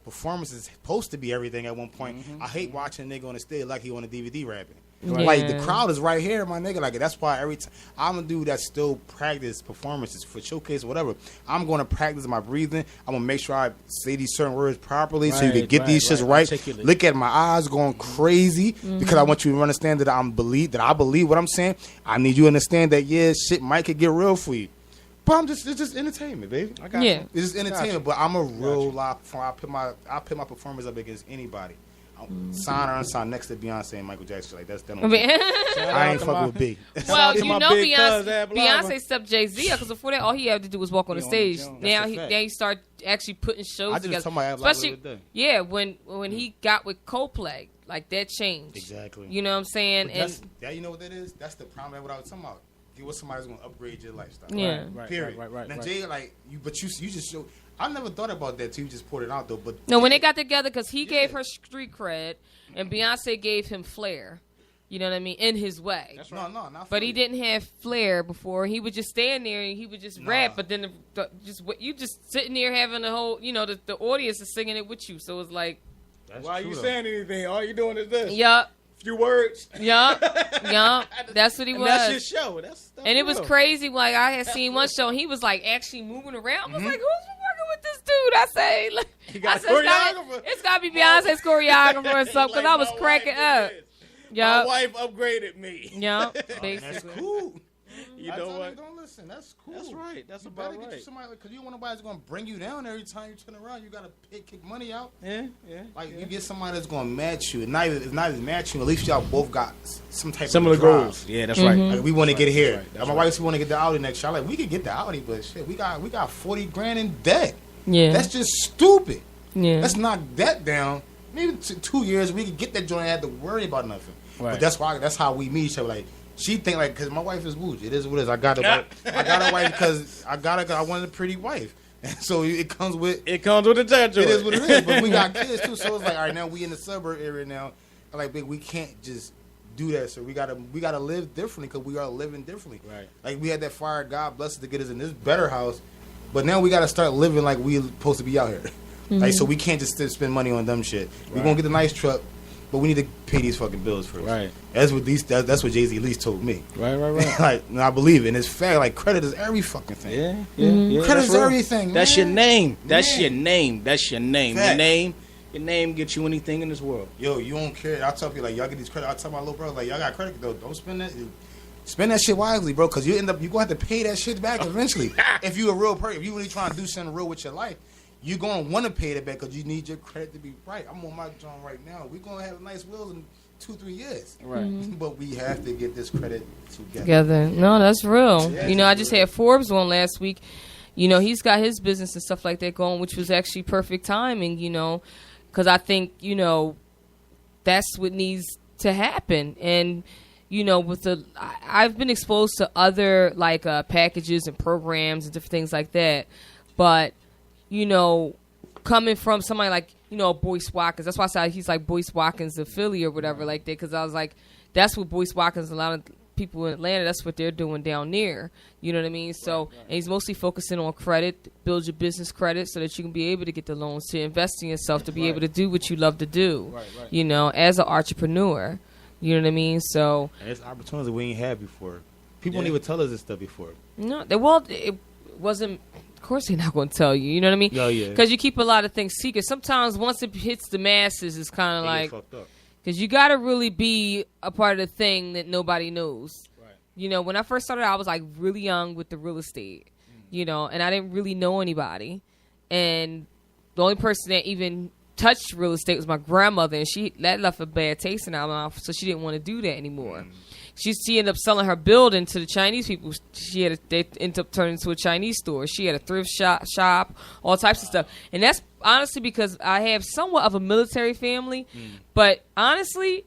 C: Performance is supposed to be everything at one point. I hate watching a nigga on the stage like he on a DVD rapping.
A: Yeah.
C: Like the crowd is right here, my nigga. Like that's why every time I'm a dude that still practice performances for showcase or whatever. I'm going to practice my breathing. I'm gonna make sure I say these certain words properly so you can get these shits right. Look at my eyes going crazy because I want you to understand that I believe what I'm saying. I need you to understand that shit might could get real for you. But it's just entertainment, baby. I got you. It's just entertainment. But I'm a real live performer. I put my performance up against anybody. Sign or unsigned next to Beyonce and Michael Jackson. Like that's that. I ain't fucking with B.
A: Well, you know Beyonce stepped Jay-Z because before that all he had to do was walk on the stage. Now he started actually putting shows together. Especially when he got with Coldplay, like that changed.
C: Exactly.
A: You know what I'm saying?
C: And you know what that is? That's the problem what I was talking about. Get what somebody's gonna upgrade your lifestyle.
A: Yeah.
C: Right. Period. Right. Now Jay, like you, but you just showed. I never thought about that too. You just poured it out though. But
A: no, when they got together, because he gave her street cred, and Beyonce gave him flair. You know what I mean? In his way.
C: That's right. No, not.
A: But he didn't have flair before. He would just stand there and he would just rap. But then you just sitting there having the whole, the audience is singing it with you. So it's like,
B: why are you saying anything? All you doing is this.
A: Yup.
B: Few words.
A: Yup. That's what he was.
B: That's your show. That's
A: and it was crazy. Like I had seen one show and he was like actually moving around. I was like, who's working with this dude? I say, it's got to be Beyonce's choreographer or something because I was cracking up.
B: My wife upgraded me.
A: Yeah,
C: basically. That's cool.
B: You know what?
C: Don't listen. That's cool.
B: That's right. That's
C: you
B: about
C: right. Get you somebody because you don't want nobody that's gonna bring you down every time you turn around. You gotta kick money out.
B: Yeah.
C: You get somebody that's gonna match you. If not even match you, at least y'all both got some type
B: similar
C: of
B: goals. Yeah, that's right.
C: Like, we want to get here.
B: Right.
C: My wife want to get the Audi next year. I'm like, we could get the Audi, but shit, we got $40,000 in debt.
A: Yeah,
C: that's just stupid.
A: Yeah,
C: let's knock that down. Maybe 2 years we could get that joint and have to worry about nothing. Right. But that's how we meet each other. Like she think like because my wife is woozy. It is what it is. I got a wife because I wanted a pretty wife. And so it comes with
B: the territory.
C: It is what it is. But we got kids too, so it's like all right now we in the suburb area now. Like we can't just do that. So we gotta live differently because we are living differently.
B: Right.
C: Like we had that fire. God bless us to get us in this better house, but now we gotta start living like we supposed to be out here. Like so we can't just spend money on dumb shit. We're gonna get the nice truck. But we need to pay these fucking bills first.
B: Right.
C: That's what Jay-Z at least told me.
B: Right.
C: Like, and I believe it. And it's fact. Like, credit is every fucking thing.
B: Yeah.
C: Credit is everything.
B: That's
C: your
B: name. That's your name.
C: Fact.
B: Your name gets you anything in this world.
C: Yo, you don't care. I tell people like, y'all get these credit. I tell my little bro like, y'all got credit though. Don't spend that. Spend that shit wisely, bro. Because you gonna have to pay that shit back eventually. If you a real person, if you really trying to do something real with your life. You're going to want to pay that back because you need your credit to be right. I'm on my joint right now. We're going to have nice wheels in 2-3 years.
B: Right.
C: But we have to get this credit together.
A: No, that's real. I just had Forbes on last week. He's got his business and stuff like that going, which was actually perfect timing, because I think, that's what needs to happen. And, I've been exposed to other, like, packages and programs and different things like that. But coming from somebody like, Boyce Watkins. That's why I said he's like Boyce Watkins, the Philly or whatever like that. Because I was like, that's what Boyce Watkins, a lot of people in Atlanta, that's what they're doing down there. You know what I mean? So, and he's mostly focusing on credit, build your business credit so that you can be able to get the loans to invest in yourself, to be able to do what you love to do, as an entrepreneur. You know what I mean? So.
C: And it's opportunities we ain't had before. People don't even tell us this stuff before.
A: No, it wasn't. Of course, they're not going to tell you. You know what I mean?
C: Yeah.
A: Because you keep a lot of things secret. Sometimes once it hits the masses, it's kind of like because you got to really be a part of the thing that nobody knows. Right. When I first started, I was like really young with the real estate. And I didn't really know anybody, and the only person that even touched real estate was my grandmother, and that left a bad taste in our mouth, so she didn't want to do that anymore. She ended up selling her building to the Chinese people. They ended up turning into a Chinese store. She had a thrift shop, all types of stuff. And that's honestly because I have somewhat of a military family. But honestly,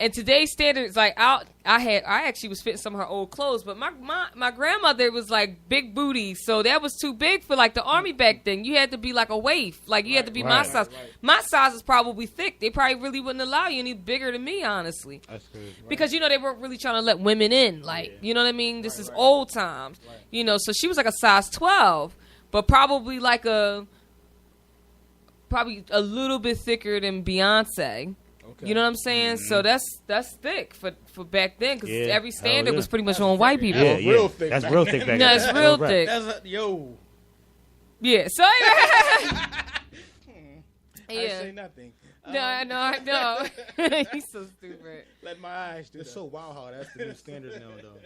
A: in today's standards, like I actually was fitting some of her old clothes, but my grandmother was like big booty, so that was too big for like the army back then. You had to be like a waif, like you had to be my size. My size is probably thick. They probably really wouldn't allow you any bigger than me, honestly. That's good. Right. Because they weren't really trying to let women in, like you know what I mean. This is old times, So she was like a size 12, but probably probably a little bit thicker than Beyonce. Okay. You know what I'm saying? So that's thick for back then because every standard was pretty much on white people.
G: Yeah, real thick. That's real thick back then.
A: No, it's real thick.
B: Yo.
A: Yeah. So.
B: I say nothing.
A: No. He's so stupid.
B: Let my eyes do
G: It's so wild how that's the new standard now, though.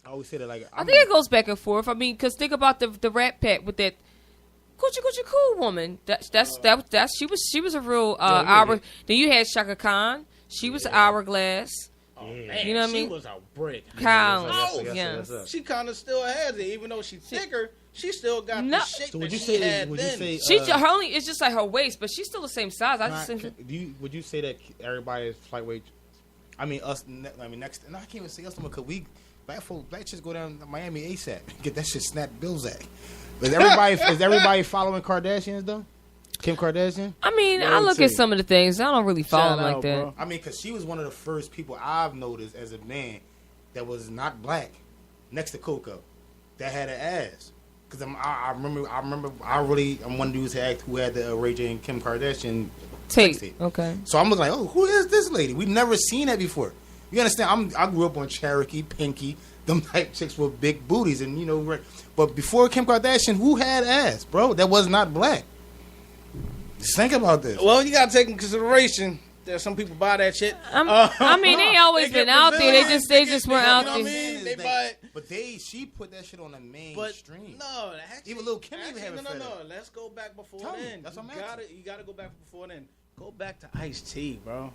G: I always say that
A: I think it goes back and forth. I mean, because think about the Rat Pack with that. Coochie Cool woman. She was a real hour. Then you had Shaka Khan. She was Hourglass.
B: Oh, man,
A: you know what I mean?
B: She was a brick.
A: Yes.
B: She kind of still has it, even though she's thicker. She still got the shape that she had then.
A: It's just like her waist, but she's still the same size.
G: Would you say that everybody is lightweight? I mean, us. I mean, next. No, I can't even say us because black chicks go down to Miami ASAP, get that shit snapped bills at. Is everybody following Kardashians though? Kim Kardashian?
A: I mean, I look at some of the things. I don't really follow them like that. Bro.
G: I mean, because she was one of the first people I've noticed as a man that was not black next to Coco that had an ass. Because I'm one of the dudes who had the Ray J and Kim Kardashian tape.
A: Okay.
G: So I'm like, oh, who is this lady? We've never seen that before. You understand? I grew up on Cherokee, Pinky, them type chicks with big booties, and but before Kim Kardashian, who had ass, bro? That was not black. Just think about this.
B: Well, you gotta take in consideration that some people buy that shit.
A: I mean, they always been out there. They just weren't out there.
B: You know what I mean? They buy it.
G: But she put that shit on the mainstream.
B: No,
G: even Lil Kim even have it.
B: No. Let's go back before then. That's what I'm asking. You gotta go back before then. Go back to Ice-T, bro.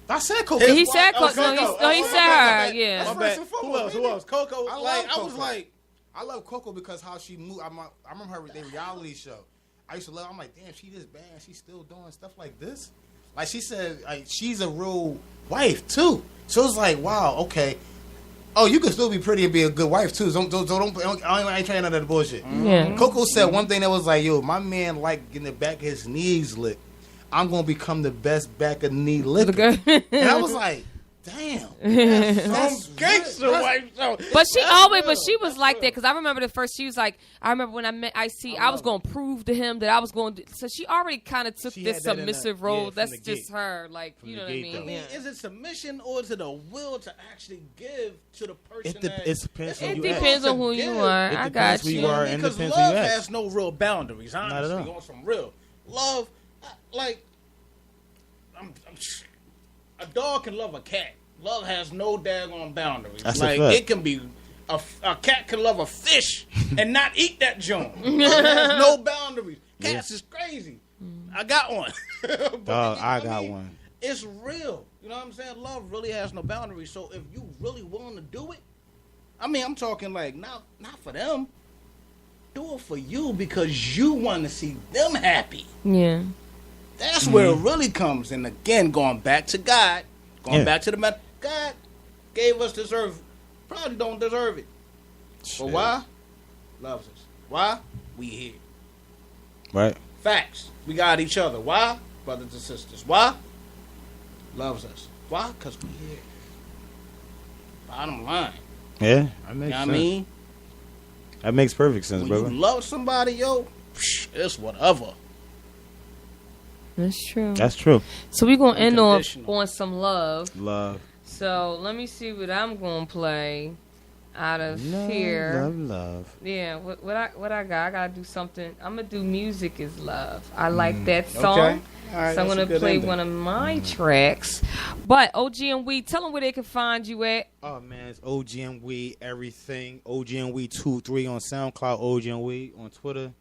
G: I said Coco.
A: He said Coco. He said her. Yeah.
B: Who else? Coco.
G: I love Coco because how she moved. I remember her their reality show. I used to love. I'm like, damn, she this bad. She's still doing stuff like this. Like she said, she's a real wife too. So it's like, wow, okay. Oh, you can still be pretty and be a good wife too. I ain't trying none of that bullshit.
A: Yeah.
G: Coco said one thing that was like, yo, my man like getting the back of his knees licked. I'm gonna become the best back of knee licker. And I was like, damn, that's
B: gangster wife.
A: But she was like that because I remember she was like, I remember when I met Ice-T, I was gonna prove to him that I was going to. So she already kind of took this submissive role. That's just her, like you know what I mean.
B: I mean, is it submission or is it a will to actually give to the person?
A: It depends on who you are. I got you.
B: Because love has no real boundaries. Honestly, on some real love. Like, a dog can love a cat. Love has no daggone boundaries.
G: That's
B: like, it can be a cat can love a fish and not eat that joint. Love has no boundaries. Cats is crazy. I got one.
G: I got one.
B: It's real. You know what I'm saying? Love really has no boundaries. So if you really willing to do it, I mean, I'm talking like not for them. Do it for you because you want to see them happy.
A: Yeah.
B: That's where it really comes. And again, going back to God, back to the man, God gave us this earth. Probably don't deserve it. Shit. But why? Loves us. Why? We here.
G: Right.
B: Facts. We got each other. Why? Brothers and sisters. Why? Loves us. Why? Because we here. Bottom line.
G: Yeah, that makes sense.
B: I mean?
G: That makes perfect sense, brother.
B: When you love somebody, yo, it's whatever.
A: That's true.
G: That's true.
A: So we're going to end on some love.
G: Love.
A: So let me see what I'm going to play out of here.
G: Love.
A: Yeah, what I got? I got to do something. I'm going to do Music is Love. I like that song.
B: Okay. All right,
A: so I'm going to play one of my tracks. But OGMWE, tell them where they can find you at.
G: Oh, man, it's OGMWE everything. OGMWE 23 on SoundCloud, OGMWE on Twitter.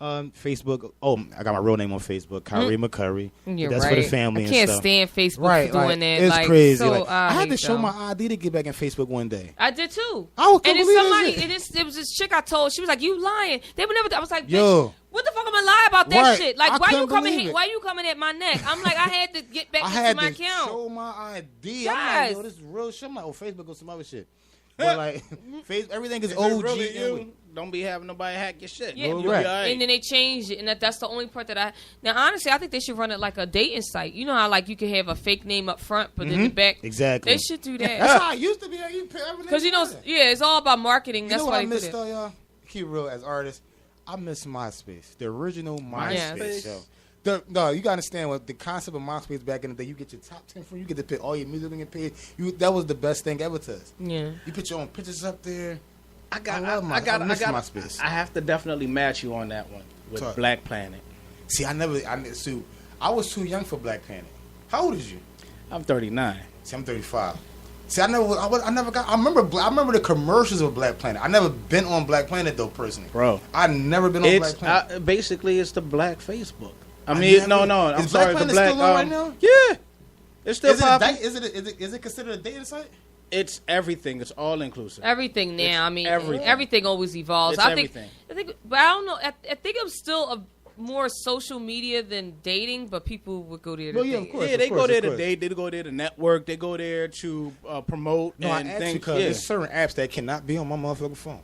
G: Facebook. Oh, I got my real name on Facebook, Kyrie McCurry. That's
A: right.
G: for the family.
A: I can't
G: and stuff.
A: stand Facebook for doing that.
G: It's
A: like,
G: crazy.
A: So,
G: like, I had to show
A: them.
G: my ID to get back in Facebook one day.
A: I did too.
G: I
A: and then somebody, it was this chick I told. She was like, "You lying? They would never." I was like,
G: "Yo,
A: what the fuck am I lie about that
G: right.
A: shit? Like,
G: I
A: why you
G: couldn't
A: coming? Why you coming at my neck?" I'm like, I had to get back into my account.
G: Show my ID.
A: Yes.
G: I'm like, yo, this is real shit. I'm like, oh, Facebook or some other shit. But like, everything is OG.
B: Really you? Don't be having nobody hack your shit.
A: Yeah,
G: right.
A: And then they changed it, and that's the only part that I. Now, honestly, I think they should run it like a dating site. You know how like you can have a fake name up front, but in the back,
G: exactly.
A: They should do that.
G: That's how I used to be.
A: Because it's all about marketing. That's
G: know
A: why
G: what I miss though, y'all. Keep real as artists. I miss MySpace, the original MySpace. Yo. No, you gotta understand what the concept of MySpace back in the day. You get your top 10 for you get to pick all your music on your page. That was the best thing ever to us.
A: Yeah,
G: you put your own pictures up there.
B: I
G: miss MySpace.
B: I have to definitely match you on that one with Black Planet.
G: See, I was too young for Black Planet. How old is you?
B: I'm 39.
G: See, I'm 35. See, I remember the commercials of Black Planet. I never been on Black Planet though, personally.
B: Bro,
G: I never been on Black Planet.
B: Basically, it's the Black Facebook. I'm sorry, the Black.
G: Still on right now?
B: Yeah, it's still popping.
G: Is it considered a dating site?
B: It's everything. It's all inclusive.
A: everything now.
B: It's
A: everything always evolves.
B: It's
A: I think,
B: everything.
A: but I don't know. I think I'm still a more social media than dating, but people would go there to date.
G: Of course,
B: they go there to date. They go there to network. They go there to promote.
G: No,
B: and
G: I asked
B: things.
G: you because there's certain apps that cannot be on my motherfucking phone.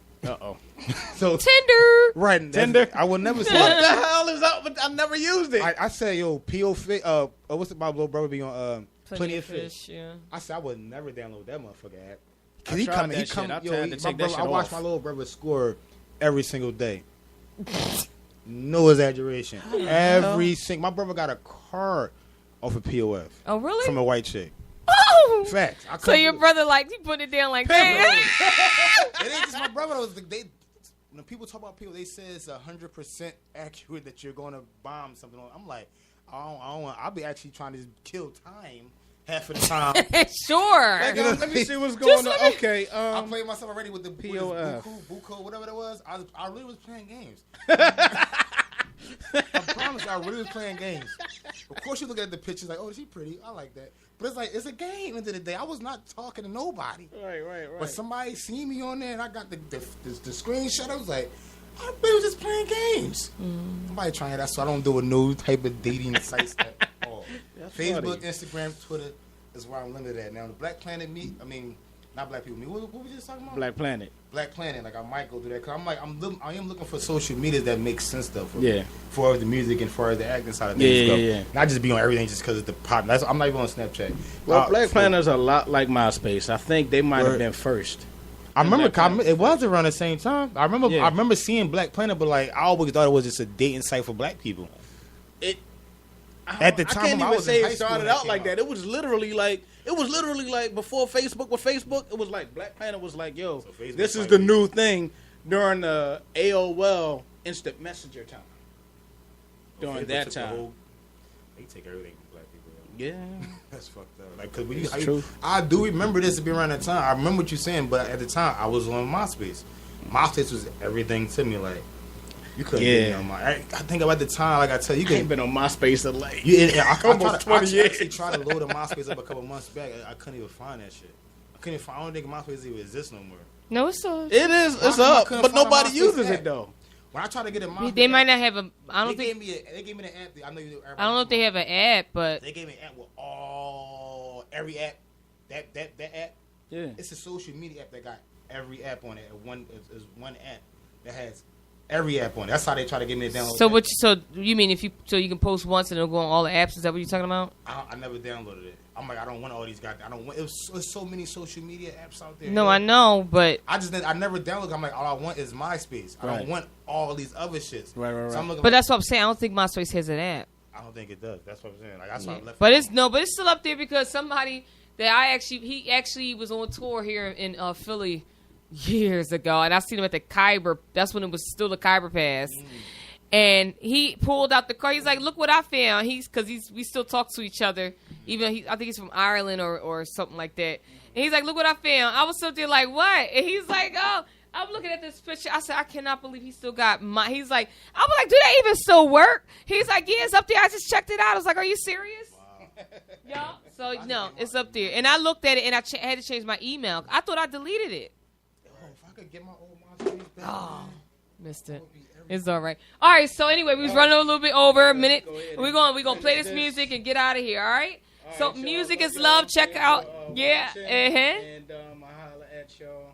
G: So
A: Tinder.
G: Right.
B: Tinder.
G: I will never say
B: what the hell is up? I've never used it.
G: I said, yo, what's my little brother be on? Plenty of Fish.
A: Yeah.
G: I said I would never download that motherfucker app. I watch my little brother score every single day. No exaggeration. My brother got a card off of POF.
A: Oh, really?
G: From a white chick.
A: Oh!
G: Facts.
A: So your brother, like, he put it down like that?
G: It ain't just my brother. When people talk about people, they say it's 100% accurate that you're going to bomb something. I'm like, I'll be actually trying to kill time half of the time.
A: Sure.
B: Like, let me see what's going on. Okay.
G: I played myself already with the
B: POF.
G: Buku, whatever that was. I really was playing games. I promise you, I really was playing games. Of course, you look at the pictures like, oh, she's pretty. I like that. But it's like, it's a game at the end of the day. I was not talking to nobody.
B: Right.
G: But somebody seen me on there and I got the screenshot. I was like, I was just playing games. Somebody trying that, so I don't do a no type of dating sites at all. Facebook, funny. Instagram, Twitter is where I'm limited at. Now, the Black Planet not black people. What we just talking about?
B: Black Planet.
G: Like I might go do that because I am looking for social media that makes sense though. For the music and for the acting side of things. Yeah. Not just be on everything just because it's the pop. I'm not even on Snapchat.
B: Well, Black Planet is a lot like MySpace. I think they might have been first.
G: I remember it was around the same time. I remember seeing Black Planet, but like I always thought it was just a dating site for black people. At the time,
B: I can't even say it started out like that. It was literally like before Facebook. With Facebook, it was like Black Planet was like, yo, this is the new thing during the AOL Instant Messenger time. During that time,
G: they take everything from black people.
B: Yeah,
G: that's fucked up. Like, cause I do remember this to be around that time. I remember what you're saying, but at the time, I was on MySpace. MySpace was everything to me. Like. You couldn't get on my. I think about the time, like I tell you,
B: I ain't been on MySpace in like
G: almost 20 years. I actually tried to load a MySpace up a couple months back. I couldn't even find that shit. I don't think MySpace even exists no more.
A: No, it's still.
B: It is. It's up, but nobody uses it though.
G: When I try to get a MySpace,
A: they might not have a.
G: They gave me the app. I know you.
A: I don't know if they have an app, but
G: they gave me an app with every app. That app.
B: Yeah.
G: It's a social media app that got every app on it. One app that has. Every app on it. That's how they try to get me to download.
A: So you mean you can post once and it'll go on all the apps? Is that what you're talking about?
G: I never downloaded it. I'm like, I don't want all these guys. I don't want. There's so many social media apps out there.
A: No, I know, but
G: I never downloaded. I'm like, all I want is MySpace. I don't want all these other shits.
B: Right.
G: So
A: but that's what I'm saying. I don't think MySpace has an app.
G: I don't think it does. That's what I'm saying. Like that's why I left.
A: But it's still up there because somebody that he actually was on tour here in Philly. Years ago, and I seen him at the Khyber. That's when it was still the Khyber Pass, and he pulled out the car. He's like, "Look what I found." We still talk to each other. Even I think he's from Ireland or something like that. And he's like, "Look what I found." I was sitting there like, "What?" And he's like, "Oh, I'm looking at this picture. I said, I cannot believe he still got my. He's like, I was like, do that even still work? He's like, yeah, it's up there. I just checked it out. I was like, are you serious? Wow. Yeah. So no, it's up there. And I looked at it and I had to change my email. I thought I deleted it.
G: If I could get my old MySpace back.
A: Oh, missed it. It's all right. All right. So anyway, we was running a little bit over a minute. We're gonna play this music and get out of here. All right. So music is love. Check out. Yeah.
B: And I'll holler at y'all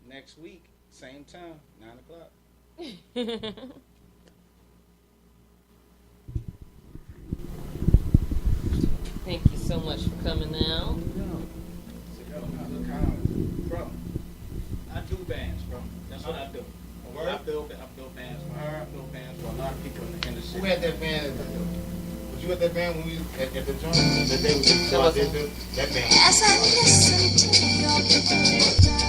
B: next week, same time, 9 o'clock.
A: Thank you so much for coming now.
B: Bro, I do bands, bro. That's what I do. I build bands for her. I build bands for a lot of people in the industry.
G: Who had that band? Was you at that band when we at the joint? That day we did that band.
H: As I listen to your